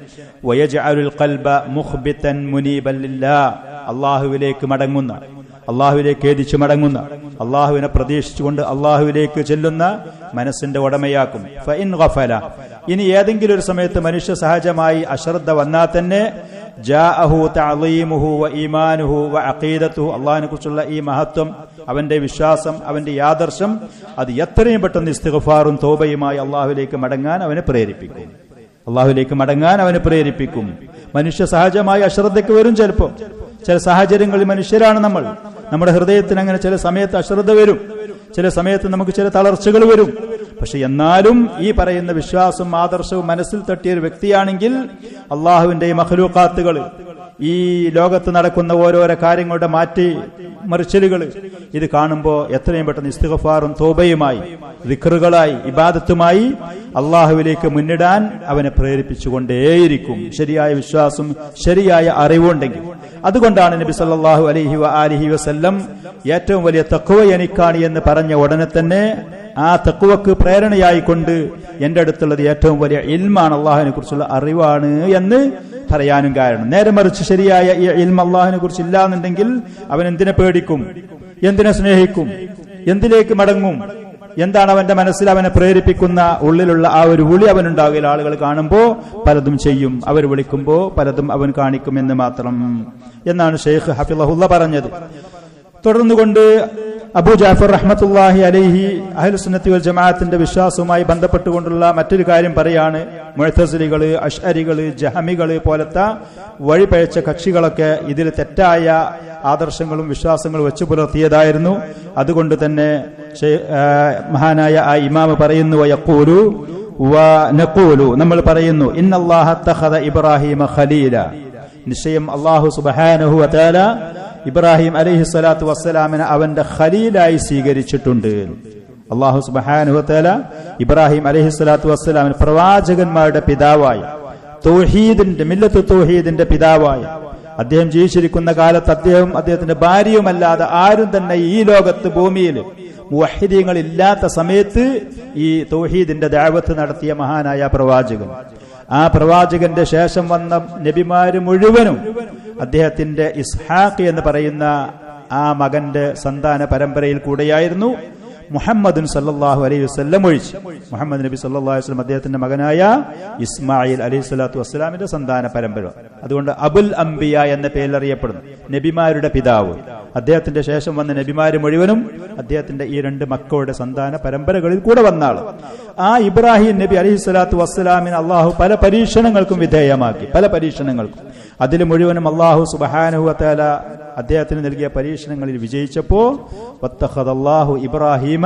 വയജ്അലുൽ ഖൽബ മുഖ്ബിതൻ മുനീബൻ ലില്ലാഹ്, അല്ലാഹുവിലേക്ക് മടങ്ങുന്ന, അള്ളാഹുവിലേക്ക് ഏതിച്ചു മടങ്ങുന്ന, അള്ളാഹുവിനെ പ്രതീക്ഷിച്ചുകൊണ്ട് അള്ളാഹുവിലേക്ക് ചെല്ലുന്ന മനസ്സിന്റെ ഉടമയാക്കും. ഫഇൻ ഗഫല, ഇനി ഏതെങ്കിലും ഒരു സമയത്ത് മനുഷ്യ സഹജമായി അശ്രദ്ധ വന്നാൽ തന്നെ ജാഅഹു തഅളീമുഹു വ ഈമാനുഹു വ അഖീദത്തുഹു, അല്ലാഹുവിനെ കുറിച്ചുള്ള ഈ മഹത്വം, അവന്റെ വിശ്വാസം, അവന്റെ ആദർശം, അത് എത്രയും പെട്ടെന്ന് ഇസ്തിഗ്ഫാറും തൗബയുമായി അള്ളാഹുവിലേക്ക് മടങ്ങാൻ അവനെ പ്രേരിപ്പിക്കും. മനുഷ്യ സഹജമായ അശ്രദ്ധയ്ക്ക് വരും. ചിലപ്പോൾ ചില സാഹചര്യങ്ങളിൽ മനുഷ്യരാണ് നമ്മൾ, നമ്മുടെ ഹൃദയത്തിന് അങ്ങനെ ചില സമയത്ത് അശ്രദ്ധ വരും, ചില സമയത്ത് നമുക്ക് ചില തളർച്ചകൾ വരും. പക്ഷെ എന്നാലും ഈ പറയുന്ന വിശ്വാസവും ആദർശവും മനസ്സിൽ തട്ടിയ ഒരു വ്യക്തിയാണെങ്കിൽ അള്ളാഹുവിന്റെ മഖ്ലൂഖാത്തുകൾ, ഈ ലോകത്ത് നടക്കുന്ന ഓരോരോ കാര്യങ്ങളുടെ മാറ്റി മറിച്ചലുകൾ, ഇത് കാണുമ്പോൾ എത്രയും പെട്ടെന്ന് ഇസ്തിഗ്ഫാറും തൗബയുമായി ദിക്റുകളായി ഇബാദത്തുമായി അള്ളാഹുവിലേക്ക് മുന്നിടാൻ അവനെ പ്രേരിപ്പിച്ചുകൊണ്ടേയിരിക്കും, ശരിയായ വിശ്വാസം ശരിയായ അറിവുണ്ടെങ്കിൽ. അതുകൊണ്ടാണ് നബി സല്ലല്ലാഹു അലൈഹി വആലിഹി വസല്ലം ഏറ്റവും വലിയ തഖ്വ എനിക്കാണ് എന്ന് പറഞ്ഞ ഉടനെ തന്നെ ആ തഖ്വക്ക് പ്രേരണയായിക്കൊണ്ട് എന്റെ അടുത്തുള്ളത് ഏറ്റവും വലിയ ഇൽമാണ്, അള്ളാഹുവിനെ കുറിച്ചുള്ള അറിവാണ് എന്ന് പറയാനും കാരണം. നേരെ മറിച്ച് ശരിയായ ഈ ഇൽമ അള്ളാഹുവിനെ കുറിച്ച് ഇല്ലാന്നുണ്ടെങ്കിൽ അവൻ എന്തിനെ പേടിക്കും, എന്തിനെ സ്നേഹിക്കും, എന്തിലേക്ക് മടങ്ങും, എന്താണ് അവന്റെ മനസ്സിൽ അവനെ പ്രേരിപ്പിക്കുന്ന ഉള്ളിലുള്ള ആ ഒരു വിളി അവനുണ്ടാകില്ല. ആളുകൾ കാണുമ്പോൾ പലതും ചെയ്യും, അവർ വിളിക്കുമ്പോൾ പലതും അവൻ കാണിക്കും എന്ന് മാത്രം എന്നാണ് ഷെയ്ഖ് ഹഫിളഹുല്ല പറഞ്ഞത്. തുടർന്നുകൊണ്ട് അബൂ ജാഫർ റഹ്മത്തുള്ളാഹി അലൈഹി അഹ്ലു സുന്നത്തി വൽ ജമാഅത്തിന്റെ വിശ്വാസവുമായി ബന്ധപ്പെട്ടുകൊണ്ടുള്ള മറ്റൊരു കാര്യം പറയാണ്. മുഅ്തസിലികള്, അശ്അരികള്, ജഹമികള് പോലത്തെ വഴിപഴച്ച കക്ഷികളൊക്കെ ഇതിൽ തെറ്റായ ആദർശങ്ങളും വിശ്വാസങ്ങളും വെച്ചു പുലർത്തിയതായിരുന്നു. അതുകൊണ്ട് തന്നെ മഹാനായ ആ ഇമാം പറയുന്നു, വയഖൂലു വനഖൂലു, നമ്മൾ പറയുന്നു, ഇന്നല്ലാഹ തഖദ ഇബ്രാഹീമ ഖലീല, നിശ്ചയം അല്ലാഹു സുബ്ഹാനഹു വ തആല ഇബ്രാഹിം അലൈഹി സ്വലാത്തു വസ്സലാമിനെ അവന്റെ ഖലീലായി സ്വീകരിച്ചിട്ടുണ്ട്. അല്ലാഹു സുബ്ഹാനഹു വ തആല ഇബ്രാഹിം അലൈഹി സ്വലാത്തു വസ്സലാമിനെ പ്രവാചകന്മാരുടെ പിതാവായി, തൗഹീദിന്റെ മില്ലത്ത് തൗഹീദിന്റെ പിതാവായി, അദ്ദേഹം ജീവിച്ചിരിക്കുന്ന കാലത്ത് അദ്ദേഹത്തിന്റെ ഭാര്യയുമല്ലാതെ ആരും തന്നെ ഈ ലോകത്ത് ഭൂമിയിൽ മുവഹ്ഹിദീങ്ങൾ ഇല്ലാത്ത സമയത്ത് ഈ തൗഹീദിന്റെ ദഅവത്ത് നടത്തിയ മഹാനായ പ്രവാചകൻ. ആ പ്രവാചകന്റെ ശേഷം വന്ന നബിമാര് മുഴുവനും അദ്ദേഹത്തിന്റെ ഇസ്ഹാഖ് എന്ന് പറയുന്ന ആ മകന്റെ സന്താന പരമ്പരയിൽ കൂടെയായിരുന്നു. മുഹമ്മദുൻ സല്ലല്ലാഹു അലൈഹി വസല്ലം ഒഴിച്ച്, മുഹമ്മദ് നബി സല്ലല്ലാഹു അലൈഹി വസല്ലം അദ്ദേഹത്തിന്റെ മകനായ ഇസ്മായിൽ അലൈഹി സ്വലാത്തു വസ്സലാമിന്റെ സന്താന പരമ്പര. അതുകൊണ്ട് അബുൽ അംബിയ എന്ന പേരിൽ അറിയപ്പെടുന്നു, നബിമാരുടെ പിതാവ്. അദ്ദേഹത്തിന്റെ ശേഷം വന്ന നബിമാര് മുഴുവനും അദ്ദേഹത്തിന്റെ ഈ രണ്ട് മക്കളുടെ സന്താന പരമ്പരകളിൽ കൂടെ വന്നാൾ. ആ ഇബ്രാഹിം നബി അലൈഹി സ്വലാത്തു വസ്സലാമിന് അള്ളാഹു പല പരീക്ഷണങ്ങൾക്കും വിധേയമാക്കി, പല പരീക്ഷണങ്ങൾക്കും. അതിൽ മുഴുവനും അള്ളാഹു സുബ്ഹാനഹു വ തആല അദ്ദേഹത്തിന് നൽകിയ പരീക്ഷണങ്ങളിൽ വിജയിച്ചപ്പോ വത്തഖദല്ലാഹു ഇബ്രാഹിമ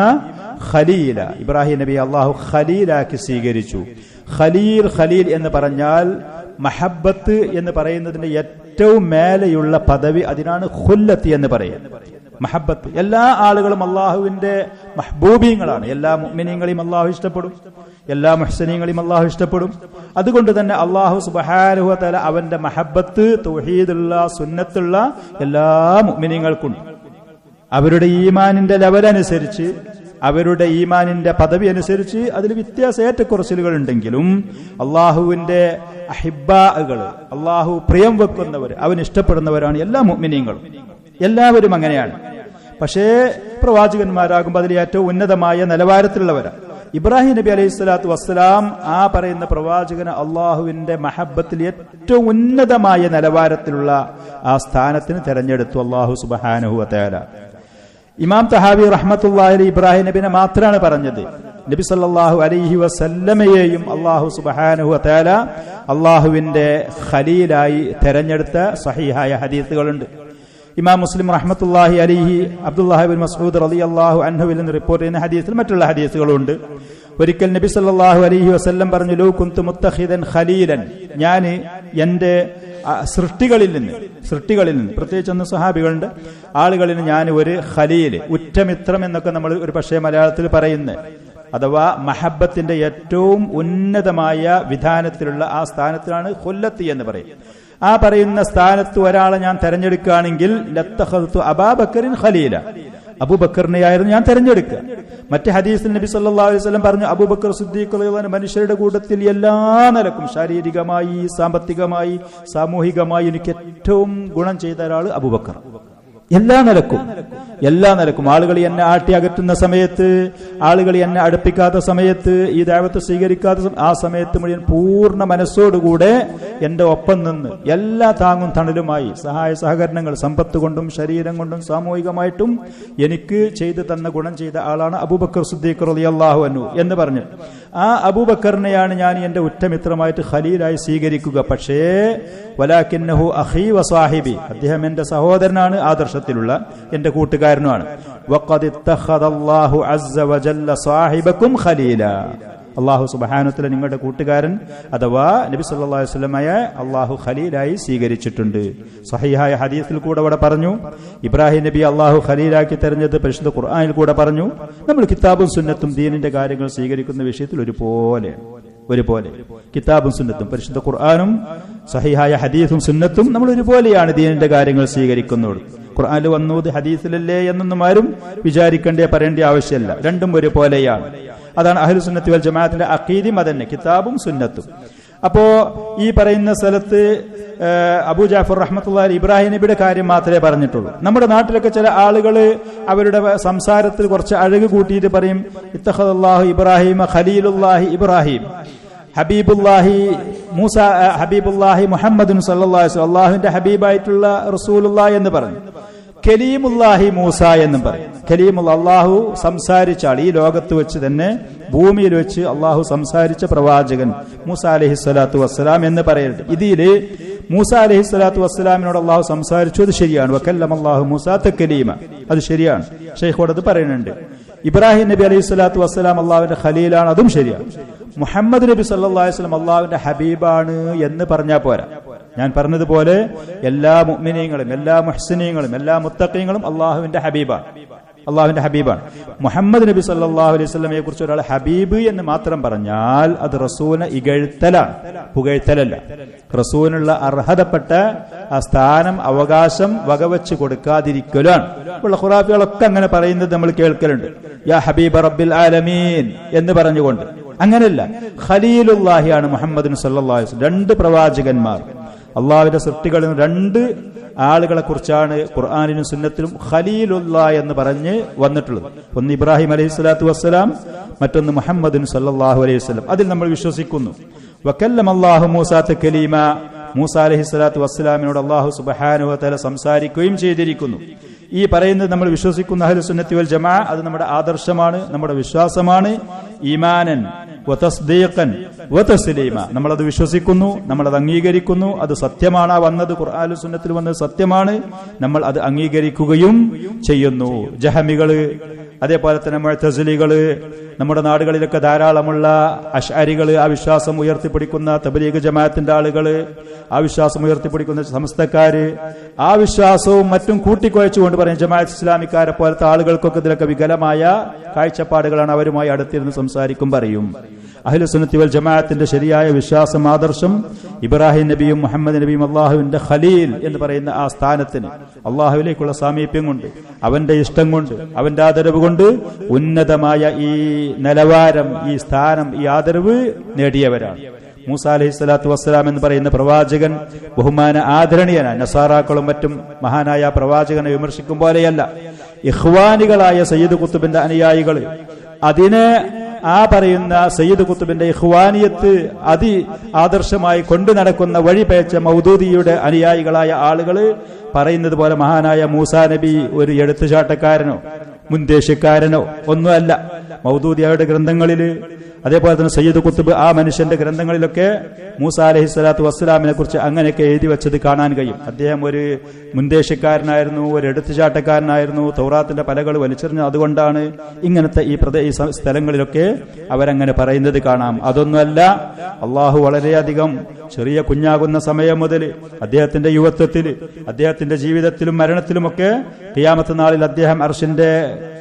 ഖലീല, ഇബ്രാഹിം നബി അള്ളാഹു ഖലീലാക്കി സ്വീകരിച്ചു. ഖലീൽ എന്ന് പറഞ്ഞാൽ മഹബ്ബത്ത് എന്ന് പറയുന്നതിന്റെ ഏറ്റവും മേലെയുള്ള പദവി, അതിനാണ് ഖുല്ലത്ത് എന്ന് പറയുന്നത്. മഹബ്ബത്ത്, എല്ലാ ആളുകളും അള്ളാഹുവിന്റെ മഹ്ബൂബീങ്ങളാണ്. എല്ലാ മുഅ്മിനീങ്ങളെയും അള്ളാഹു ഇഷ്ടപ്പെടും, എല്ലാ മുഹ്സിനീങ്ങളെയും അള്ളാഹു ഇഷ്ടപ്പെടും. അതുകൊണ്ട് തന്നെ അള്ളാഹു സുബ്ഹാനഹു വ തആല അവന്റെ മഹബ്ബത്ത് തൗഹീദുള്ള സുന്നത്തുള്ള എല്ലാ മുഅ്മിനീങ്ങൾക്കുണ്ട്. അവരുടെ ഈമാനിന്റെ ലെവൽ അനുസരിച്ച്, അവരുടെ ഈമാനിന്റെ പദവി അനുസരിച്ച് അതിൽ വ്യത്യാസ ഏറ്റക്കുറച്ചിലുകൾ ഉണ്ടെങ്കിലും അള്ളാഹുവിന്റെ അഹിബ്ബാകൾ, അള്ളാഹു പ്രിയം വെക്കുന്നവർ, അവൻ ഇഷ്ടപ്പെടുന്നവരാണ് എല്ലാ മുഅ്മിനീങ്ങളും. എല്ലാവരും അങ്ങനെയാണ്. പക്ഷേ പ്രവാചകന്മാരാകുമ്പോൾ അതിൽ ഏറ്റവും ഉന്നതമായ നിലവാരത്തിലുള്ളവരാണ്. ഇബ്രാഹിം നബി അലൈഹി സ്വലാത്തു വസ്സലാം ആ പറയുന്ന പ്രവാചകന് അള്ളാഹുവിന്റെ മഹബ്ബത്തിൽ ഏറ്റവും ഉന്നതമായ നിലവാരത്തിലുള്ള ആ സ്ഥാനത്തിന് തെരഞ്ഞെടുത്തു അള്ളാഹു സുബ്ഹാനഹു വ തആല. ഇമാം തഹാവി റഹ്മത്തുള്ളാഹി അലൈഹി ഇബ്രാഹിം നബിനെ മാത്രമാണ് പറഞ്ഞത്. നബി സല്ലല്ലാഹു അലൈഹി വസല്ലമയെയും അള്ളാഹു സുബ്ഹാനഹു വ തആല അള്ളാഹുവിന്റെ ഖലീലായി തെരഞ്ഞെടുത്ത സഹീഹായ ഹദീസുകളുണ്ട്. ഇമാം മുസ്ലിം റഹ്മത്തുള്ളാഹി അലൈഹി അബ്ദുല്ലാഹി ഇബ്നു മസ്ഊദ് റളിയല്ലാഹു അൻഹുവിൽ നിന്ന് റിപ്പോർട്ട് ചെയ്യുന്ന ഹദീസിൽ മറ്റുള്ള ഹദീസുകളുണ്ട്. ഒരിക്കൽ നബി സല്ലല്ലാഹു അലൈഹി വസല്ലം പറഞ്ഞു, ലൗ കുന്തു മുത്തഖിദൻ ഖലീലൻ, ഞാൻ എന്റെ സൃഷ്ടികളിൽ നിന്ന് പ്രത്യേകിച്ച് ഒന്ന് സ്വഹാബികളുണ്ട്, ആളുകളിൽ ഞാൻ ഒരു ഖലീൽ, ഉറ്റമിത്രം എന്നൊക്കെ നമ്മൾ ഒരു പക്ഷേ മലയാളത്തിൽ പറയുന്നത്, അഥവാ മഹബ്ബത്തിന്റെ ഏറ്റവും ഉന്നതമായ വിധാനത്തിലുള്ള ആ സ്ഥാനത്തിലാണ് ഖുല്ലത്തി എന്ന് പറയും. ആ പറയുന്ന സ്ഥാനത്ത് ഒരാളെ ഞാൻ തെരഞ്ഞെടുക്കുകയാണെങ്കിൽ ലത്തഖൽതു അബൂബക്കറിൻ ഖലീല, അബൂബക്കറിനെയായിരുന്നു ഞാൻ തെരഞ്ഞെടുക്കുക. മറ്റു ഹദീസിൽ നബി സല്ലല്ലാഹു അലൈഹി വസല്ലം പറഞ്ഞു, അബൂബക്കർ സിദ്ദീഖ് റളിയല്ലാഹു അൻഹു മനുഷ്യരുടെ കൂട്ടത്തിൽ എല്ലാ നിലക്കും, ശാരീരികമായി, സാമ്പത്തികമായി, സാമൂഹികമായി എനിക്ക് ഏറ്റവും ഗുണം ചെയ്ത ഒരാൾ അബൂബക്കർ. എല്ലാ നിലക്കും ആളുകൾ എന്നെ ആട്ടി അകറ്റുന്ന സമയത്ത്, ആളുകൾ എന്നെ അടുപ്പിക്കാത്ത സമയത്ത്, ഈ ദഅവത്ത് സ്വീകരിക്കാത്ത ആ സമയത്ത് മുഴുവൻ പൂർണ്ണ മനസ്സോടുകൂടെ എന്റെ ഒപ്പം നിന്ന് എല്ലാ താങ്ങും തണലുമായി സഹായ സഹകരണങ്ങൾ സമ്പത്ത് കൊണ്ടും ശരീരം കൊണ്ടും സാമൂഹികമായിട്ടും എനിക്ക് ചെയ്തു തന്ന ഗുണം ചെയ്ത ആളാണ് അബൂബക്കർ സിദ്ദീഖ് റളിയല്ലാഹു അൻഹു എന്ന് പറഞ്ഞു. ആ അബൂബക്കറിനെയാണ് ഞാൻ എന്റെ ഉറ്റമിത്രമായിട്ട് ഖലീലായി സ്വീകരിക്കുക. പക്ഷേ വലാകിന്നഹു അഖീ വസാഹിബി, അദ്ദേഹം എന്റെ സഹോദരനാണ്, ആദർശത്തിലുള്ള എന്റെ കൂട്ടുകാരനുമാണ്. വഖദ് ഇത്തഖദല്ലാഹു അസ്സ വജല്ല സാഹിബകും ഖലീലാ, അല്ലാഹു സുബ്ഹാനഹു വതആല നിങ്ങളുടെ കൂട്ടുകാരൻ അഥവാ നബി സല്ലല്ലാഹു അലൈഹി വസല്ലമയെ അല്ലാഹു ഖലീലായി സ്വീകരിച്ചിട്ടുണ്ട്. സ്വഹീഹായ ഹദീസിൽ കൂടെ അവിടെ പറഞ്ഞു, ഇബ്രാഹിം നബി അല്ലാഹു ഖലീലാക്കി തെരഞ്ഞത് പരിശുദ്ധ ഖുർആനിൽ കൂടെ പറഞ്ഞു. നമ്മൾ കിതാബും സുന്നത്തും ദീനിന്റെ കാര്യങ്ങൾ സ്വീകരിക്കുന്ന വിഷയത്തിൽ ഒരുപോലെ കിതാബും സുന്നത്തും, പരിശുദ്ധ ഖുർആനും സ്വഹീഹായ ഹദീസും സുന്നത്തും നമ്മൾ ഒരുപോലെയാണ് ദീനിന്റെ കാര്യങ്ങൾ സ്വീകരിക്കുന്നത്. ഖുർആനിൽ വന്നത് ഹദീസിലല്ലേ എന്നൊന്നും ആരും വിചാരിക്കേണ്ട പറയേണ്ട ആവശ്യമില്ല. രണ്ടും ഒരുപോലെയാണ്. അതാണ് അഹ്ലു സുന്നത്തി വൽ ജമാഅത്തിന്റെ അഖീദയും അതന്നെ, കിതാബും സുന്നത്തും. അപ്പോ ഈ പറയുന്ന സ്ഥലത്ത് അബൂ ജാഫർ റഹ്മത്തുള്ളാഹി അലൈഹി ഇബ്രാഹിം നബിയുടെ കാര്യം മാത്രമേ പറഞ്ഞിട്ടുള്ളൂ. നമ്മുടെ നാട്ടിലൊക്കെ ചില ആളുകൾ അവരുടെ സംസാരത്തിൽ കുറച്ച് അഴക് കൂട്ടിയിട്ട് പറയും, ഇത്തഖദല്ലാഹു ഇബ്രാഹിമ ഖലീലുല്ലാഹി ഇബ്രാഹിം, ഹബീബുല്ലാഹി മൂസ, ഹബീബുല്ലാഹി മുഹമ്മദുൻ സല്ലല്ലാഹു അലൈഹി വസല്ലം, അല്ലാഹുവിന്റെ ഹബീബായിട്ടുള്ള റസൂലുള്ളാഹി എന്ന് പറഞ്ഞു. കലീമുല്ലാഹി മൂസ എന്നും പറയും. കലീമുല്ലാഹ്, അള്ളാഹു സംസാരിച്ച ആൾ, ഈ ലോകത്ത് വെച്ച് തന്നെ ഭൂമിയിൽ വെച്ച് അള്ളാഹു സംസാരിച്ച പ്രവാചകൻ മൂസ അലൈഹിസ്സലാത്തു വസ്സലാം എന്ന് പറയരുത്. ഇതില് മൂസ അലൈഹിസ്സലാത്തു വസ്സലാമിനോട് അള്ളാഹു സംസാരിച്ചു, അത് ശരിയാണ്. വകല്ലമല്ലാഹു മൂസ തക്ലീമ, അത് ശരിയാണ്. ഷെയ്ഖോട് അത് പറയുന്നുണ്ട്. ഇബ്രാഹിം നബി അലൈഹിസ്സലാത്തു വസ്സലാം അള്ളാഹുവിന്റെ ഖലീലാണ്, അതും ശരിയാണ്. മുഹമ്മദ് നബി സല്ലല്ലാഹു അലൈഹി വസല്ലം അള്ളാഹുവിന്റെ ഹബീബാണ് എന്ന് പറഞ്ഞാൽ പോരാ. ഞാൻ പറഞ്ഞതുപോലെ എല്ലാ മുഅ്മിനീങ്ങളും എല്ലാ മുഹ്സിനീങ്ങളും എല്ലാ മുത്തഖീങ്ങളും അള്ളാഹുവിന്റെ ഹബീബാണ്. മുഹമ്മദ് നബി സല്ലല്ലാഹു അലൈഹി വസല്ലമയെ കുറിച്ച് ഒരാൾ ഹബീബ് എന്ന് മാത്രം പറഞ്ഞാൽ അത് റസൂലിനെ ഇകഴ്ത്തലാണ്, പുകഴ്ത്തലല്ല. റസൂലിനുള്ള അർഹതപ്പെട്ട ആ സ്ഥാനം അവകാശം വകവെച്ച് കൊടുക്കാതിരിക്കലാണ്. ഇപ്പോൾ ഖുറാഫികളൊക്കെ അങ്ങനെ പറയുന്നത് നമ്മൾ കേൾക്കലുണ്ട്. യാ ഹബീബ റബ്ബിൽ ആലമീൻ എന്ന് പറഞ്ഞുകൊണ്ട്. അങ്ങനെയല്ല, ഖലീലുല്ലാഹിയാണ് മുഹമ്മദ് സല്ലല്ലാഹു അലൈഹി വസല്ലം. രണ്ട് പ്രവാചകന്മാർ, അള്ളാഹുവിന്റെ സൃഷ്ടികളിൽ രണ്ട് ആളുകളെ കുറിച്ചാണ് ഖുർആനിലും സുന്നത്തിലും ഖലീലുല്ലാ എന്ന് പറഞ്ഞ് വന്നിട്ടുള്ളത്. ഒന്ന് ഇബ്രാഹിം അലൈഹിസ്സലാത്തു വസ്സലാം, മറ്റൊന്ന് മുഹമ്മദ് സല്ലല്ലാഹു അലൈഹി വസല്ലം. അതിൽ നമ്മൾ വിശ്വസിക്കുന്നു. വകല്ലമല്ലാഹു മൂസ തക്ലീമ, മൂസ അലൈഹിസ്സലാത്തു വസ്സലാമിനോട് അല്ലാഹു സുബ്ഹാനഹു വ തആല സംസാരിക്കുകയും ചെയ്തിരിക്കുന്നു. ഈ പറയുന്നത് നമ്മൾ വിശ്വസിക്കുന്ന അഹ്ലു സുന്നത്തി വൽ ജമാഅ, അത് നമ്മുടെ ആദർശമാണ്, നമ്മുടെ വിശ്വാസമാണ്. ഈമാനൻ വതസ്ദീഖൻ വതസ്ലീമ, നമ്മളത് വിശ്വസിക്കുന്നു, നമ്മളത് അംഗീകരിക്കുന്നു. അത് സത്യമാണ്, വന്നത് ഖുർആനിലും സുന്നത്തിലും വന്നത് സത്യമാണ്, നമ്മൾ അത് അംഗീകരിക്കുകയും ചെയ്യുന്നു. ജഹമികള്, അതേപോലെ തന്നെ മുഅ്തസിലികള്, നമ്മുടെ നാടുകളിലൊക്കെ ധാരാളമുള്ള അശ്അരികള്, ആ വിശ്വാസം ഉയർത്തിപ്പിടിക്കുന്ന തബ്ലീഗ് ജമാഅത്തിന്റെ ആളുകള്, ആ വിശ്വാസം ഉയർത്തിപ്പിടിക്കുന്ന സമസ്തക്കാര്, ആ വിശ്വാസവും മറ്റും കൂട്ടിക്കുഴച്ചുകൊണ്ട് പറയും ജമാഅത്ത് ഇസ്ലാമിക്കാരെ പോലത്തെ ആളുകൾക്കൊക്കെ ഇതിലൊക്കെ വികലമായ കാഴ്ചപ്പാടുകളാണ്. അവരുമായി അടുത്തിരുന്ന് സംസാരിക്കും പറയും. അഹ്ലു സുന്നത്തി വൽ ജമാഅത്തിന്റെ ശരിയായ വിശ്വാസം, ആദർശം ഇബ്രാഹിം നബിയും മുഹമ്മദ് നബിയും അള്ളാഹുവിന്റെ ഖലീൽ എന്ന് പറയുന്ന ആ സ്ഥാനത്തിന് അള്ളാഹുവിലേക്കുള്ള സാമീപ്യം കൊണ്ട്, അവന്റെ ഇഷ്ടം കൊണ്ട്, അവന്റെ ആദരവ് കൊണ്ട് ഉന്നതമായ ഈ നിലവാരം, ഈ സ്ഥാനം, ഈ ആദരവ് നേടിയവരാണ്. മൂസ അലൈഹിസ്സലാത്തു വസ്സലാം എന്ന് പറയുന്ന പ്രവാചകൻ ബഹുമാന ആദരണീയനാണ്. നസാറാക്കളും മറ്റും മഹാനായ പ്രവാചകനെ വിമർശിക്കും പോലെയല്ല. ഇഖ്വാനികളായ സയ്യിദ് ഖുത്ബിന്റെ അനുയായികൾ, അതിനെ ആ പറയുന്ന സയ്യിദ് ഖുത്ബിന്റെ ഇഖ്വാനിയത്ത് അതി ആദർശമായി കൊണ്ടു നടക്കുന്ന വഴിപേച്ച മൗദൂദിയുടെ അനുയായികളായ ആളുകൾ പറയുന്നത് പോലെ മഹാനായ മൂസാ നബി ഒരു എടുത്തുചാട്ടക്കാരനോ മുൻദേശക്കാരനോ ഒന്നുമല്ല. മൗദൂദിയുടെ ഗ്രന്ഥങ്ങളിൽ, അതേപോലെ തന്നെ സയ്യിദ് ഖുത്ബ് ആ മനുഷ്യന്റെ ഗ്രന്ഥങ്ങളിലൊക്കെ മൂസ അലൈഹിസ്സലാത്തു വസ്സലാമിനെ കുറിച്ച് അങ്ങനെയൊക്കെ എഴുതി വെച്ചത് കാണാൻ കഴിയും. അദ്ദേഹം ഒരു മുൻദേശക്കാരനായിരുന്നു, ഒരു എടുത്തുചാട്ടക്കാരനായിരുന്നു, തൗറാത്തിന്റെ പലകൾ വലിച്ചെറിഞ്ഞു, അതുകൊണ്ടാണ് ഇങ്ങനത്തെ ഈ സ്ഥലങ്ങളിലൊക്കെ അവരങ്ങനെ പറയുന്നത് കാണാം. അതൊന്നുമല്ല, അള്ളാഹു വളരെയധികം ചെറിയ കുഞ്ഞാകുന്ന സമയം മുതൽ അദ്ദേഹത്തിന്റെ യുവത്വത്തിൽ, അദ്ദേഹത്തിന്റെ ജീവിതത്തിലും മരണത്തിലുമൊക്കെ ഖിയാമത്ത് നാളിൽ അദ്ദേഹം അർശിന്റെ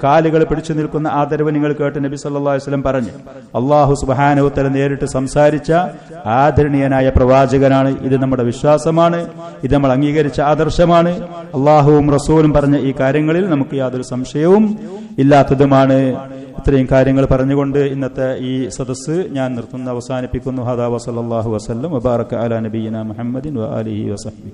കാലുകൾ പിടിച്ചു നിൽക്കുന്ന ആദരവ് നിങ്ങൾ കേട്ട് നബി സല്ലല്ലാഹു അലൈഹി വസല്ലം പറഞ്ഞു. അല്ലാഹു സുബ്ഹാനഹു വ തആല നേരിട്ട് സംസാരിച്ച ആദരണീയനായ പ്രവാചകനാണ്. ഇത് നമ്മുടെ വിശ്വാസമാണ്, ഇത് നമ്മൾ അംഗീകരിച്ച ആദർശമാണ്. അല്ലാഹുവും റസൂലും പറഞ്ഞ ഈ കാര്യങ്ങളിൽ നമുക്ക് യാതൊരു സംശയവും ഇല്ലാത്തതുമാണ്. ഇത്രയും കാര്യങ്ങൾ പറഞ്ഞുകൊണ്ട് ഇന്നത്തെ ഈ സദസ്സ് ഞാൻ അവസാനിപ്പിക്കുന്നു. ഹദാ വസല്ലല്ലാഹു വസല്ലം വബാറക അലാ നബിയിനാ മുഹമ്മദിൻ വആലിഹി വസഹ്ബിഹി.